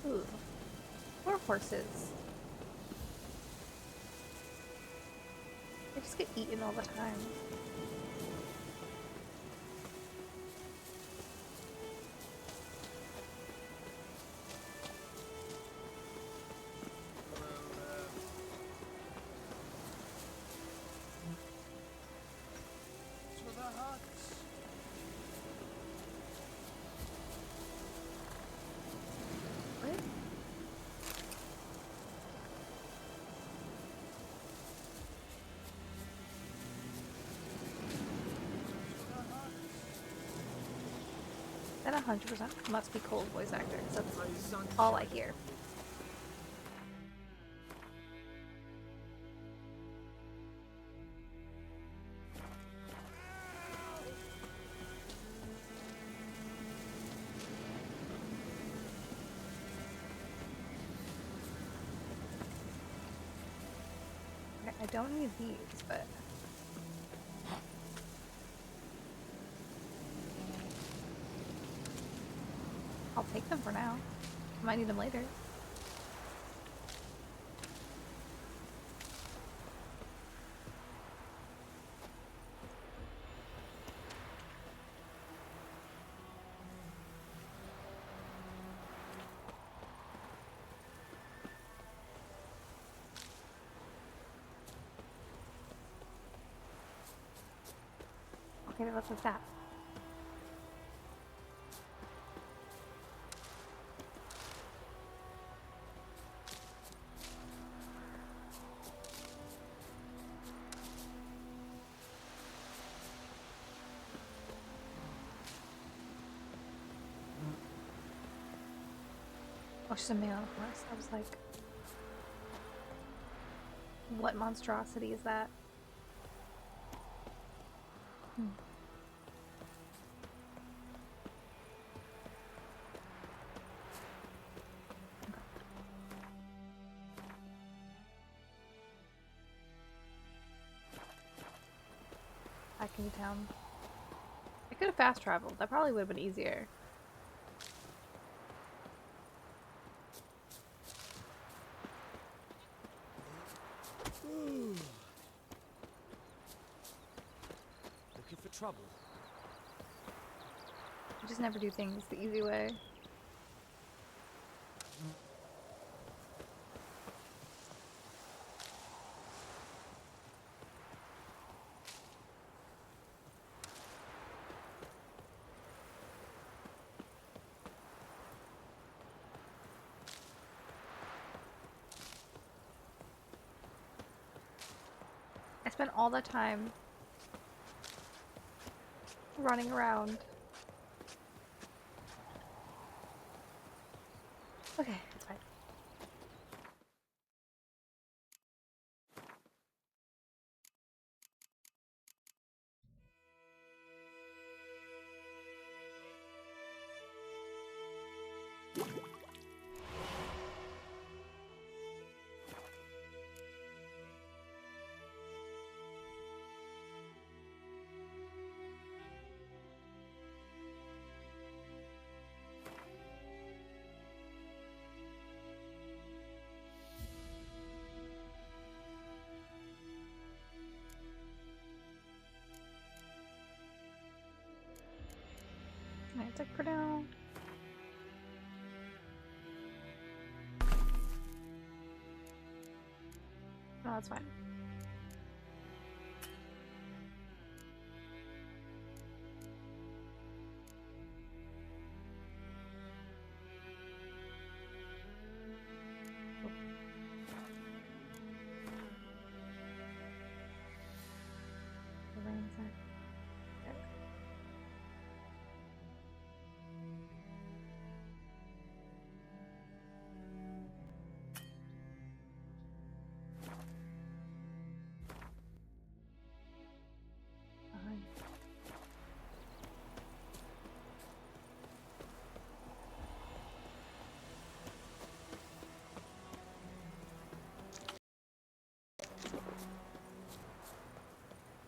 Ooh, more horses. They just get eaten all the time. That 100% must be Cole's voice actor, because that's all I hear. Okay, I don't need these, but... I'll take them for now. I might need them later. Okay, what's with that? Oh, she's a male, of course. I was like, what monstrosity is that? Hmm. Back in town. I could have fast traveled. That probably would have been easier. Looking for trouble? I just never do things the easy way. I spent all that time running around. Okay, it's fine. Alright, it's like for now. No, that's fine. The rain's there.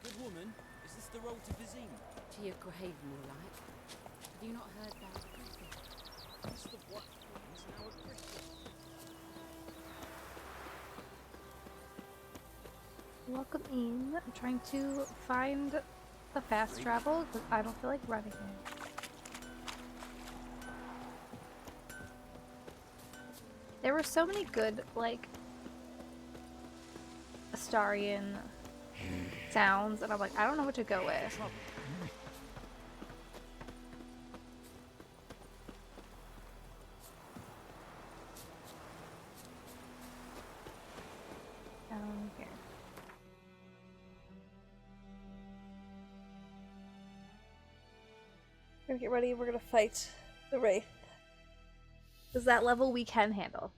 Good woman, is this the road to Vizim? To your grave, more like. Have you not heard about the Christmas? It's the Black Ones now at Christmas. Welcome in. I'm trying to find the fast travel because I don't feel like running it. There were so many good, like, Astarian sounds, and I'm like, I don't know what to go with. Here. We're gonna get ready, we're gonna fight the Wraith. Because that level we can handle.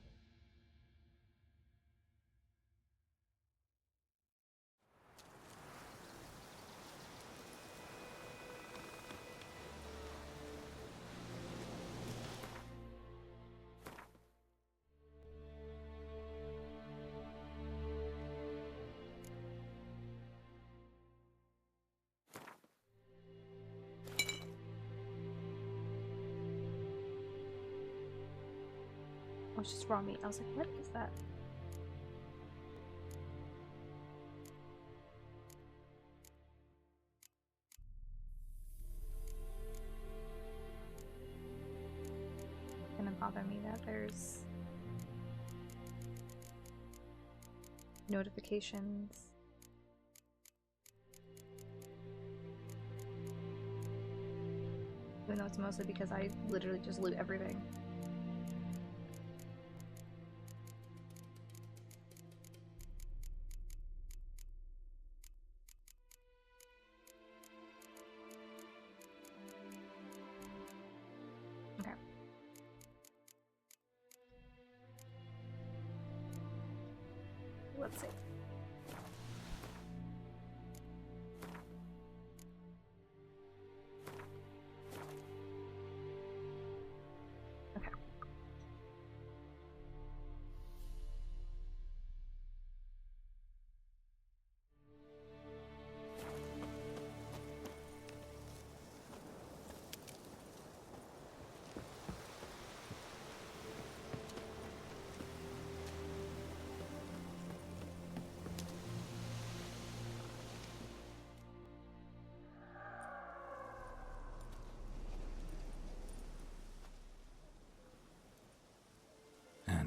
Oh, it's just raw meat. I was like, what is that? It's gonna bother me that there's notifications. Even though it's mostly because I literally just loot everything. Okay. Let's see. Okay.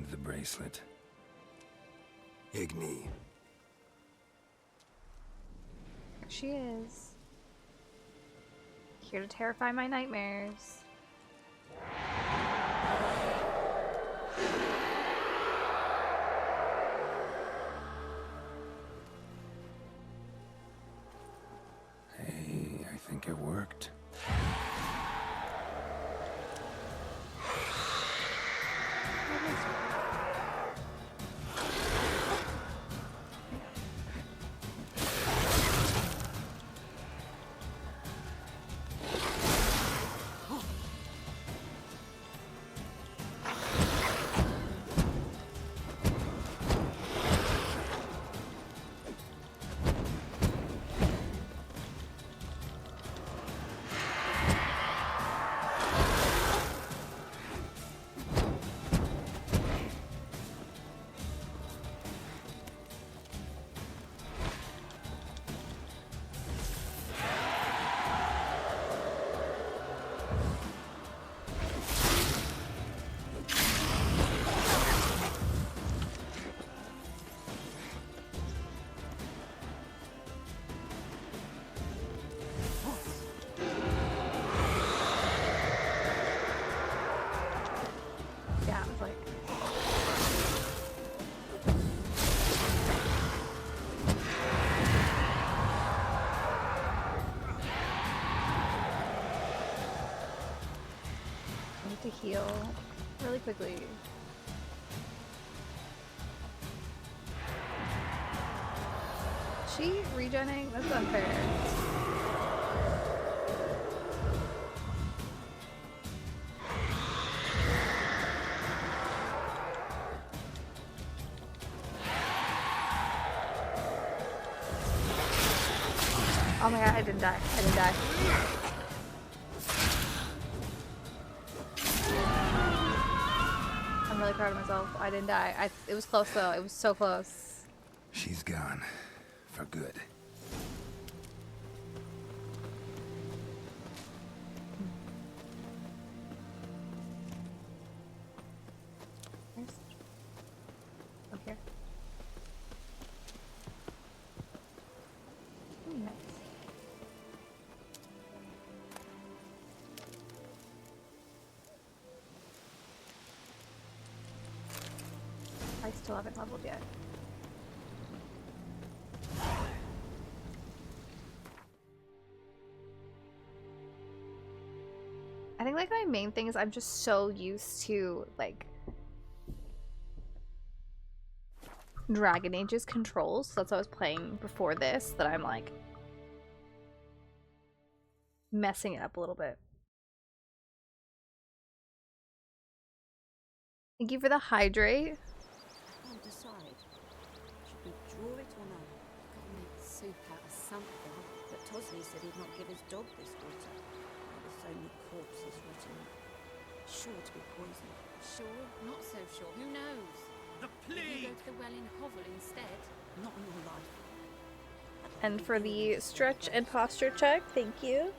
And the bracelet. Igni. There she is. Here to terrify my nightmares. Hey, I think it worked. To heal really quickly. She regenerating? That's unfair. Oh my god, I didn't die. I didn't die. I'm really proud of myself. I didn't die. It was close though. It was so close. She's gone. For good. Up here. Ooh, nice. I still haven't leveled yet. I think like my main thing is I'm just so used to like Dragon Age's controls. So that's what I was playing before this, that I'm like messing it up a little bit. Thank you for the hydrate. I can't decide. Should we draw it or not? Gotta make soup out of something. But Tosley said he'd not give his dog this water. There were so many corpses rotting up. Sure to be poison. Sure? Not so sure. Who knows? The Will you plague! go to the well in Hovel instead? Not in your life. And for the stretch and posture check, thank you.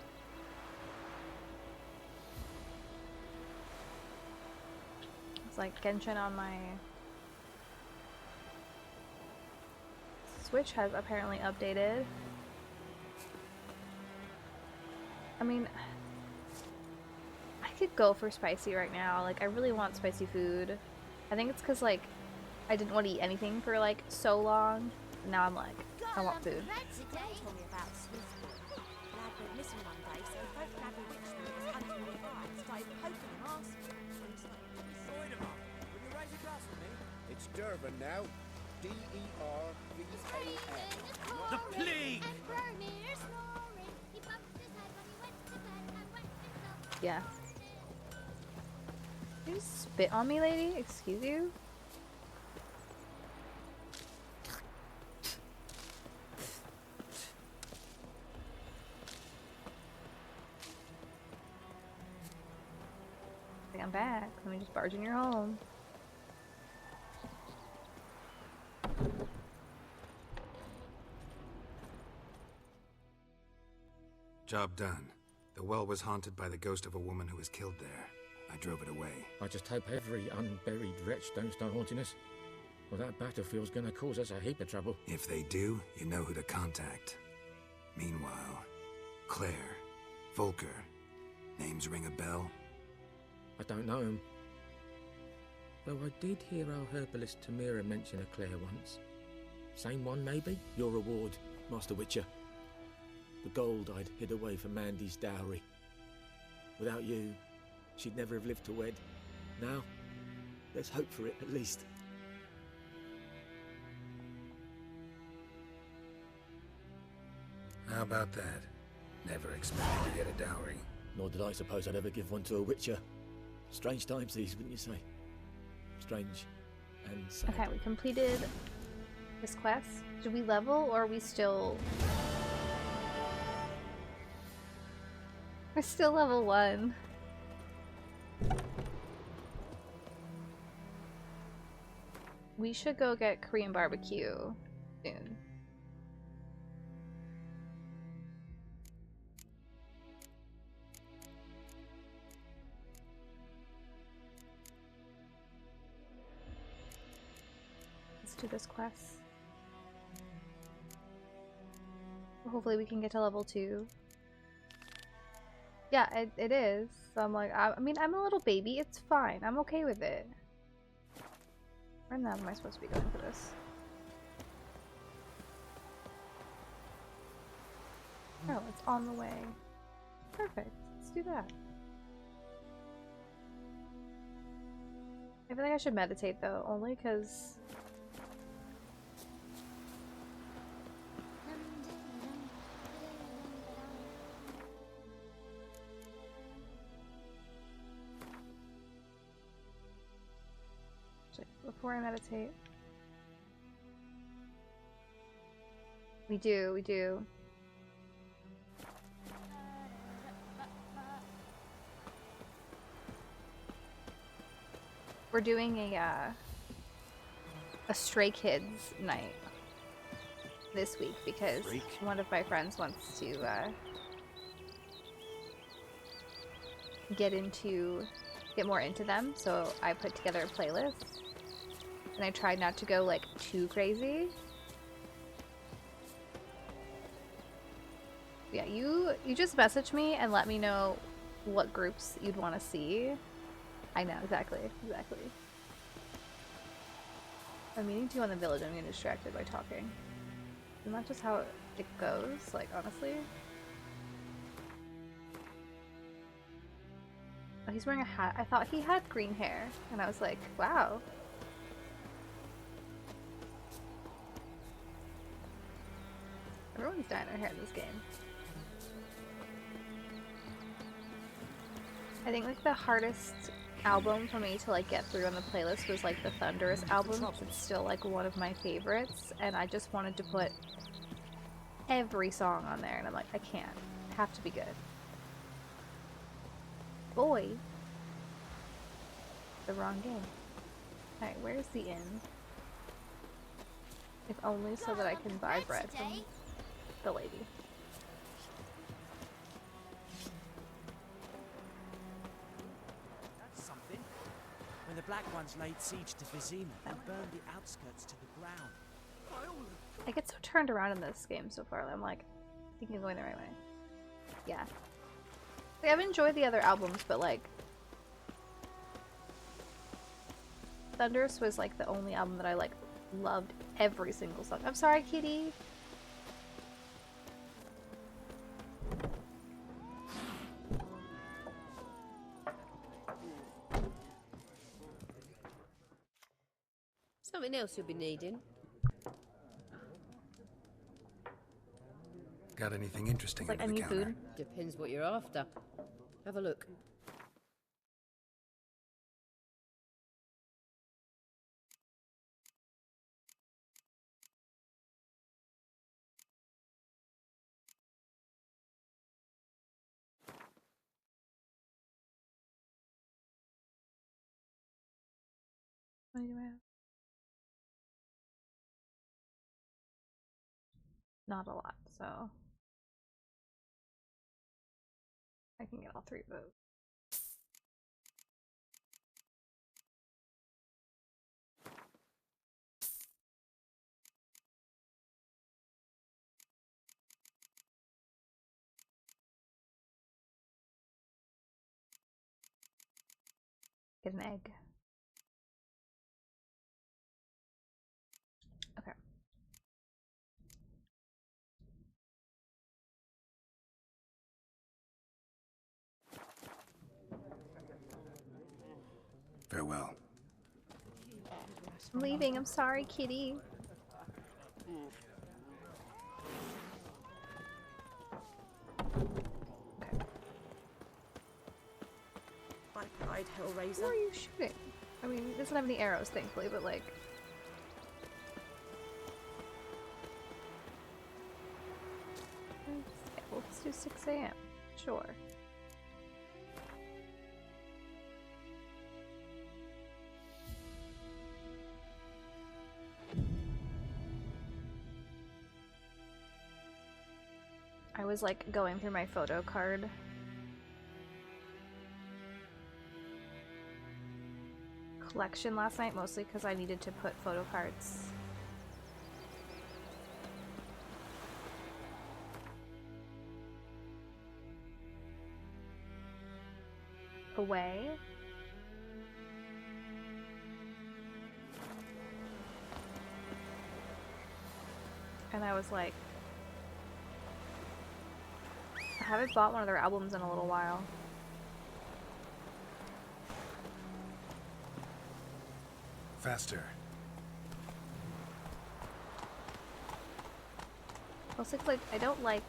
It's like Genshin on my Switch has apparently updated. I mean, I could go for spicy right now. Like, I really want spicy food. I think it's because, like, I didn't want to eat anything for, like, so long. Now I'm like, I want food. Dad told me about Smithsburg. Lad went missing one day, so both Dad and Witchering was hunting nearby and started poking him asking. Will you raise a glass for me? It's Durban now. D-E-R-V-A-N. The plague! Yeah. You spit on me, lady? Excuse you? I'm back. Let me just barge in your home. Job done. The well was haunted by the ghost of a woman who was killed there. I drove it away. I just hope every unburied wretch don't start haunting us. Well, that battlefield's gonna cause us a heap of trouble. If they do, you know who to contact. Meanwhile, Claire, Volker, names ring a bell? I don't know him. Though I did hear our herbalist Tamira mention a Claire once. Same one, maybe? Your reward, Master Witcher. The gold I'd hid away for Mandy's dowry. Without you, she'd never have lived to wed. Now, there's hope for it, at least. How about that? Never expected to get a dowry. Nor did I suppose I'd ever give one to a Witcher. Strange times these, wouldn't you say? Strange and sad. Okay, we completed this quest. Did we level or are we still... We're still level 1. We should go get Korean barbecue soon. Let's do this quest. Hopefully we can get to level 2. Yeah, it is. So I'm like, I mean, I'm a little baby. It's fine. I'm okay with it. Where in the hell am I supposed to be going for this? Oh, it's on the way. Perfect. Let's do that. I feel like I should meditate though, only because... Before I meditate. We do. We're doing a Stray Kids night this week because one of my friends wants to get more into them, so I put together a playlist. And I tried not to go like too crazy. Yeah, you just message me and let me know what groups you'd want to see. I know, exactly. I'm meaning to go in the village, I'm getting distracted by talking. Isn't that just how it goes? Like, honestly? Oh, he's wearing a hat. I thought he had green hair. And I was like, wow. Everyone's dyeing their hair in this game. I think like the hardest album for me to like get through on the playlist was like the Thunderous album. It's still like one of my favorites, and I just wanted to put every song on there, and I'm like, I can't. I have to be good. Boy. The wrong game. Alright, where's the inn? If only so that I can buy bread from the lady. That's something. When the Black Ones laid siege to Vizima and burned the outskirts to the ground. I get so turned around in this game so far. I'm like, I think I'm going the right way. Yeah. Like, I've enjoyed the other albums, but like Thunderous was like the only album that I like loved every single song. I'm sorry, kitty. Something else you'll be needing. Got anything interesting Like under the any counter? food? Depends what you're after. Have a look. What do I have? Not a lot, so I can get all 3 of those. Get an egg. Okay. Farewell. I'm leaving. I'm sorry, kitty. By pride, Hellraiser. Who are you shooting? I mean, it doesn't have any arrows, thankfully, but like... Yeah, well, let's do 6 AM. Sure. I was like going through my photo card. Collection last night, mostly because I needed to put photo cards away. And I was like, I haven't bought one of their albums in a little while. Faster. Also, like, I don't like...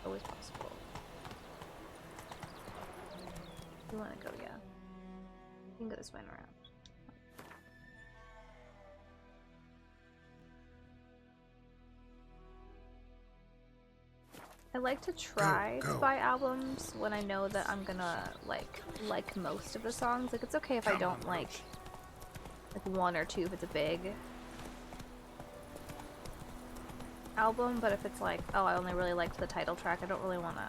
Always possible. You want to go, yeah. You can go this way and around. I like to try to buy albums when I know that I'm gonna like most of the songs. Like, it's okay if I don't like one or two if it's a big album, but if it's like, oh, I only really liked the title track, I don't really want to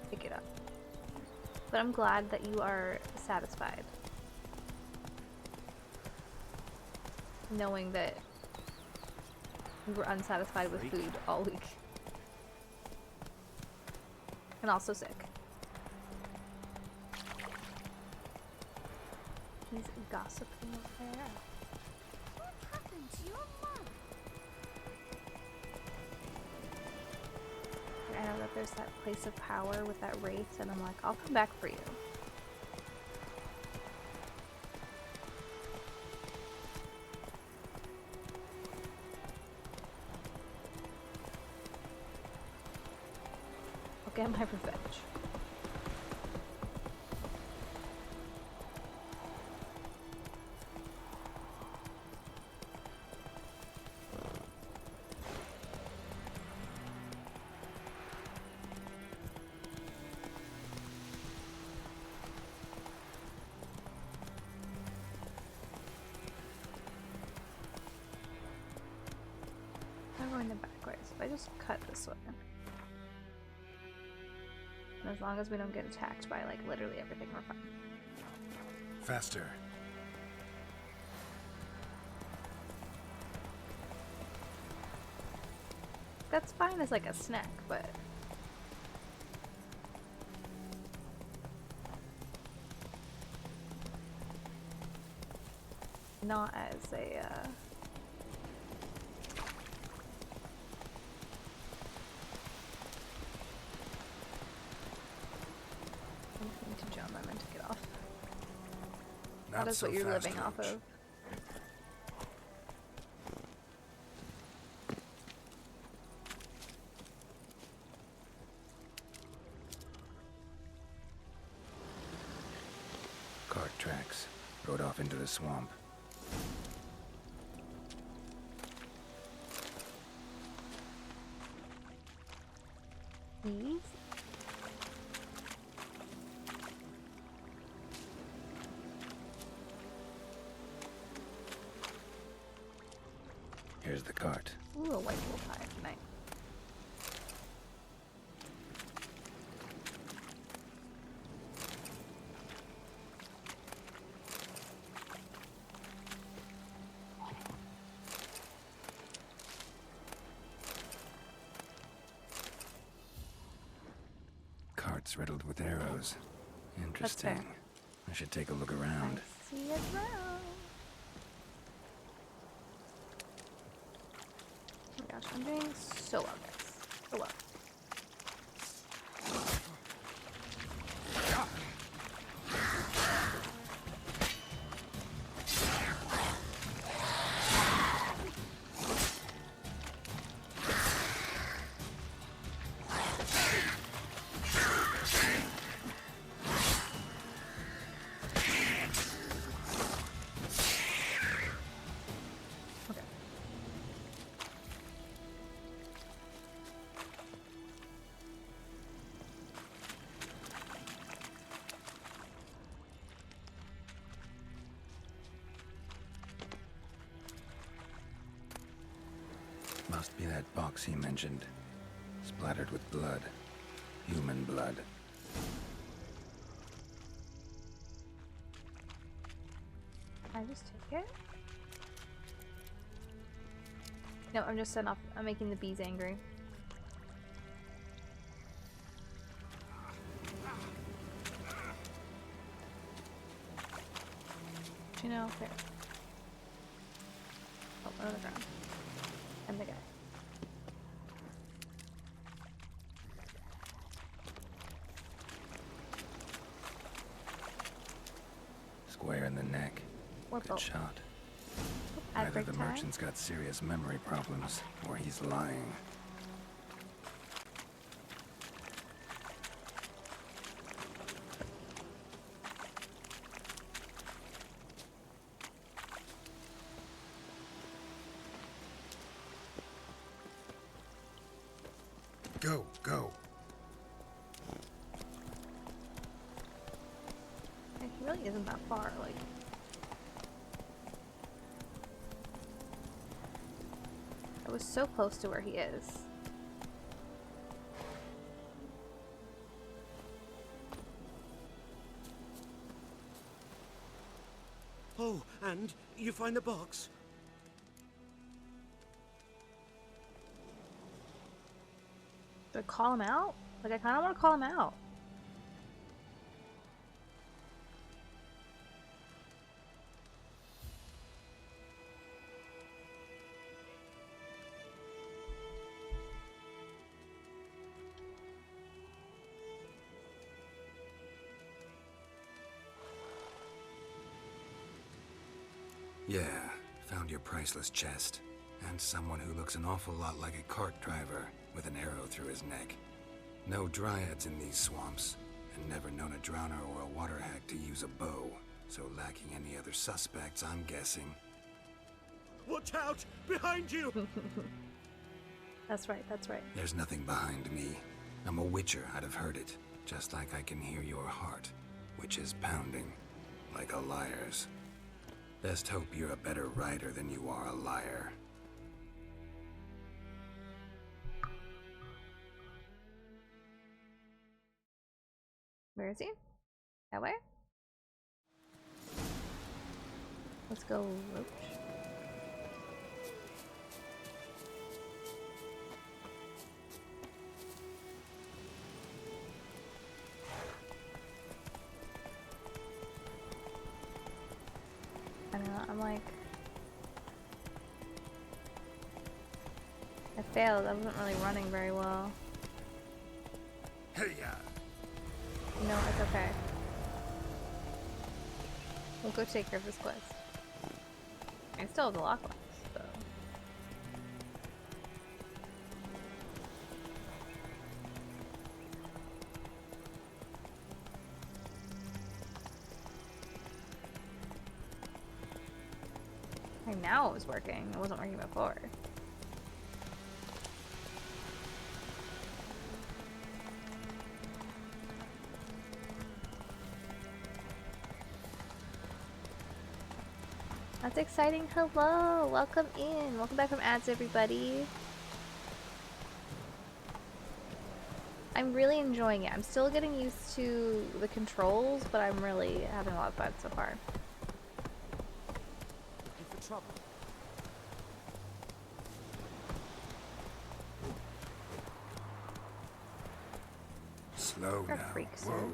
pick it up. But I'm glad that you are satisfied, knowing that you were unsatisfied with food all week. And also sick. He's gossiping over there. What happened to your mom? I know that there's that place of power with that wraith, and I'm like, I'll come back for you. I'll get my revenge. I'm going the back way, so if I just cut this way. And as long as we don't get attacked by, like, literally everything, we're fine. Faster. That's fine as, like, a snack, but... not as a, anything to jump, I meant to get off. That is what you're living off of. Cart tracks. Rode off into the swamp. These? Here's the cart. Ooh, a white wolf hive. Nice. box riddled with arrows. Interesting. fair. I should take a look around. See as well. Oh my gosh, I'm doing so well, guys. So well. Must be that box he mentioned. Splattered with blood. Human blood. Can I just take it? No, I'm just setting off. I'm making the bees angry. You know, there. Oh, on the ground. And the guy. Square in the neck. Good shot. Either the merchant's got serious memory problems, or he's lying. Go, go. He really isn't that far, like. I was so close to where he is. Oh, and you find the box? Do I call him out? Like, I kind of want to call him out. Yeah, found your priceless chest. And someone who looks an awful lot like a cart driver with an arrow through his neck. No dryads in these swamps, and never known a drowner or a water hack to use a bow. So lacking any other suspects, I'm guessing. Watch out! Behind you! That's right, that's right. There's nothing behind me. I'm a witcher, I'd have heard it. Just like I can hear your heart, which is pounding, like a liar's. Best hope you're a better rider than you are a liar. Where is he? That way? Let's go, Roach. I don't know, I'm like... I failed, I wasn't really running very well. Hey, yeah. No, it's okay. We'll go take care of this quest. I still have the lockbox, so... Now it was working. It wasn't working before. That's exciting. Hello! Welcome in. Welcome back from ads, everybody. I'm really enjoying it. I'm still getting used to the controls, but I'm really having a lot of fun so far. Looking for trouble? Slow You're a now. freak, sir. Whoa.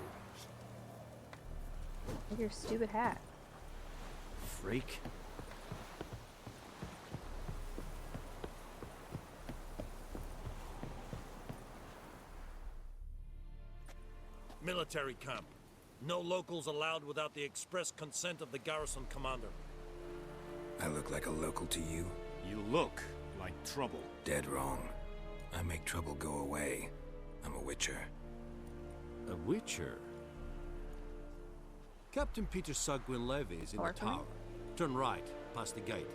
With your stupid hat. Freak. Military camp. No locals allowed without the express consent of the garrison commander. I look like a local to you? You look like trouble. Dead wrong. I make trouble go away. I'm a witcher. A witcher? Captain Peter Sagwin Levy is in the tower. Turn right, past the gate.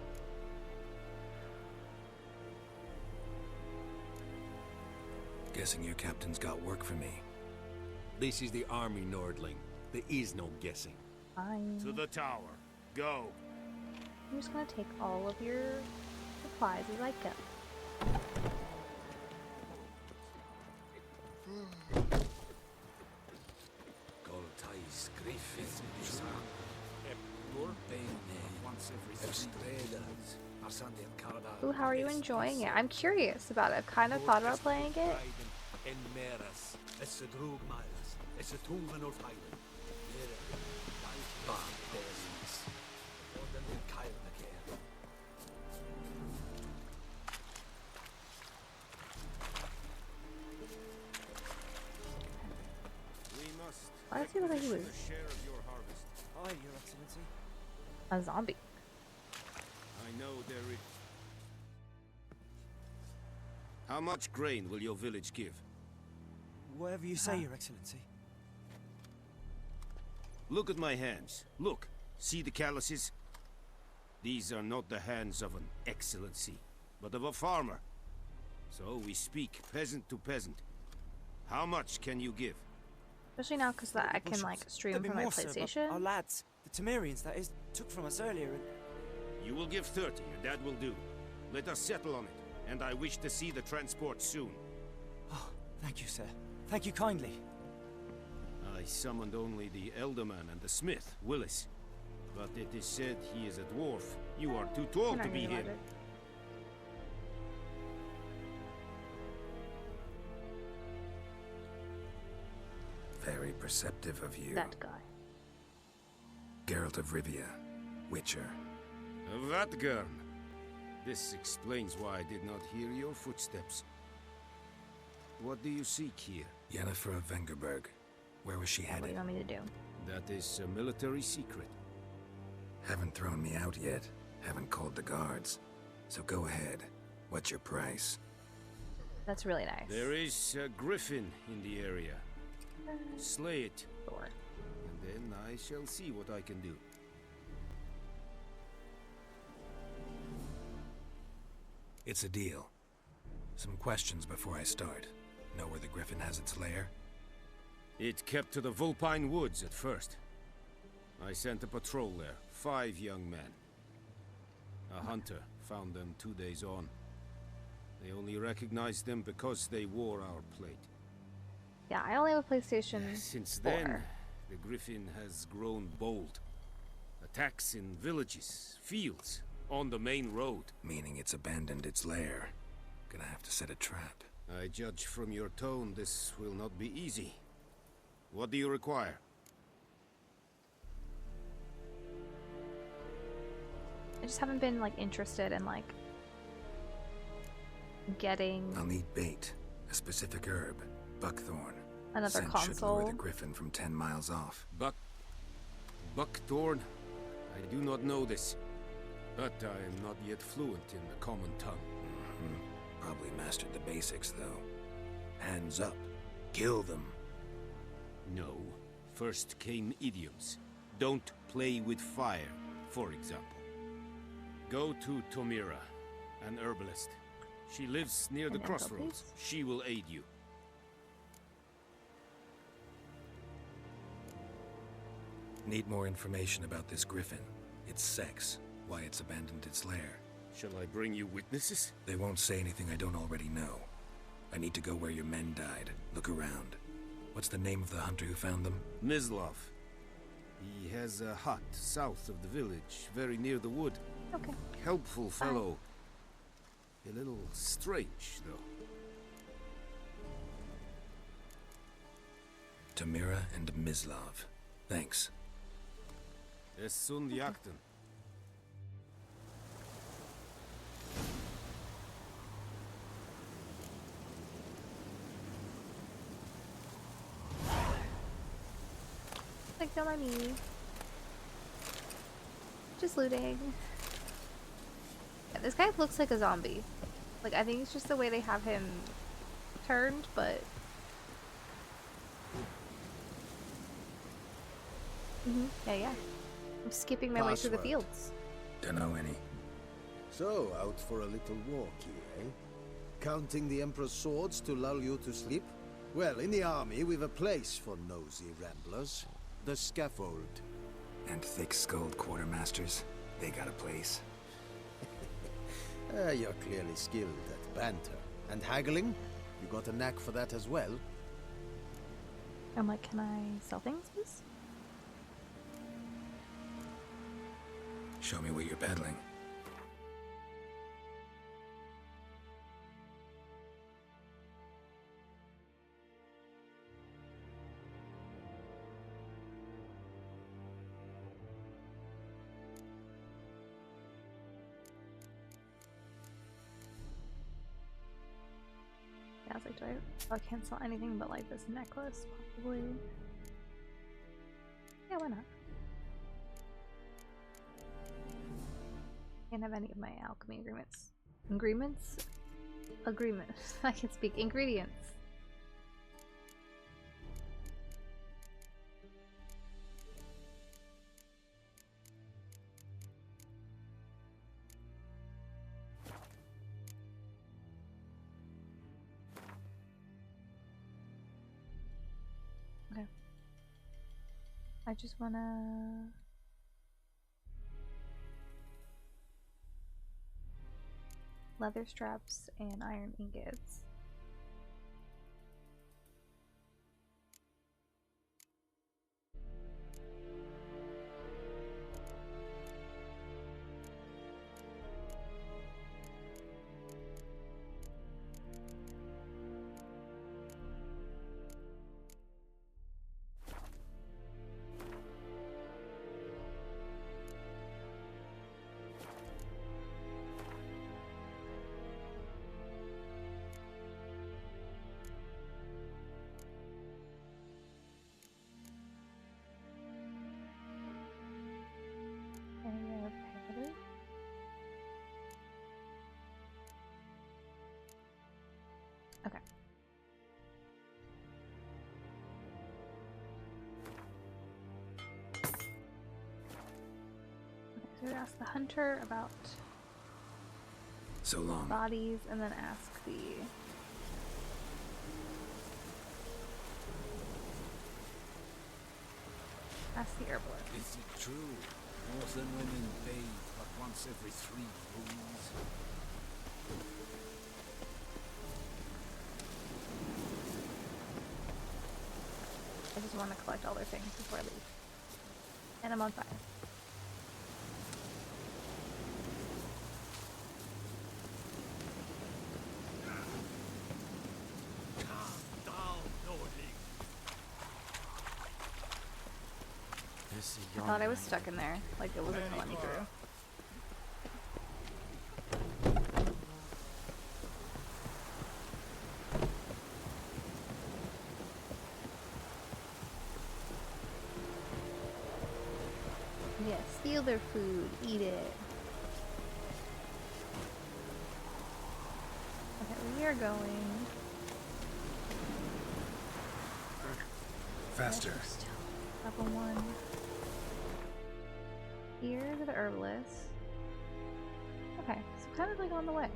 Guessing your captain's got work for me. This is the army, Nordling. There is no guessing. Fine. To the tower. Go. I'm just gonna take all of your supplies as I go. Ooh, how are you enjoying it? I'm curious about it. I've kind of thought about playing it. Why does he look like he was Aye, Your Excellency. a zombie? I know there is. How much grain will your village give? Whatever you say, Your Excellency. Look at my hands. Look. See the calluses? These are not the hands of an excellency, but of a farmer. So we speak peasant to peasant. How much can you give? Especially now because I can like stream from my PlayStation. Our lads, the Temerians that is, took from us earlier and... You will give 30, and that will do. Let us settle on it, and I wish to see the transport soon. Oh, thank you, sir. Thank you kindly. I summoned only the Elderman and the smith, Willis. But it is said he is a dwarf. You are too tall to be here. Very perceptive of you. That guy. Geralt of Rivia, Witcher. Vatgern. This explains why I did not hear your footsteps. What do you seek here? Yennefer of Vengerberg. Where was she What do headed? you want me to do? That is a military secret. Haven't thrown me out yet. Haven't called the guards. So go ahead. What's your price? That's really nice. There is a griffin in the area. Slay it. Sure. And then I shall see what I can do. It's a deal. Some questions before I start. Know where the griffin has its lair? It kept to the Vulpine Woods at first. I sent a patrol there, 5 young men. A hunter found them 2 days on. They only recognized them because they wore our plate. Yeah, I only have a PlayStation Since 4. then, the griffin has grown bold. Attacks in villages, fields, on the main road. Meaning it's abandoned its lair. Gonna have to set a trap. I judge from your tone this will not be easy. What do you require? I just haven't been like interested in like getting I'll need bait. A specific herb. Buckthorn. another Scent should lure console. the griffin from 10 miles off. Buckthorn? I do not know this. But I am not yet fluent in the common tongue. Probably mastered the basics, though. Hands up. Kill them. No. First came idioms. Don't play with fire, for example. Go to Tomira, an herbalist. She lives near the crossroads. She will aid you. Need more information about this griffin. Its sex. Why it's abandoned its lair. Shall I bring you witnesses? They won't say anything I don't already know. I need to go where your men died. Look around. What's the name of the hunter who found them? Mislov. He has a hut south of the village, very near the wood. Okay. Helpful fellow. A little strange, though. Tamira and Mislav. Thanks. Es sind Jagden. Like, don't mind me. Just looting. Yeah, this guy looks like a zombie. Like, I think it's just the way they have him turned, but... Yeah. I'm skipping my way through the fields. Dunno any. So, out for a little walk here, eh? Counting the Emperor's swords to lull you to sleep? Well, in the army, we've a place for nosy ramblers. The scaffold. And thick-skulled quartermasters. They got a place. You're clearly skilled at banter. And haggling? You got a knack for that as well? I'm like, can I sell things, please? Show me what you're peddling. Yeah, I was like, I can't sell anything but like this necklace, probably. Yeah, why not? Can't have any of my alchemy agreements. Agreements. I can speak. Ingredients. Okay. I just wanna... leather straps and iron ingots. Okay. So we ask the hunter about so long bodies, and then ask the herbalist. Is it true? Most than women bathe but once every 3 moons. I just want to collect all their things before I leave. And I'm on fire. I thought I was stuck in there, like it wasn't gonna let me through. Yeah, steal their food, eat it. Okay, we are going faster. Level 1. Here to the herbalist. Okay, so kind of like on the way.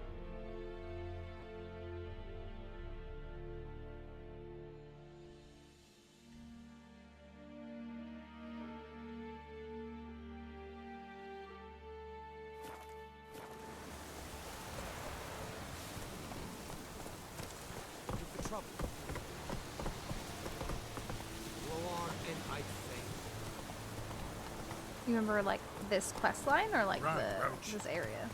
You remember like this quest line or like this area?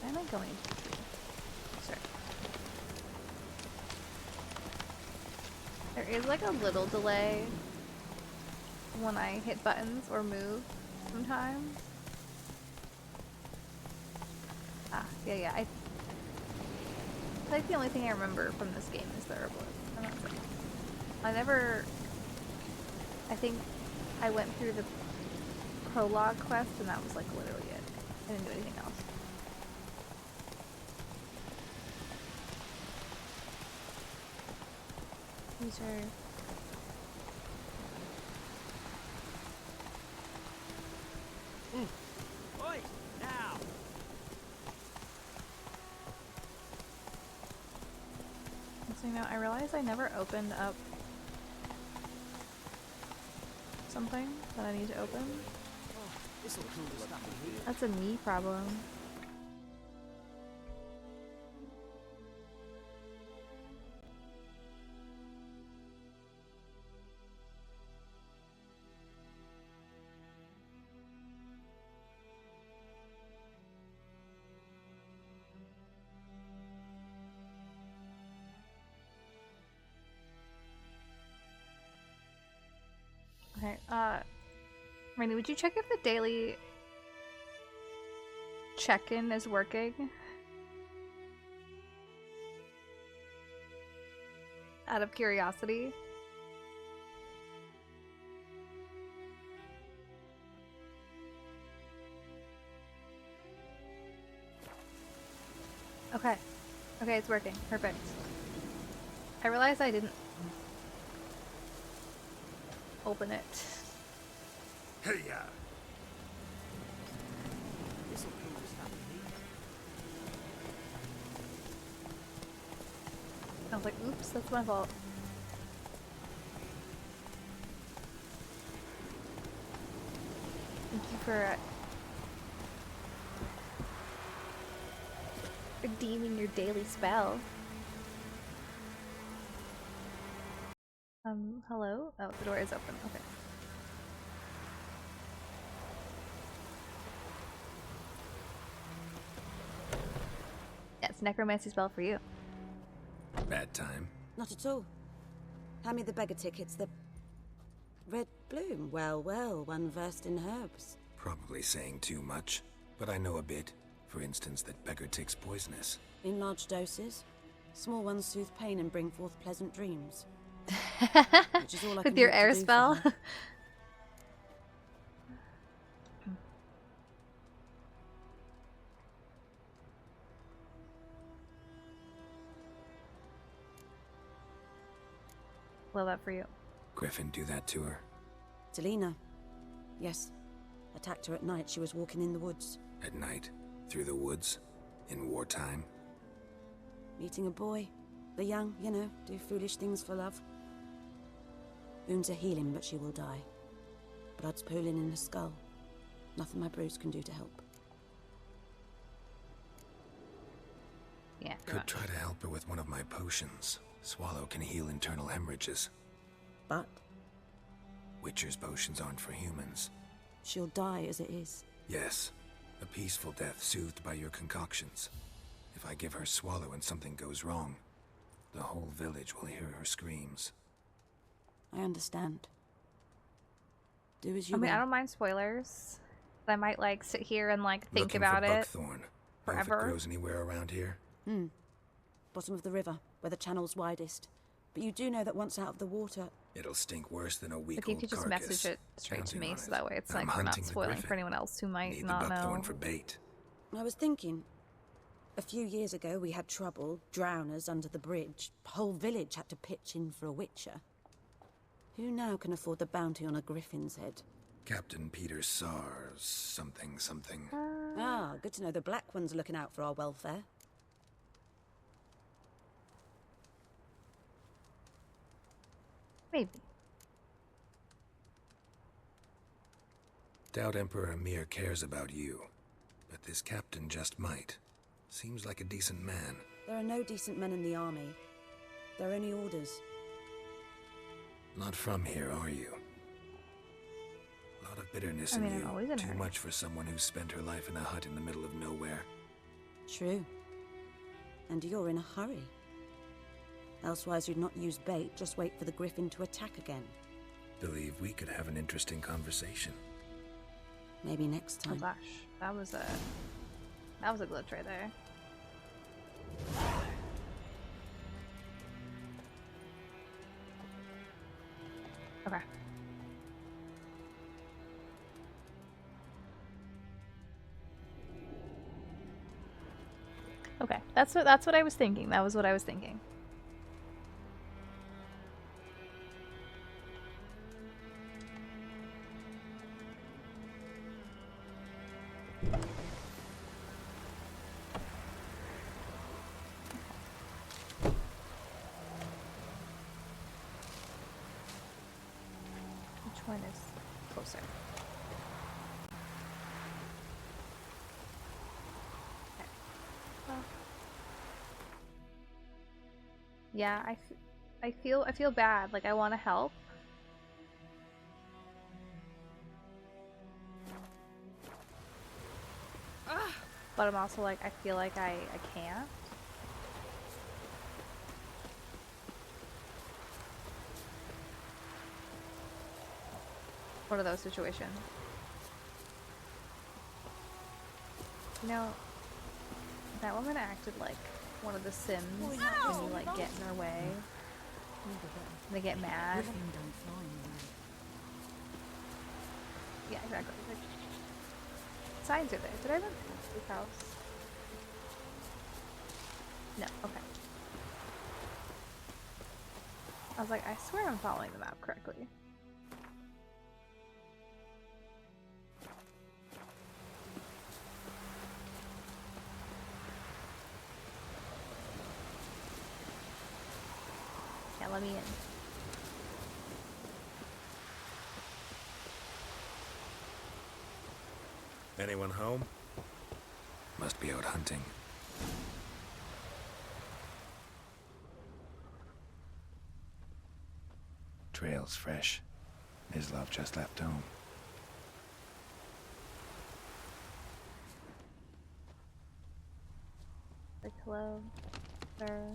Why am I going to the tree? Sorry. There is like a little delay when I hit buttons or move sometimes. Ah, yeah. I think the only thing I remember from this game is the herbalist. And that's it. I think I went through the prologue quest and that was like literally it. I didn't do anything else. These are... Oi, now! So now I realize I never opened up something that I need to open. This'll cool the stuff in here. That's a me problem. Okay, Rainy, would you check if the daily check-in is working? Out of curiosity. Okay. Okay, it's working. Perfect. I realized I didn't open it. Hey, yeah. This'll cool the stuff in here. I was like, oops, that's my fault. Thank you for redeeming your daily spell. Hello? Oh, the door is open. Okay. Yes, necromancy spell for you. Bad time. Not at all. Hand me the beggar tickets, the red bloom. Well, one versed in herbs. Probably saying too much, but I know a bit. For instance, that beggar tick's poisonous. In large doses. Small ones soothe pain and bring forth pleasant dreams. Which is all I With can your hope to air do for spell? her. Love that for you. Griffin do that to her? Delina. Yes. Attacked her at night. She was walking in the woods. At night? Through the woods? In wartime? Meeting a boy. The young, you know, do foolish things for love. Wounds are healing, but she will die. Blood's pooling in her skull. Nothing my brews can do to help. Yeah. Could try to help her with one of my potions. Swallow can heal internal hemorrhages. But? Witcher's potions aren't for humans. She'll die as it is. Yes. A peaceful death soothed by your concoctions. If I give her Swallow and something goes wrong, the whole village will hear her screams. I understand. Do as you I mean, will. I don't mind spoilers. I might like sit here and like think Looking about for it buckthorn. Know if forever. it grows anywhere around here? Bottom of the river, where the channel's widest. But you do know that once out of the water... It'll stink worse than a Like week-old you could just carcass. message it straight to Counting me, on so it. that way it's I'm like we're not hunting the spoiling griffin. for anyone else who might Need the not buckthorn know. for bait. I was thinking... A few years ago, we had trouble. Drowners under the bridge. Whole village had to pitch in for a witcher. Who now can afford the bounty on a griffin's head? Captain Peter Sars, something. Ah, good to know the Black One's looking out for our welfare. Maybe. Doubt Emperor Emir cares about you, but this captain just might. Seems like a decent man. There are no decent men in the army. There are only orders. Not from here, are you? A lot of bitterness I mean, in I'm you. always in a Too hurry. much for someone who spent her life in a hut in the middle of nowhere. True. And you're in a hurry. Elsewise you'd not use bait, just wait for the griffin to attack again. Believe we could have an interesting conversation. Maybe next time. Oh gosh, that was a glitch right there. Okay. Okay, that's what I was thinking. That was what I was thinking. Which one is closer? Okay. Well. Yeah, I feel bad. Like I want to help. But I'm also like, I feel like I can't. One of those situations. You know, that woman acted like one of the Sims when you like get in their way. And they get mad. Yeah, exactly. Like, signs are there. Did I run past this house? No, okay. I was like, I swear I'm following the map correctly. Yeah, let me in. Anyone home? Must be out hunting. Trail's fresh. Mislav just left home. Like, hello, sir.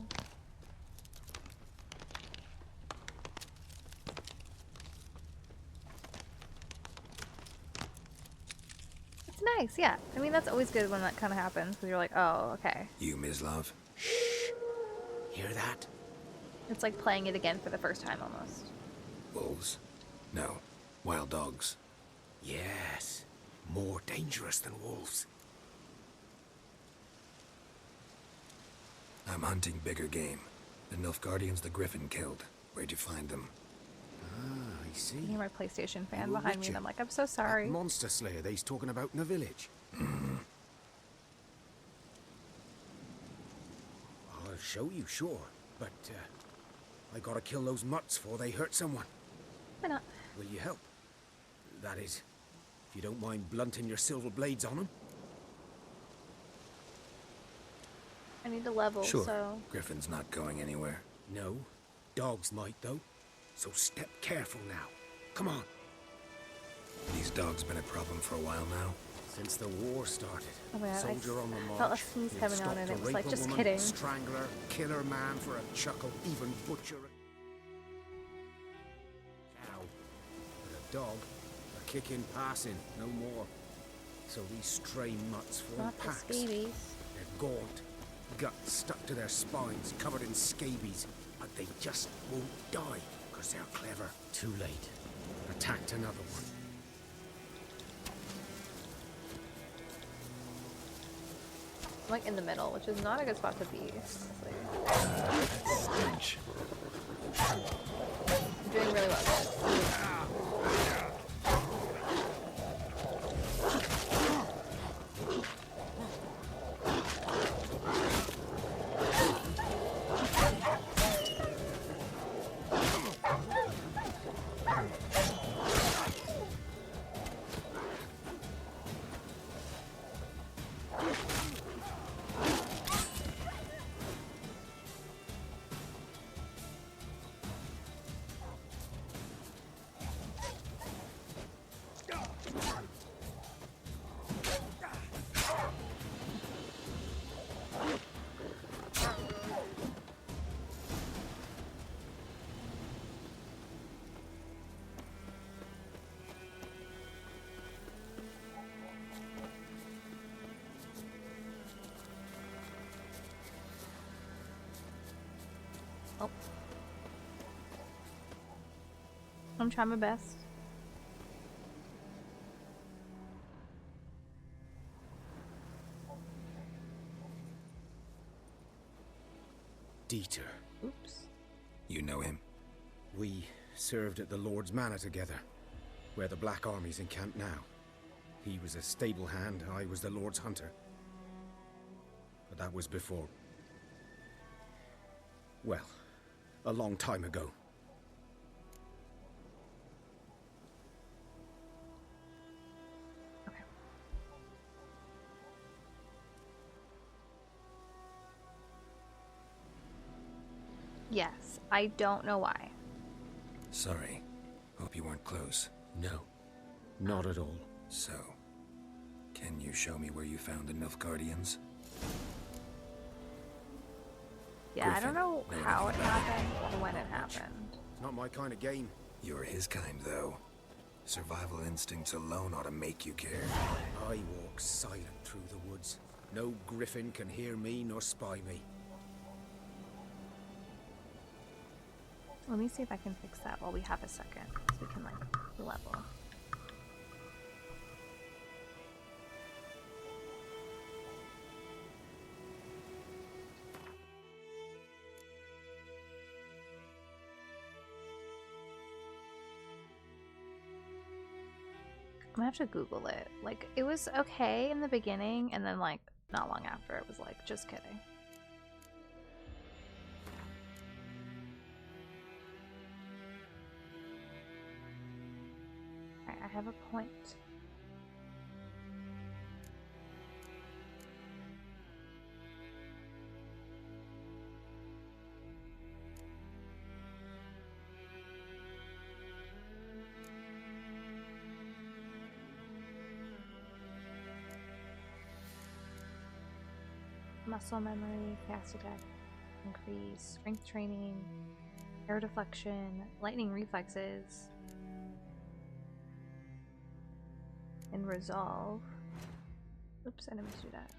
It's nice, yeah. I mean, that's always good when that kind of happens, because you're like, oh, okay. You, Mislav? Hear that? It's like playing it again for the first time, almost. Wolves? No. Wild dogs. Yes. More dangerous than wolves. I'm hunting bigger game. The Nilfgaardians the Griffin killed. Where'd you find them? Ah, I see. I hear my PlayStation fan You were behind me, and Witcher. I'm like, I'm so sorry. That monster slayer they's talking about in the village. I'll show you, sure. But, I gotta kill those mutts before they hurt someone. Why not? Will you help? That is, if you don't mind blunting your silver blades on them. I need to level, Sure. so... Griffin's not going anywhere. No. Dogs might, though. So step careful now. Come on. These dogs been a problem for a while now. Since the war started. Oh my god, Soldier on the I march. felt a sneeze He'll coming stop on, and to it was rape like, a just woman, kidding. Strangler, killer man for a chuckle, even butcher a cow. But a dog, a kick in passing, no more. So these stray mutts form Not the packs. scabies. They're gaunt, guts stuck to their spines, covered in scabies, but they just won't die, because they're clever. Too late. Attacked another one. I'm like in the middle, which is not a good spot to be. Honestly. Stench. I'm doing really well, guys. Oh. I'm trying my best. Dieter. Oops. You know him? We served at the Lord's Manor together, where the Black Army's encamped now. He was a stable hand, I was the Lord's hunter. But that was before... well, a long time ago. Yes, I don't know why. Sorry. Hope you weren't close. No, not at all. So, can you show me where you found the Nilfgaardians? Yeah, I don't know how it happened or when it happened. It's not my kind of game. You're his kind, though. Survival instincts alone ought to make you care. I walk silent through the woods. No griffin can hear me nor spy me. Let me see if I can fix that while we have a second, so we can, like, level. I'm gonna have to Google it. Like, it was okay in the beginning, and then, like, not long after, it was like, just kidding. Alright, I have a point. Muscle memory, fast attack, increase, strength training, air deflection, lightning reflexes, and resolve. Oops, I didn't mean to do that.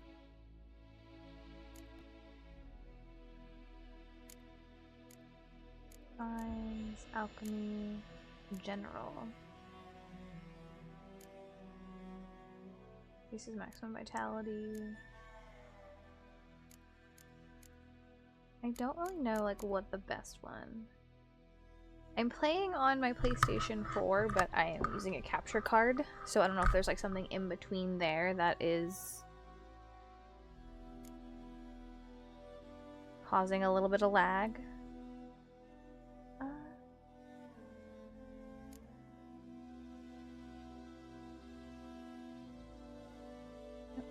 Signs, alchemy, general. Increases maximum vitality. I don't really know, like, what the best one. I'm playing on my PlayStation 4, but I am using a capture card, so I don't know if there's, like, something in between there that is causing a little bit of lag.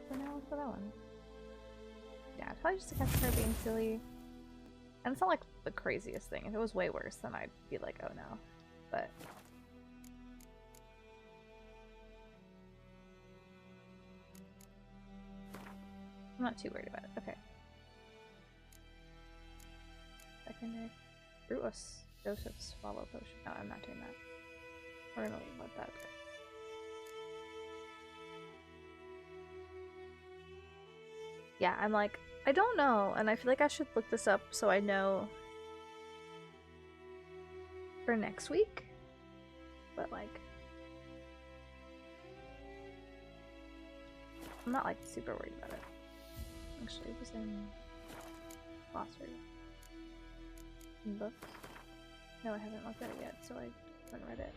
For now, let's go that one. Yeah, it's probably just a capture card being silly. And it's not like the craziest thing. If it was way worse, then I'd be like, oh no. But I'm not too worried about it. Okay. Secondary Brutus Joseph's follow potion. No, I'm not doing that. We're gonna let that go. Yeah, I'm like, I don't know, and I feel like I should look this up so I know for next week. But like, I'm not like super worried about it. Actually, it was in glossary. In books. No, I haven't looked at it yet, so I haven't read it.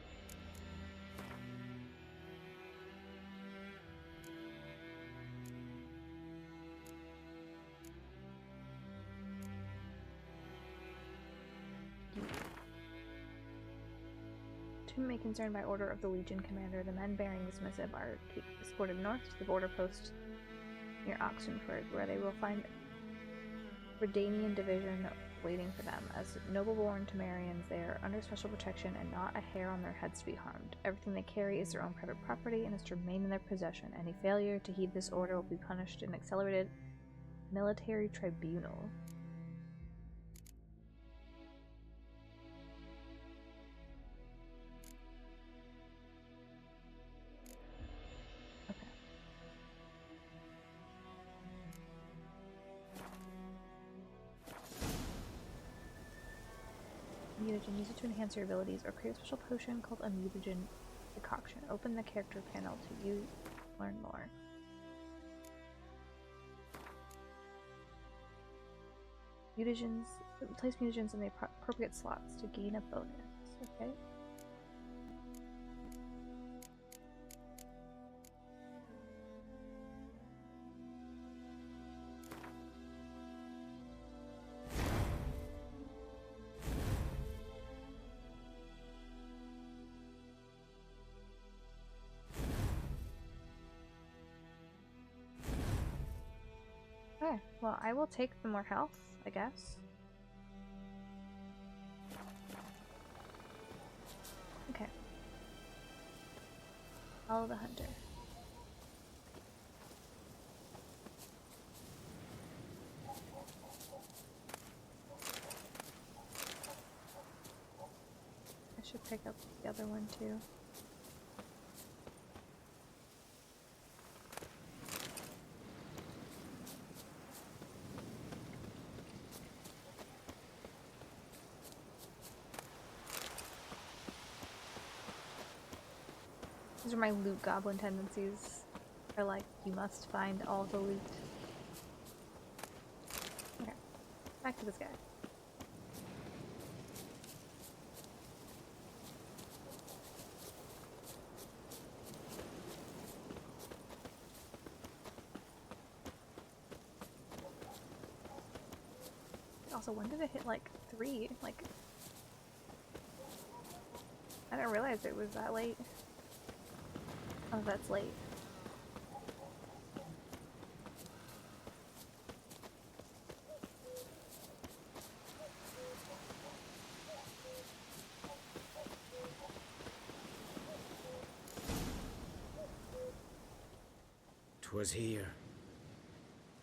To whom concerned by order of the Legion Commander, the men bearing this missive are escorted north to the border post near Oxenford, where they will find Redanian division waiting for them. As noble-born Temerians, they are under special protection and not a hair on their heads to be harmed. Everything they carry is their own private property and is to remain in their possession. Any failure to heed this order will be punished in an accelerated military tribunal. Mutagen. Use it to enhance your abilities or create a special potion called a mutagen decoction. Open the character panel to learn more. Mutagens. Place mutagens in the appropriate slots to gain a bonus. Okay. Okay, well, I will take the more health, I guess. Okay. Follow the hunter. I should pick up the other one too. These are my loot goblin tendencies. They're like, you must find all the loot. Okay, back to this guy. Also, when did it hit like 3? Like, I didn't realize it was that late. Oh, that's late. "'Twas here.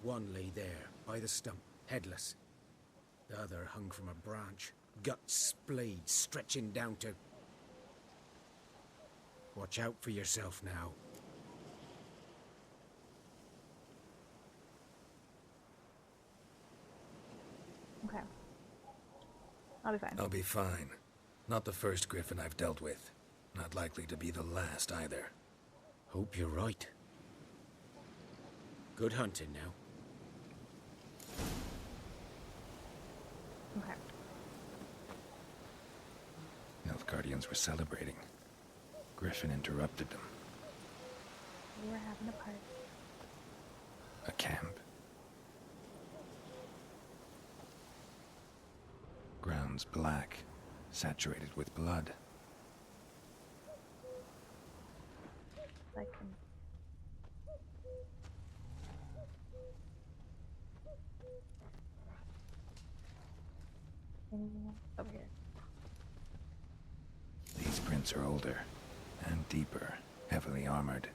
One lay there, by the stump, headless. The other hung from a branch, guts splayed, stretching down to... Watch out for yourself now." Okay. I'll be fine. I'll be fine. Not the first griffin I've dealt with. Not likely to be the last either. Hope you're right. Good hunting now. Okay. Nilfgaardians were celebrating. Griffin interrupted them. We were having a party. A camp. Grounds black, saturated with blood. Like over here. These prints are older and deeper, heavily armored.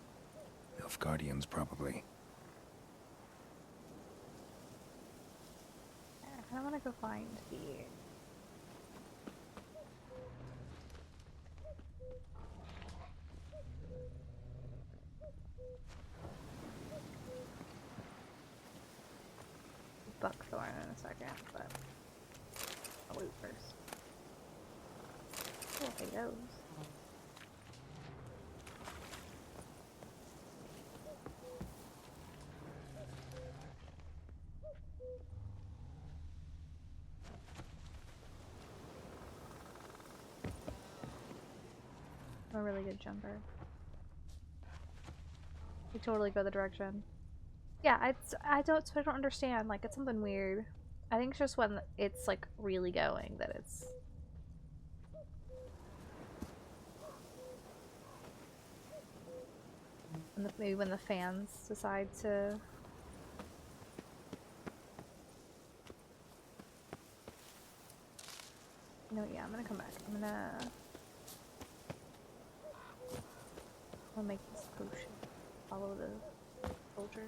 Nilfgaardians, probably. I kind of want to go find the... buckthorn in a second, but I'll loot first. I'll take those. I'm a really good jumper. We totally go the direction. Yeah, I don't understand. Like, it's something weird. I think it's just when it's like really going that it's... maybe when the fans decide to... You know, yeah, I'm gonna come back. I'm gonna make this potion. Follow the soldier.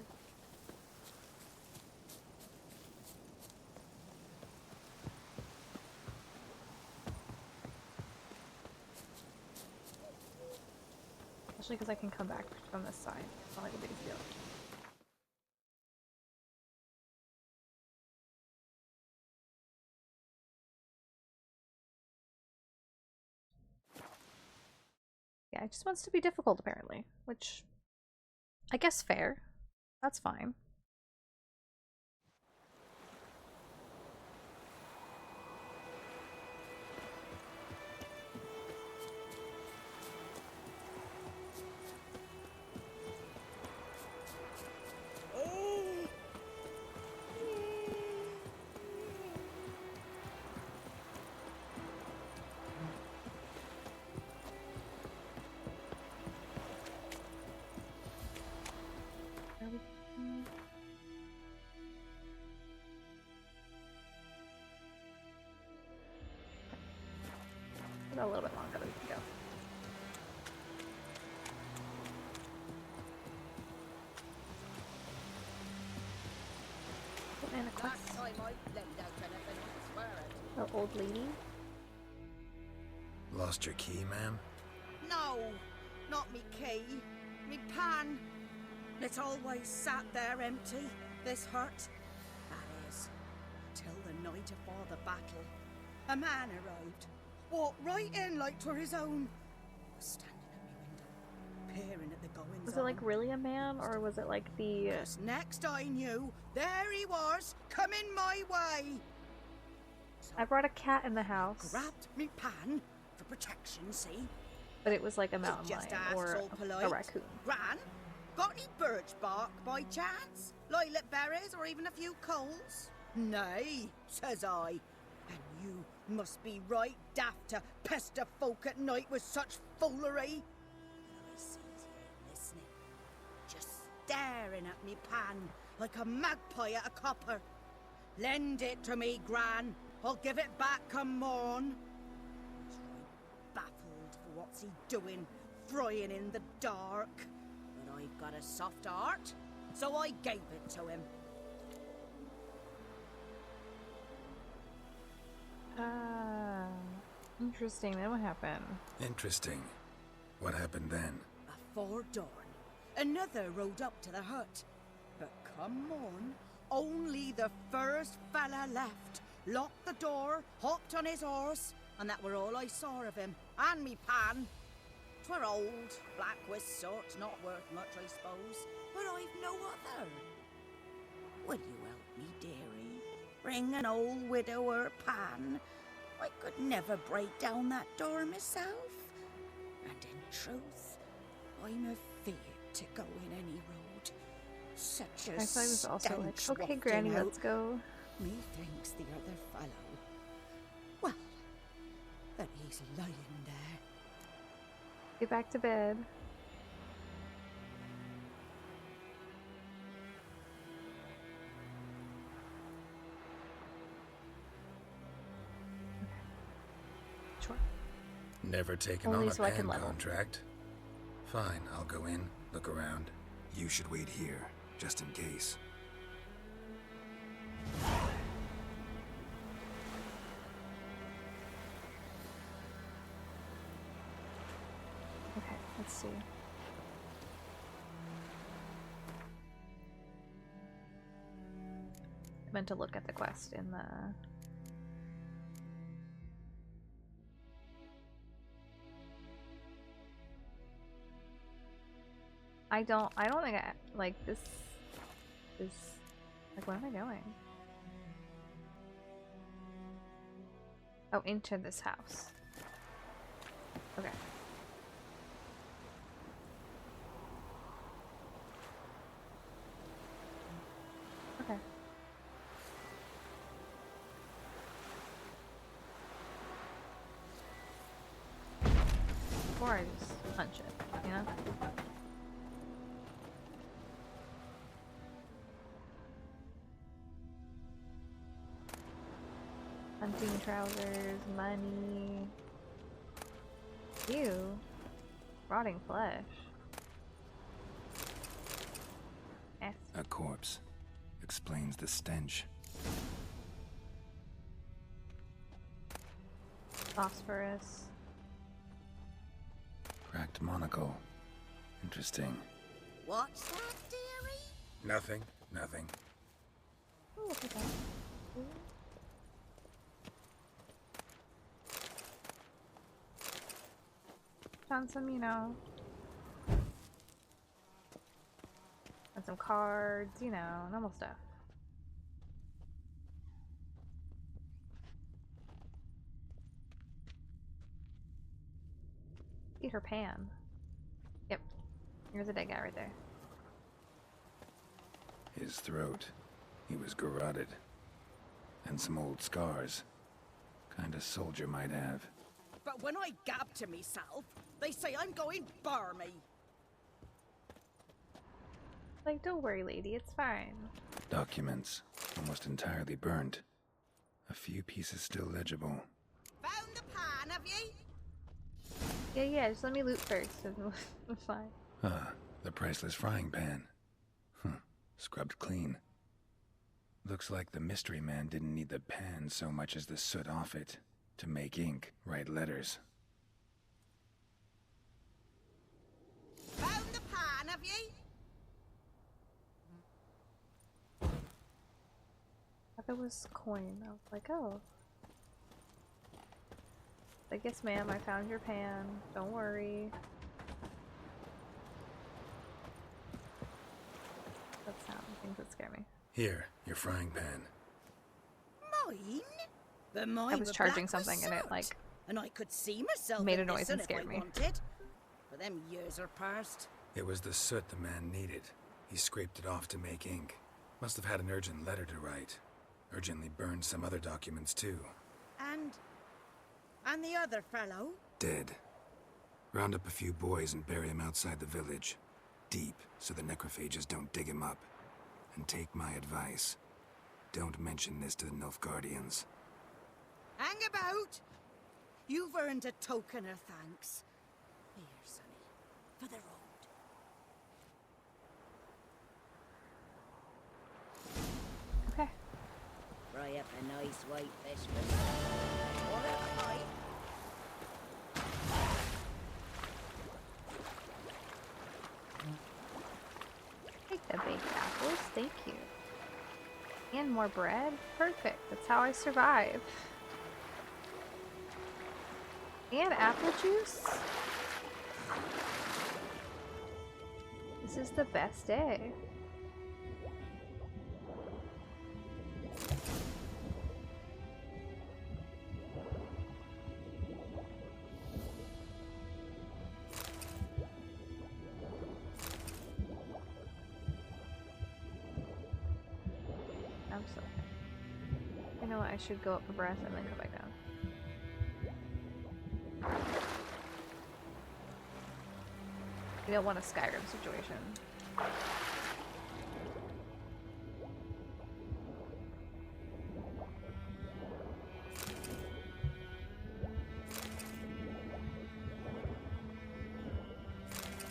Especially because I can come back from this side. It's not like a big deal. Yeah, it just wants to be difficult apparently, which I guess fair. That's fine. A little bit longer, we can go. And a quest. Oh, old lady. Lost your key, ma'am? No, not me key. Me pan. It's always sat there empty, this hut. That is, till the night afore the battle. A man arrived. Walked right in like 'twere his own. Was standing at me window, peering at the goings Was it like really a man, or was it like the... Just next I knew, there he was, coming my way. So I brought a cat in the house. Grabbed me pan for protection, see? But it was like a mountain Just lion asked or all a polite. raccoon. Gran, got any birch bark by chance? Lilac berries or even a few coals? Nay, says I. And you must be right daft to pester folk at night with such foolery. But I sees you listening, just staring at me pan like a magpie at a copper. Lend it to me, Gran. I'll give it back come morn. He's right baffled for what's he doing, frying in the dark. But I've got a soft heart, so I gave it to him. Ah, interesting. Then what happened? Interesting. What happened then? Afore dawn, another rode up to the hut. But come on, only the first fella left. Locked the door, hopped on his horse, and that were all I saw of him. And me pan. 'Twere old, black-wist sort, not worth much, I suppose. But I've no other. Would you help me, dearie? Bring an old widower pan. I could never break down that door myself. And in truth, I'm afeard to go in any road. Such a I thought he was also like, stench okay, wafting Granny, out. let's go. Methinks the other fellow, well, that he's lying there. Get back to bed. Sure. Never taken Only on a so I can band level. contract. Fine, I'll go in, look around. You should wait here, just in case. Okay, let's see. I meant to look at the quest in the... I don't think I, like, this is, like, where am I going? Oh, into this house. Okay. Okay. Or I just punch it, you know? Hunting trousers, money. Ew. Rotting flesh. A corpse. Explains the stench. Phosphorus. Cracked monocle. Interesting. What's that, dearie? Nothing. Nothing. Oh, look at that. Ooh. Found some, you know. And some cards, you know, normal stuff. Eat her pan. Yep. Here's a dead guy right there. His throat. He was garroted. And some old scars. Kind of soldier might have. But when I gab to myself, they say I'm going barmy. Like, don't worry, lady, it's fine. Documents. Almost entirely burnt. A few pieces still legible. Found the pan, have ye? Yeah, just let me loot first. I'm fine. Ah, the priceless frying pan. Scrubbed clean. Looks like the mystery man didn't need the pan so much as the soot off it. To make ink, write letters. Found the pan, have ye? I thought it was coin. I was like, oh. Like, yes, ma'am, I found your pan. Don't worry. That sound, things that scare me. Here, your frying pan. Mine? But mine I was charging something and it, like, and I could see myself made a in noise this and if I scared me. wanted. But them years are past. It was the soot the man needed. He scraped it off to make ink. Must have had an urgent letter to write. Urgently burned some other documents too. And the other fellow? Dead. Round up a few boys and bury him outside the village. Deep, so the necrophages don't dig him up. And take my advice. Don't mention this to the Nilfgaardians. Hang about! You've earned a token of thanks. Here, sonny, for the road. Okay. Fry up a nice white fish for me. Or a pie. Take the baked apples, thank you. And more bread? Perfect, that's how I survive. And apple juice? This is the best day. I'm so... You know what, I should go up for breath and then come back down. You don't want a Skyrim situation.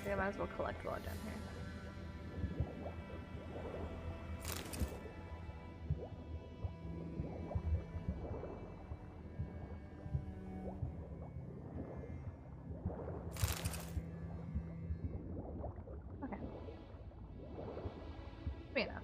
I might as well collect while I'm down here. Okay. Be enough.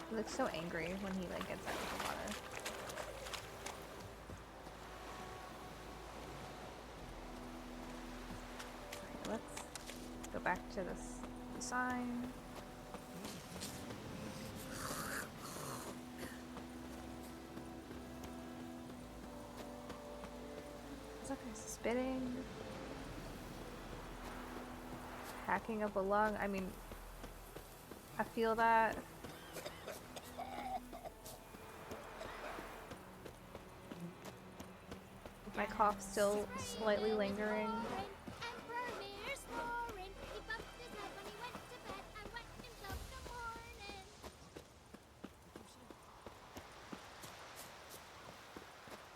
He looks so angry when he like gets out of the water. Okay, let's go back to this sign. Is that guy spitting? Hacking up a lung? I mean, I feel that. My cough still slightly lingering.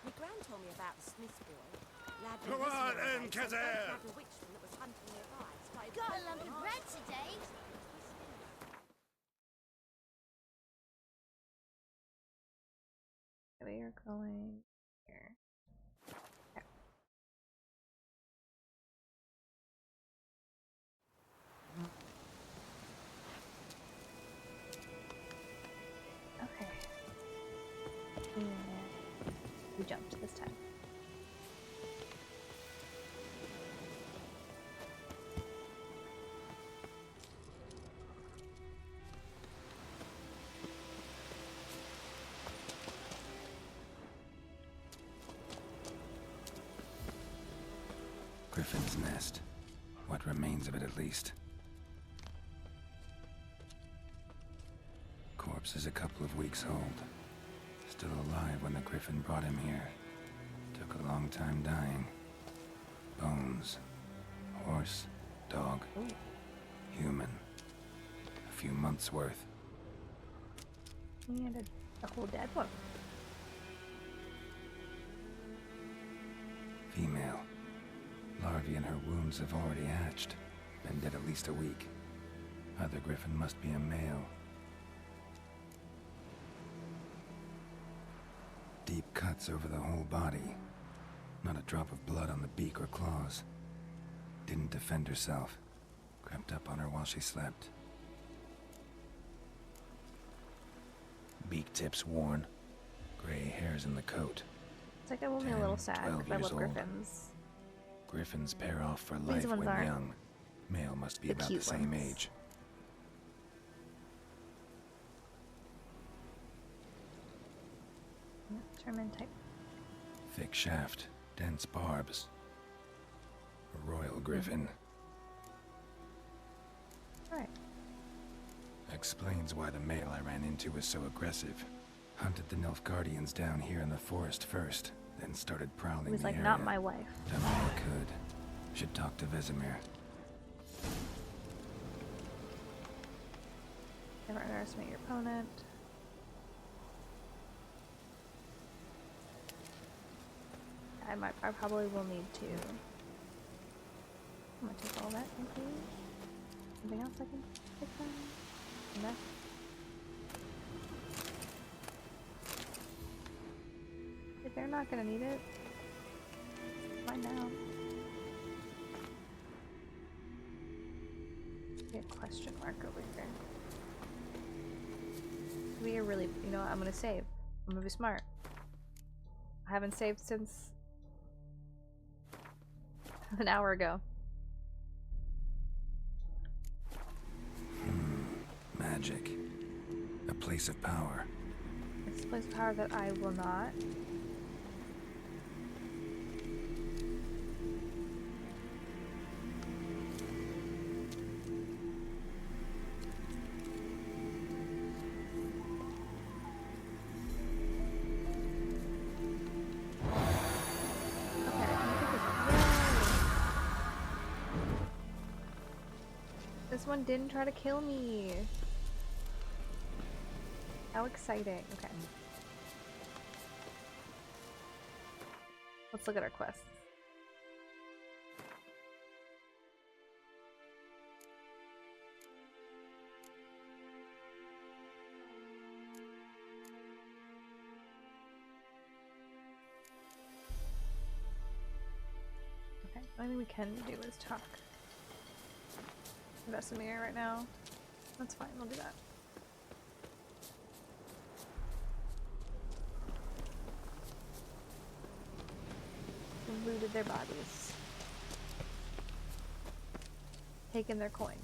My gran told me about the Smith boy. Lad Go on, Encader! Got a lump of bread today. There we you're going here. Okay. Okay. And we jumped this time. Griffin's nest. What remains of it, at least. Corpse is a couple of weeks old. Still alive when the Griffin brought him here. Took a long time dying. Bones. Horse. Dog. Human. A few months' worth. And a whole dead one. Female. Larvae in her wounds have already hatched. Been dead at least a week. Other Griffin must be a male. Deep cuts over the whole body. Not a drop of blood on the beak or claws. Didn't defend herself. Crept up on her while she slept. Beak tips worn. Gray hairs in the coat. It's like I'm only a little sad 12 because I years love old. Griffins. Griffins pair off for These life ones when aren't young. Male must be the about the cute same ones. age. Determined type. Thick shaft, dense barbs. A royal griffin. Alright. Explains why the male I ran into was so aggressive. Hunted the Nilfgaardians down here in the forest first, then started prowling He was the like, area. not my wife. Done all I could. Should talk to Vesemir. Never underestimate your opponent. I probably will need to. I'm gonna take all that, thank you. Anything else I can take from? No. If they're not gonna need it, find out. Be a question mark over here. We are really, you know what, I'm gonna save. I'm gonna be smart. I haven't saved since an hour ago. Magic. A place of power. It's a place of power that I will not. This one didn't try to kill me. How exciting. Okay. Let's look at our quests. Okay, the only thing we can do is talk. Vesemir right now. That's fine, we'll do that. Looted their bodies. Taken their coin.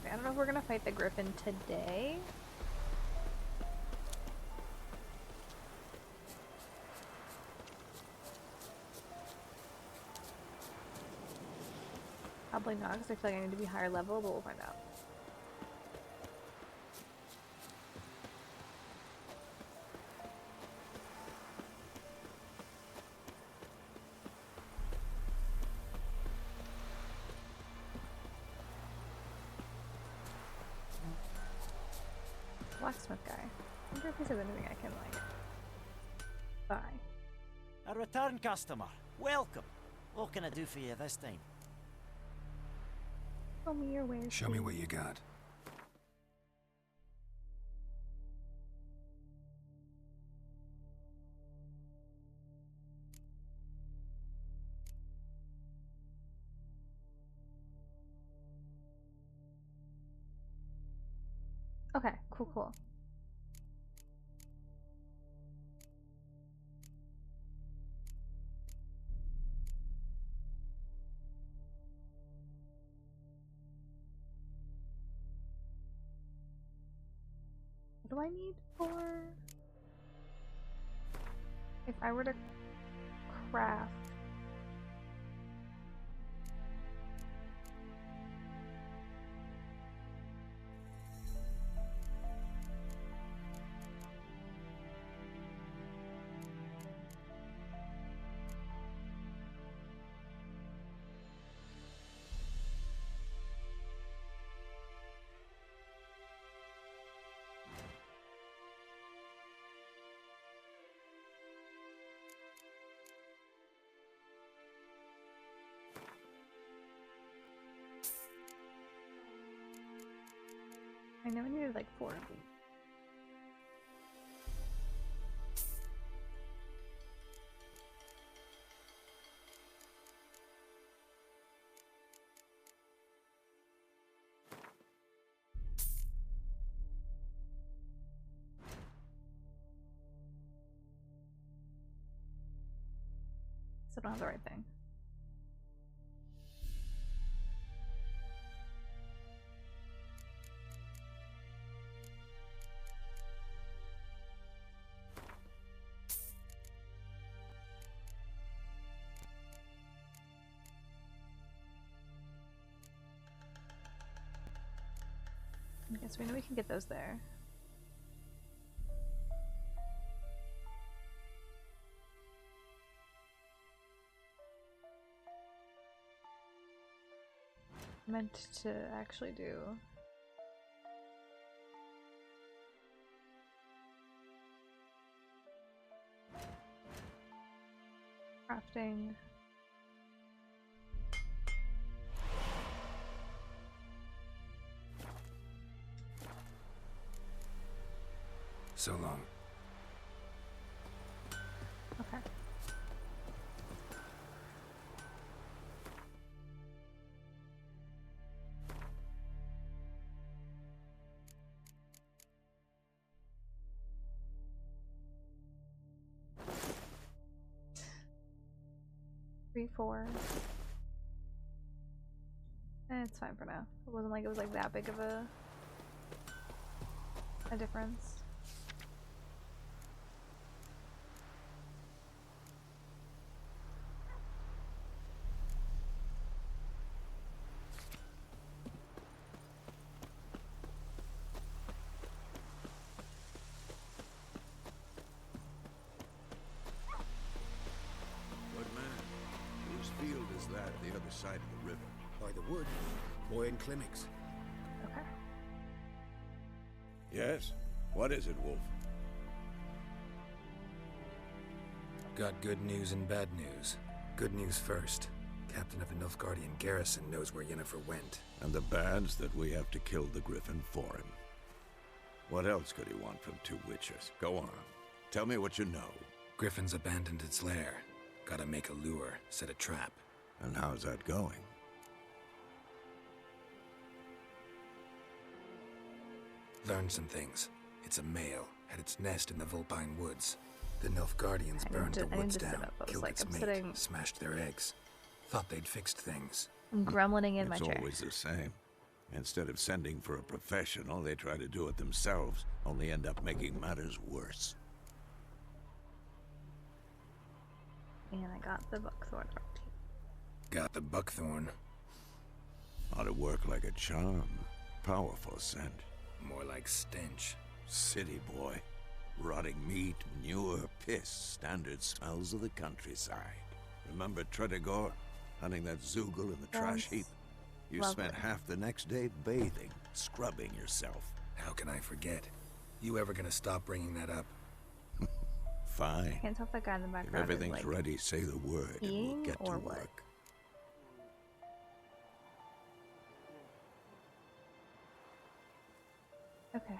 I don't know if we're gonna fight the Griffin today. Probably not, because I feel like I need to be higher level, but we'll find out. Blacksmith guy. I wonder if he says anything I can, like, buy. A return customer. Welcome. What can I do for you this time? Show me your wares. Show me what you got. Okay, cool. What do I need for... If I were to craft... I never needed like 4 of these. Still don't have the right thing. I guess we know we can get those there. Meant to actually do crafting. So long. Okay. Three, 4. It's fine for now. It wasn't like it was like that big of a difference. Field is that, the other side of the river? By the wood. Boy and clinics. Okay. Yes? What is it, Wolf? Got good news and bad news. Good news first. Captain of the Nilfgaardian garrison knows where Yennefer went. And the bad's that we have to kill the Griffin for him. What else could he want from 2 witches? Go on. Tell me what you know. Griffin's abandoned its lair. Gotta make a lure, set a trap. And how's that going? Learned some things. It's a male, had its nest in the Vulpine Woods. The Nilfgaardians burned the woods down, killed its mate, smashed their eggs. Thought they'd fixed things. I'm gremlining in my chair. It's always the same. Instead of sending for a professional, they try to do it themselves, only end up making matters worse. And I got the buckthorn. Got the buckthorn. Ought to work like a charm. Powerful scent. More like stench. City boy. Rotting meat, manure, piss. Standard smells of the countryside. Remember Tredegor? Hunting that Zoogle in the trash heap? You spent half the next day bathing, scrubbing yourself. How can I forget? You ever gonna stop bringing that up? Fine. I can't tell if that guy in the If background everything's is, like, ready, say the word and we'll peeing get to or what? work. Okay.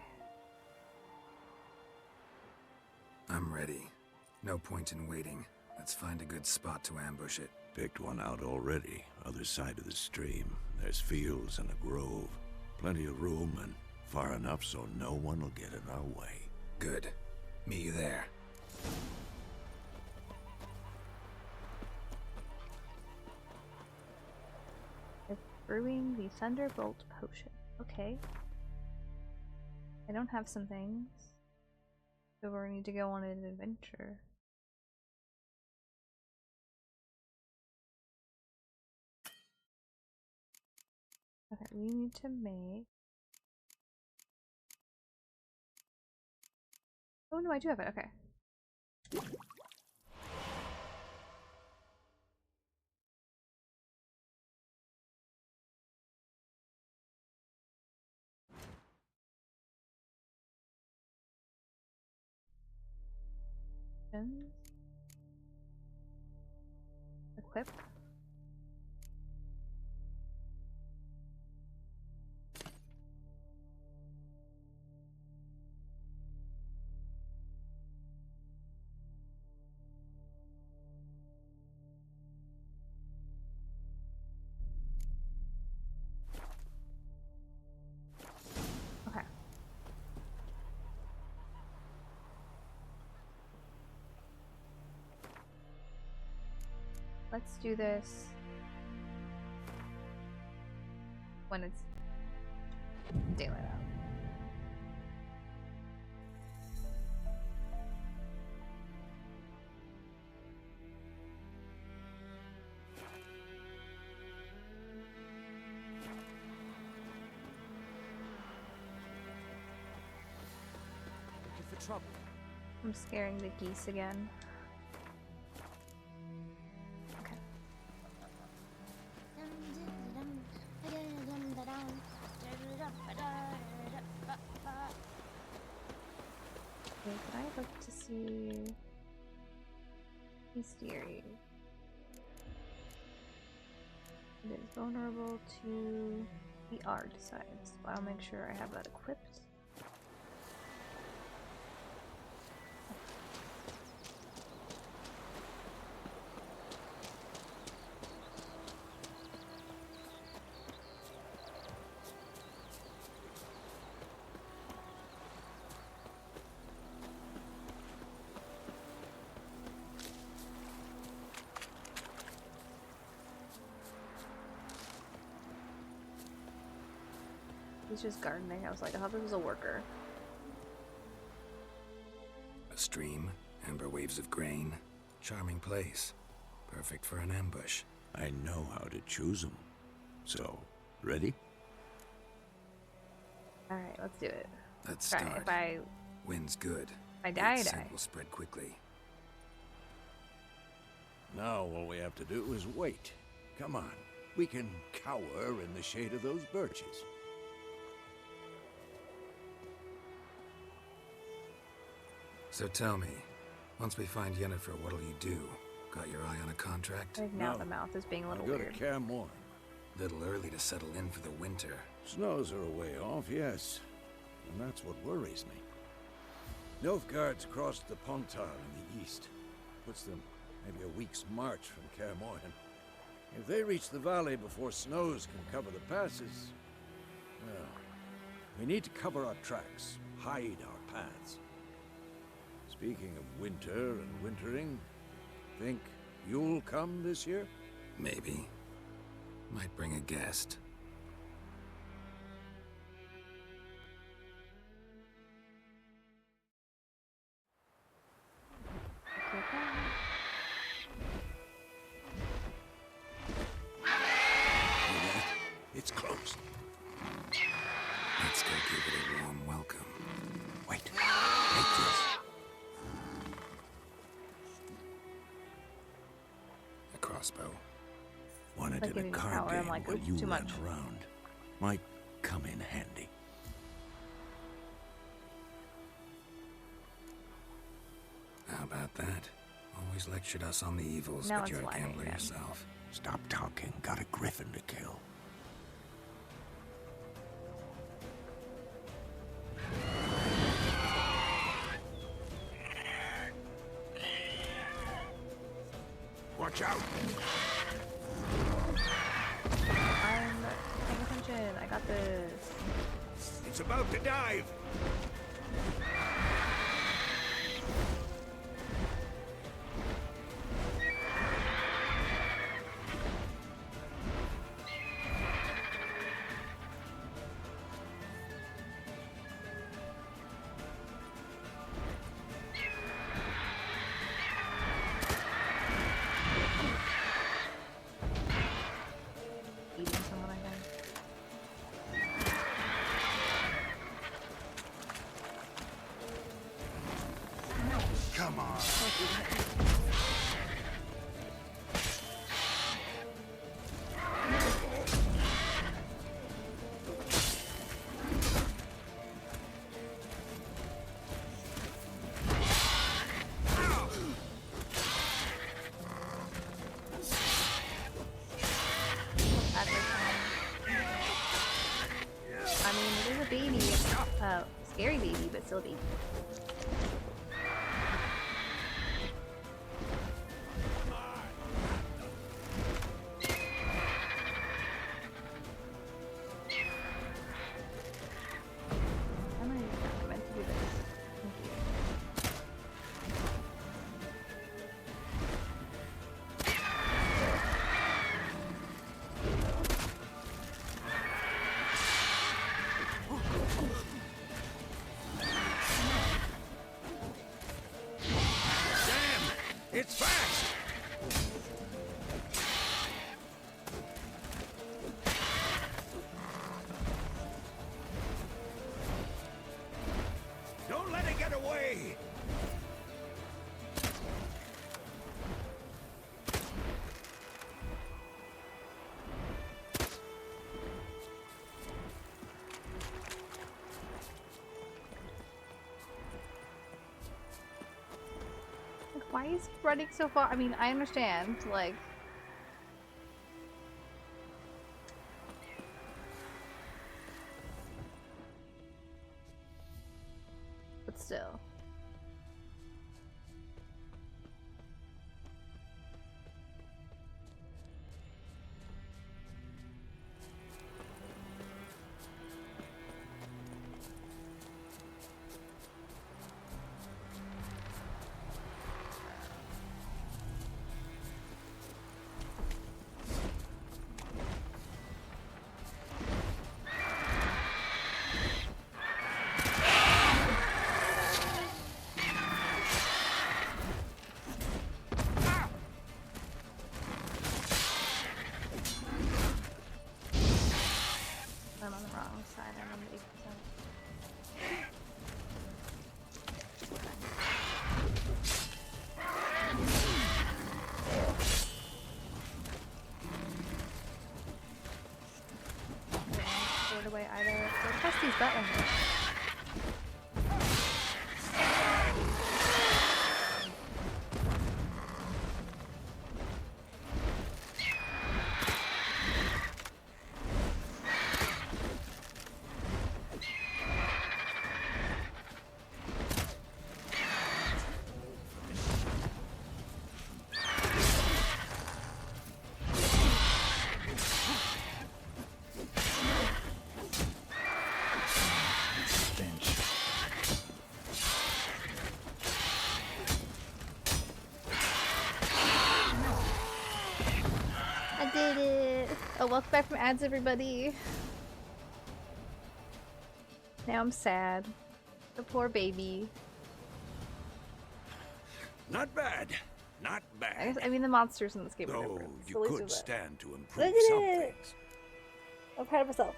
I'm ready. No point in waiting. Let's find a good spot to ambush it. Picked one out already. Other side of the stream. There's fields and a grove. Plenty of room and far enough so no one will get in our way. Good. Meet you there. It's brewing the Thunderbolt potion. Okay. I don't have some things. So we're going to need to go on an adventure. Okay, we need to make... Oh no, I do have it, okay. Equip. Okay. Let's do this when it's daylight out. Looking for trouble? I'm scaring the geese again. Okay, can I look to see bestiary? It is vulnerable to the ard sides, but I'll make sure I have that equipped. He's just gardening. I was like, I thought this was a worker. A stream, amber waves of grain. Charming place. Perfect for an ambush. I know how to choose them. So, ready? Alright, let's do it. Let's Try. start. If I Wind's good. die, I Its die. scent will spread quickly. Now all we have to do is wait. Come on. We can cower in the shade of those birches. So tell me, once we find Yennefer, what'll you do? Got your eye on a contract? I think now the mouth is being a little Go weird. to Kaer Morhen. Little early to settle in for the winter. Snows are a way off, yes. And that's what worries me. Nilfgaard's crossed the Pontar in the east. Puts them maybe a week's march from Kaer Morhen. If they reach the valley before snows can cover the passes, well, we need to cover our tracks, hide our paths. Speaking of winter and wintering, think you'll come this year? Maybe. Might bring a guest. It's closed. Let's go give it a warm welcome. Wait. Take this. A crossbow. Wanted Like in a giving me card power, I'm game like, while "Ooh, you too ran much." around. Might come in handy. about that. Always lectured us on the evils, Now but it's you're a whining gambler again. yourself. Stop talking. Got a griffin to kill. Watch out! I'm paying attention. I got this. It's about to dive! Eating someone, I think. Come on. I mean, it is a baby. It's not a scary baby, but still a baby. I don't even know I meant to do this. Thank you. Damn! It's fast! Don't let it get away! Like, why is he running so far? I mean, I understand, like... But still. I'm on the wrong side. I'm on the 8%. Throw it away either. Go press these buttons. I did it! Oh, welcome back from ads, everybody. Now I'm sad. The poor baby. Not bad. Not bad. I mean, the monsters in this game are Though different. you So at least could there's that. stand to I improve did some it! things. I'm proud of myself.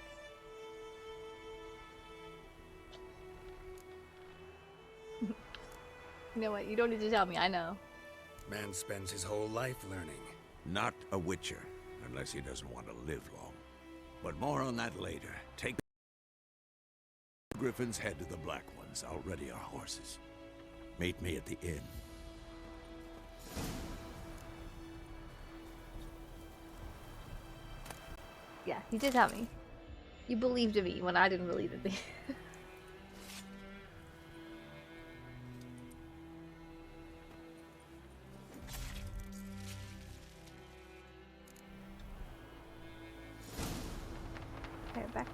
You know what? You don't need to tell me. I know. Man spends his whole life learning. Not a witcher, unless he doesn't want to live long. But more on that later. Take Griffin's head to the Black Ones. I'll ready our horses. Meet me at the inn. Yeah, you did tell me. You believed in me when I didn't believe in me. Okay, back.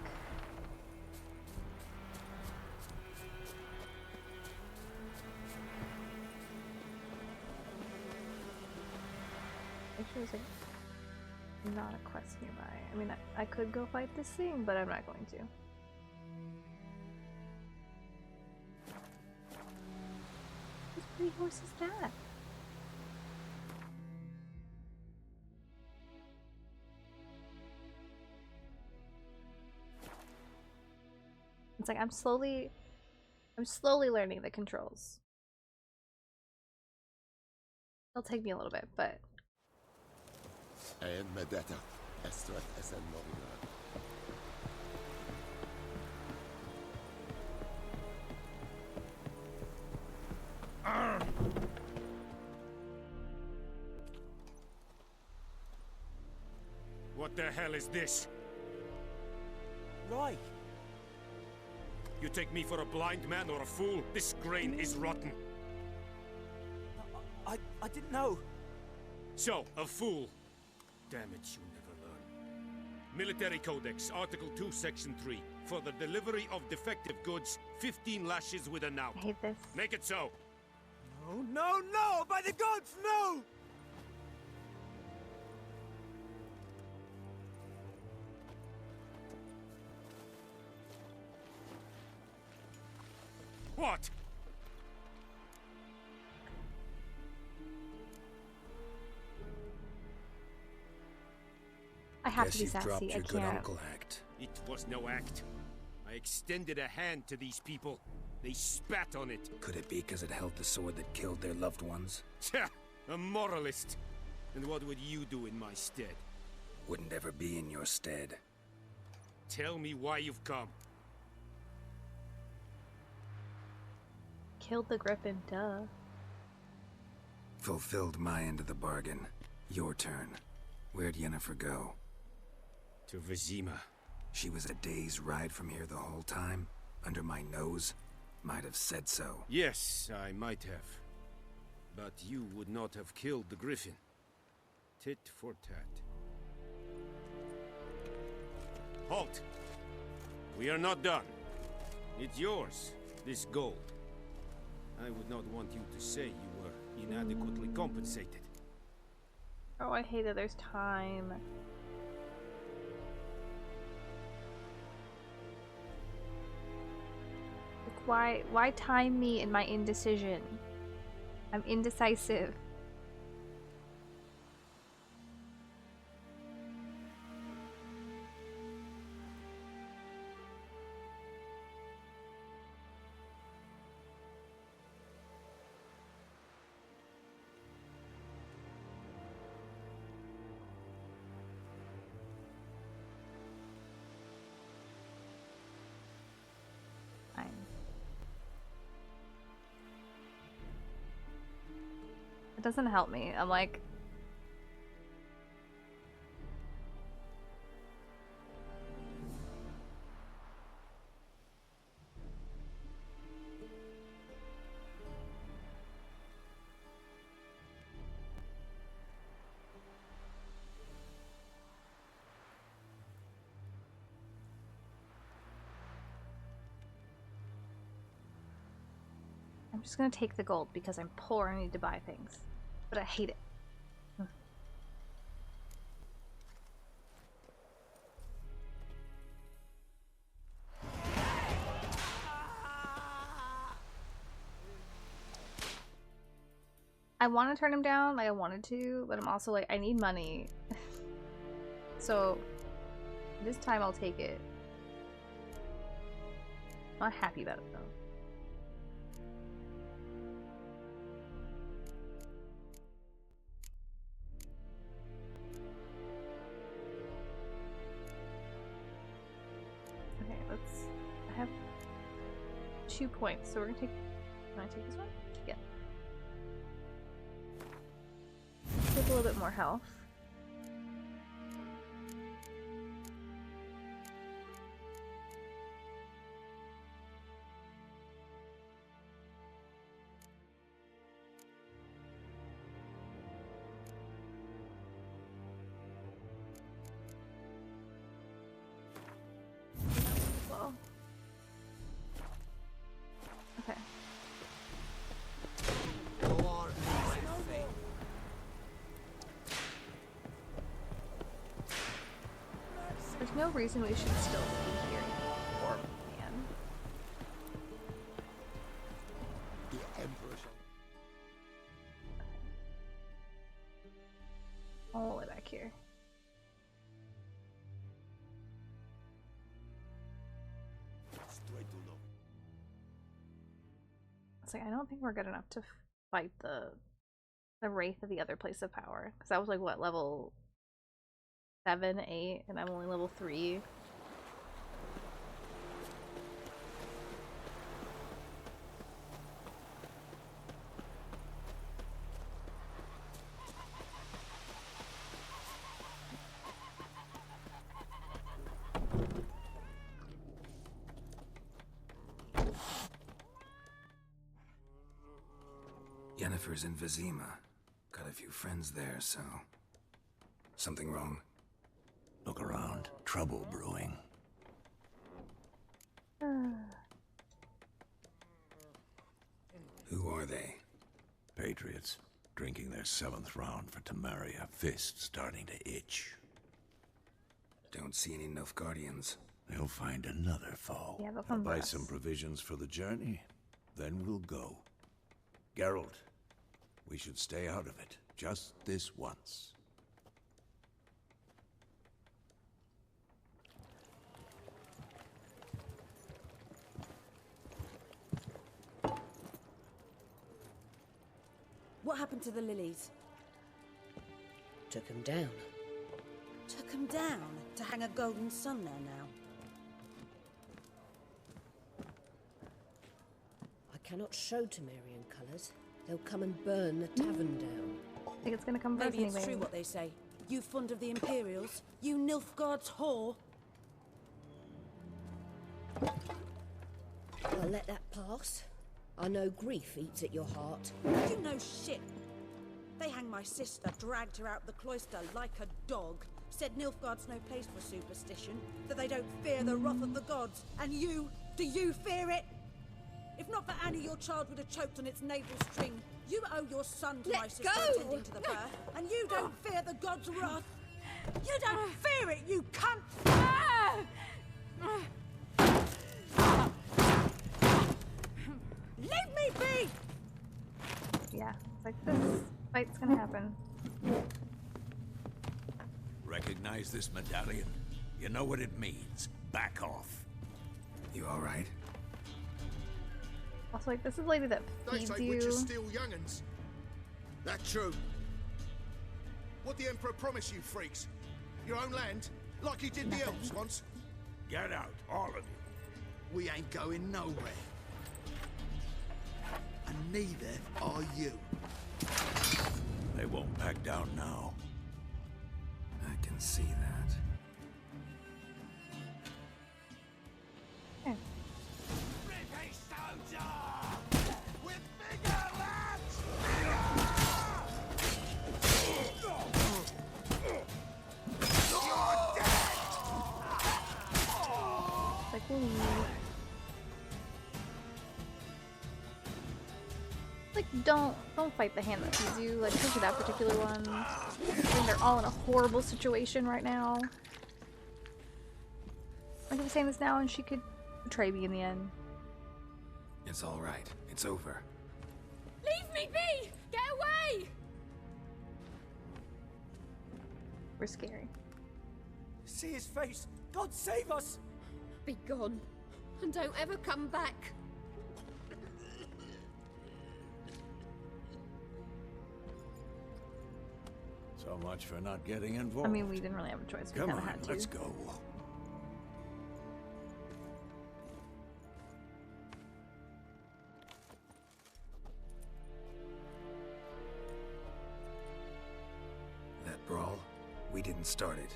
Make sure there's like not a quest nearby. I mean, I could go fight this thing, but I'm not going to. Whose pretty horse is that? It's like I'm slowly learning the controls. It'll take me a little bit, but AM EST What the hell is this? Roy! You take me for a blind man or a fool? This grain is rotten. I didn't know. So, a fool. Damn it, you never learn. Military Codex, Article 2, Section 3. For the delivery of defective goods, 15 lashes with a knout. I hate this. Make it so. No, no, no! By the gods, no! What? I have to be Guess you've dropped sassy. I your good can't. uncle act. It was no act. I extended a hand to these people. They spat on it. Could it be because it held the sword that killed their loved ones? Tja, a moralist. And what would you do in my stead? Wouldn't ever be in your stead. Tell me why you've come. Killed the griffin, duh. Fulfilled my end of the bargain. Your turn. Where'd Yennefer go? To Vizima. She was a day's ride from here the whole time? Under my nose? Might have said so. Yes, I might have. But you would not have killed the griffin. Tit for tat. Halt! We are not done. It's yours, this gold. I would not want you to say you were inadequately compensated. Oh, I hate that there's time. Like, why time me in my indecision? I'm indecisive. It doesn't help me. I'm like... I'm just gonna take the gold because I'm poor and need to buy things. But I hate it. I want to turn him down, like I wanted to, but I'm also like, I need money. So, this time I'll take it. I'm not happy about it though. I have 2 points, so we're gonna take. Can I take this one? Yeah. Take a little bit more health. There's no reason we should still be here. Or man. The Emperor. All the way back here. It's like I don't think we're good enough to fight the Wraith of the other place of power. Because that was like what, level 7, 8, and I'm only level 3. Yennefer's in Vizima. Got a few friends there, so... Something wrong? Look around. Trouble brewing. Who are they? Patriots. Drinking their 7th round for Tamaria. Fist starting to itch. Don't see any Nilfgaardians. They'll find another foe. Yeah, they'll I'll come buy for us. some provisions for the journey. Then we'll go. Geralt, we should stay out of it. Just this once. What happened to the lilies? Took him down. Took them down to hang a golden sun there now. I cannot show Temerian colours. They'll come and burn the tavern down. I think it's gonna come first Maybe it's anyway. true what they say. You fond of the Imperials? You Nilfgaard's whore? I'll let that pass. I know grief eats at your heart. You know shit. They hanged my sister, dragged her out the cloister like a dog. Said Nilfgaard's no place for superstition, that they don't fear the wrath of the gods. And you, do you fear it? If not for Annie, your child would have choked on its navel string. You owe your son to my sister attending to the birth, and you don't fear the gods' wrath. You don't fear it, you cunt! Leave me be! Yeah, it's like this fight's gonna happen. Recognize this medallion? You know what it means. Back off. You alright? Also, like, this is the lady that They feeds say you. witches steal young'uns. That true. What the Emperor promised you, freaks? Your own land? Like he did the elves once? Get out, all of you. We ain't going nowhere. And neither are you. They won't back down now. I can see that. Okay. Like, we'll leave. Like, don't fight the hand that feeds you. Like, especially that particular one. I think they're all in a horrible situation right now. I could be saying this now, and she could betray me in the end. It's alright. It's over. Leave me be! Get away! We're scary. See his face! God save us! Be gone. And don't ever come back. So much for not getting involved. I mean, we didn't really have a choice. We Come kind of on, had to. let's go. That brawl, we didn't start it.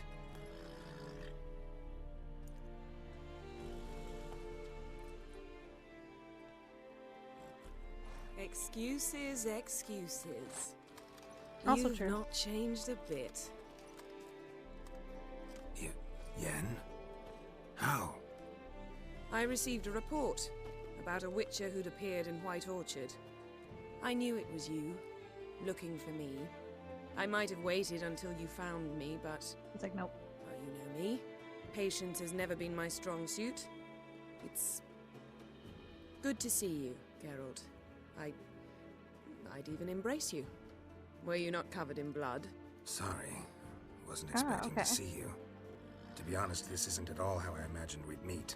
Excuses, excuses. Also You've true. not changed a bit. Yen? How? I received a report about a witcher who'd appeared in White Orchard. I knew it was you, looking for me. I might have waited until you found me, but... It's like, nope. Well, you know me. Patience has never been my strong suit. It's good to see you, Geralt. I'd even embrace you. Were you not covered in blood? Sorry. Wasn't expecting to see you. To be honest, this isn't at all how I imagined we'd meet.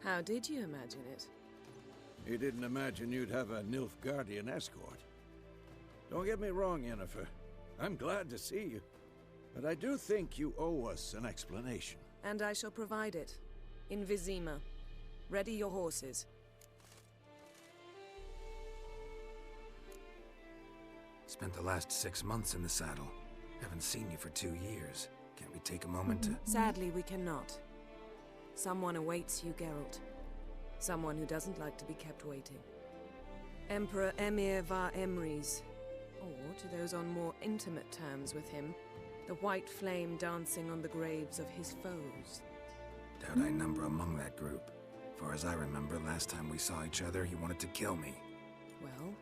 How did you imagine it? You didn't imagine you'd have a Nilfgaardian escort. Don't get me wrong, Yennefer. I'm glad to see you. But I do think you owe us an explanation. And I shall provide it. In Vizima. Ready your horses. Spent the last 6 months in the saddle. Haven't seen you for 2 years. Can't we take a moment to... Sadly, we cannot. Someone awaits you, Geralt. Someone who doesn't like to be kept waiting. Emperor Emir var Emrys. Or, to those on more intimate terms with him, the white flame dancing on the graves of his foes. Doubt I number among that group. Far as I remember, last time we saw each other, he wanted to kill me. Well,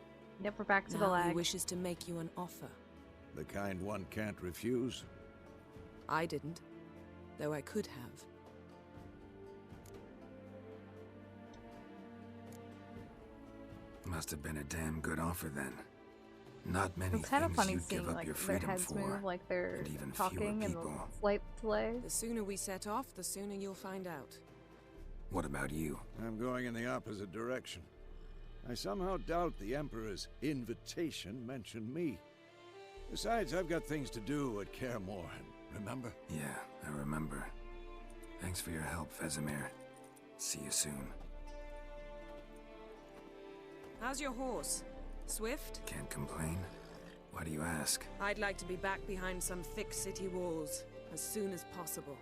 yep, we're back to the now lag. he wishes to make you an offer. The kind one can't refuse. I didn't, though I could have. Must have been a damn good offer then. Not many It's kind of things funny you'd give seeing up like your their freedom heads for, move like they're and even talking fewer and the people. slight delay. The sooner we set off, the sooner you'll find out. What about you? I'm going in the opposite direction. I somehow doubt the Emperor's invitation mentioned me. Besides, I've got things to do at Kaer Morhen, remember? Yeah, I remember. Thanks for your help, Vesemir. See you soon. How's your horse? Swift? Can't complain. Why do you ask? I'd like to be back behind some thick city walls as soon as possible.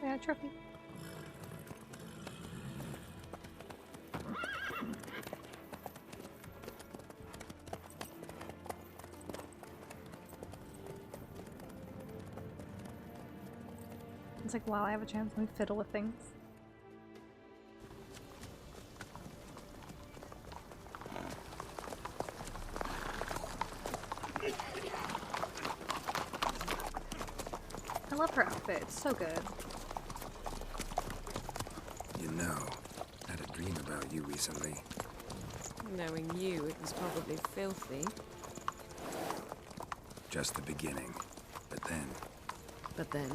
Yeah, trophy. It's like, while I have a chance, let me fiddle with things. I love her outfit, it's so good. You know, I had a dream about you recently. Knowing you, it was probably filthy. Just the beginning. But then... But then...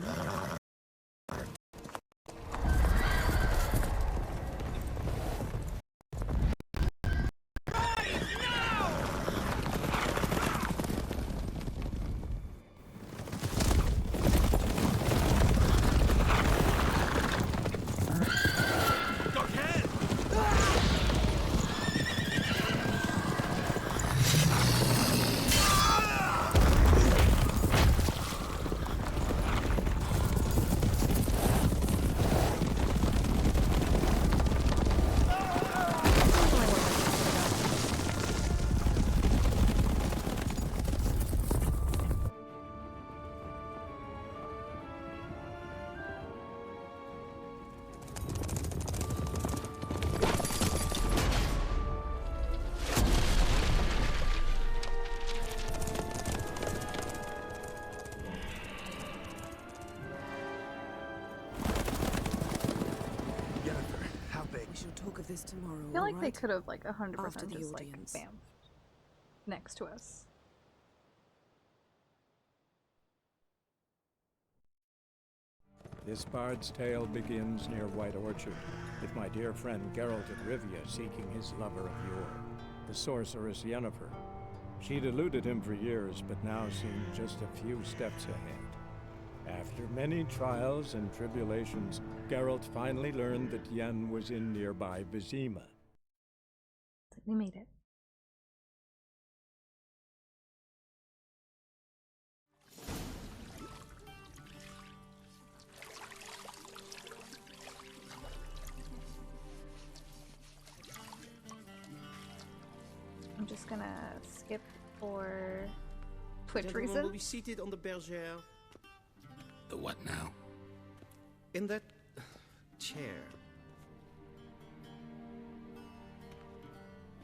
This tomorrow. I feel like they could have like 100% After the just like audience. bam next to us. This bard's tale begins near White Orchard, with my dear friend Geralt of Rivia seeking his lover of yore, the sorceress Yennefer. She'd eluded him for years, but now seemed just a few steps ahead. After many trials and tribulations, Geralt finally learned that Yen was in nearby Vizima. We made it. I'm just gonna skip for Twitch Gentlemen will reasons. be seated on the bergère. The what now? In that chair.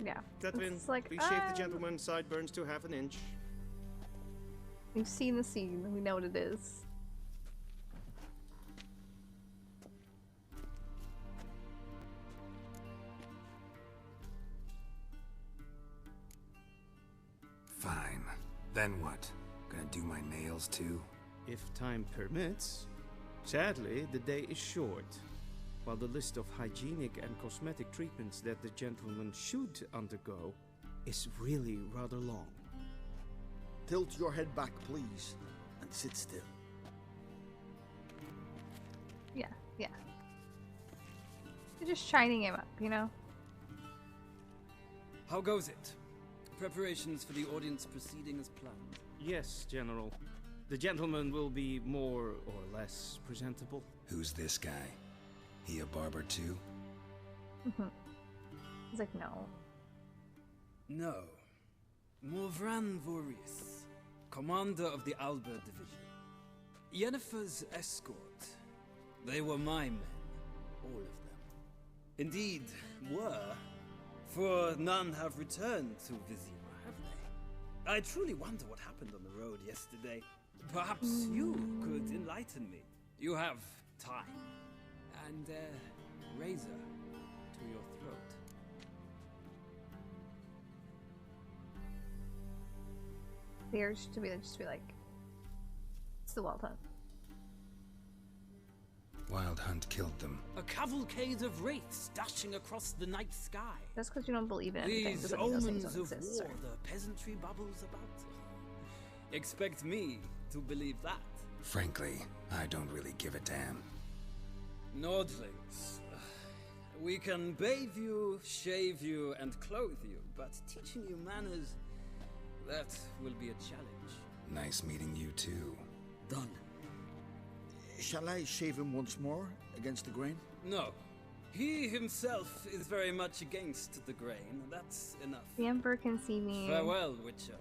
Yeah. Catherine, It's like, please shave the gentleman's sideburns to half an inch. We've seen the scene. We know what it is. Fine. Then what? Gonna do my nails too? If time permits. Sadly, the day is short. While the list of hygienic and cosmetic treatments that the gentleman should undergo is really rather long. Tilt your head back, please, and sit still. Yeah, yeah. You're just shining him up, you know? How goes it? Preparations for the audience proceeding as planned? Yes, General. The gentleman will be more or less presentable. Who's this guy? He a barber too? He's like, no. No. Morvran Vorius, commander of the Albert Division. Yennefer's escort. They were my men. All of them. Indeed, were. For none have returned to Vizima, have they? I truly wonder what happened on the road yesterday. Perhaps you could enlighten me. You have time. And a razor to your throat. The urge to be like, it's the Wild Hunt. Wild Hunt killed them. A cavalcade of wraiths dashing across the night sky. Just because you don't believe in anything These doesn't mean those things omens don't of exist, war sir. the peasantry bubbles about. Expect me to believe that. Frankly, I don't really give a damn. Nordlings. We can bathe you, shave you, and clothe you, but teaching you manners, that will be a challenge. Nice meeting you too. Done. Shall I shave him once more, against the grain? No. He himself is very much against the grain. That's enough. The Emperor can see me. Farewell, Witcher.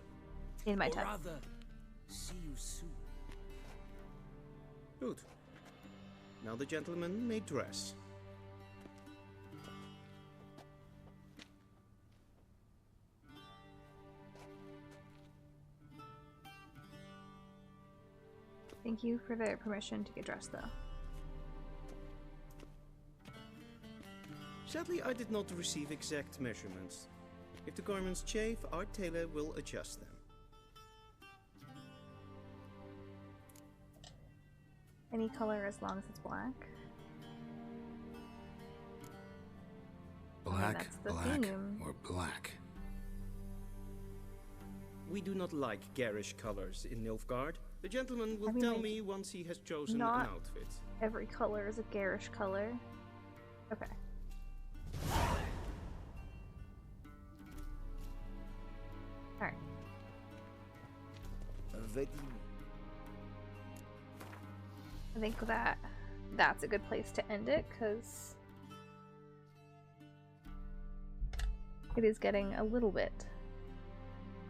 In my or tub. rather, see you soon. Good. Now the gentleman may dress. Thank you for the permission to get dressed, though. Sadly, I did not receive exact measurements. If the garments chafe, our tailor will adjust them. Any color as long as it's black. Black, that's the black, theme. or black? We do not like garish colors in Nilfgaard. The gentleman will I mean, tell like, me once he has chosen not an outfit. Every color is a garish color. Okay. Alright. I think that's a good place to end it, because it is getting a little bit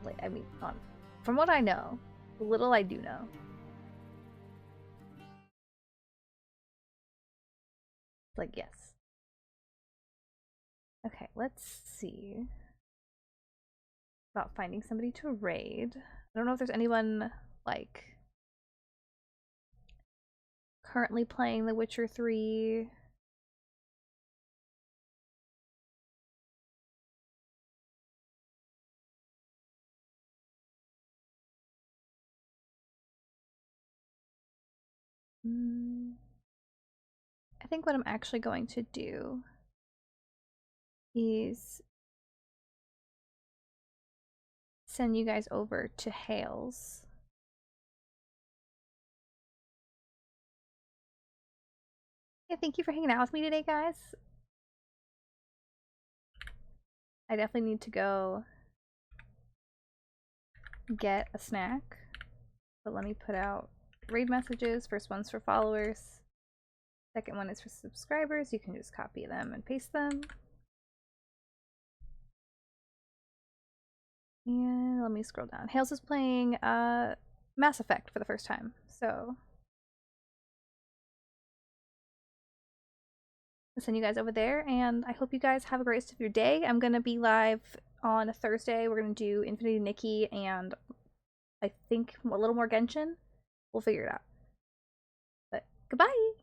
late. I mean, from what I know, the little I do know. Like, yes. Okay, let's see about finding somebody to raid. I don't know if there's anyone, like, currently playing The Witcher 3. I think what I'm actually going to do is send you guys over to Hales. Yeah, thank you for hanging out with me today, guys. I definitely need to go get a snack. But let me put out raid messages. First one's for followers. Second one is for subscribers. You can just copy them and paste them. And let me scroll down. Hales is playing Mass Effect for the first time. So I'll send you guys over there, and I hope you guys have a great rest of your day. I'm gonna be live on a Thursday, we're gonna do Infinity Nikki and I think a little more Genshin. We'll figure it out. But goodbye!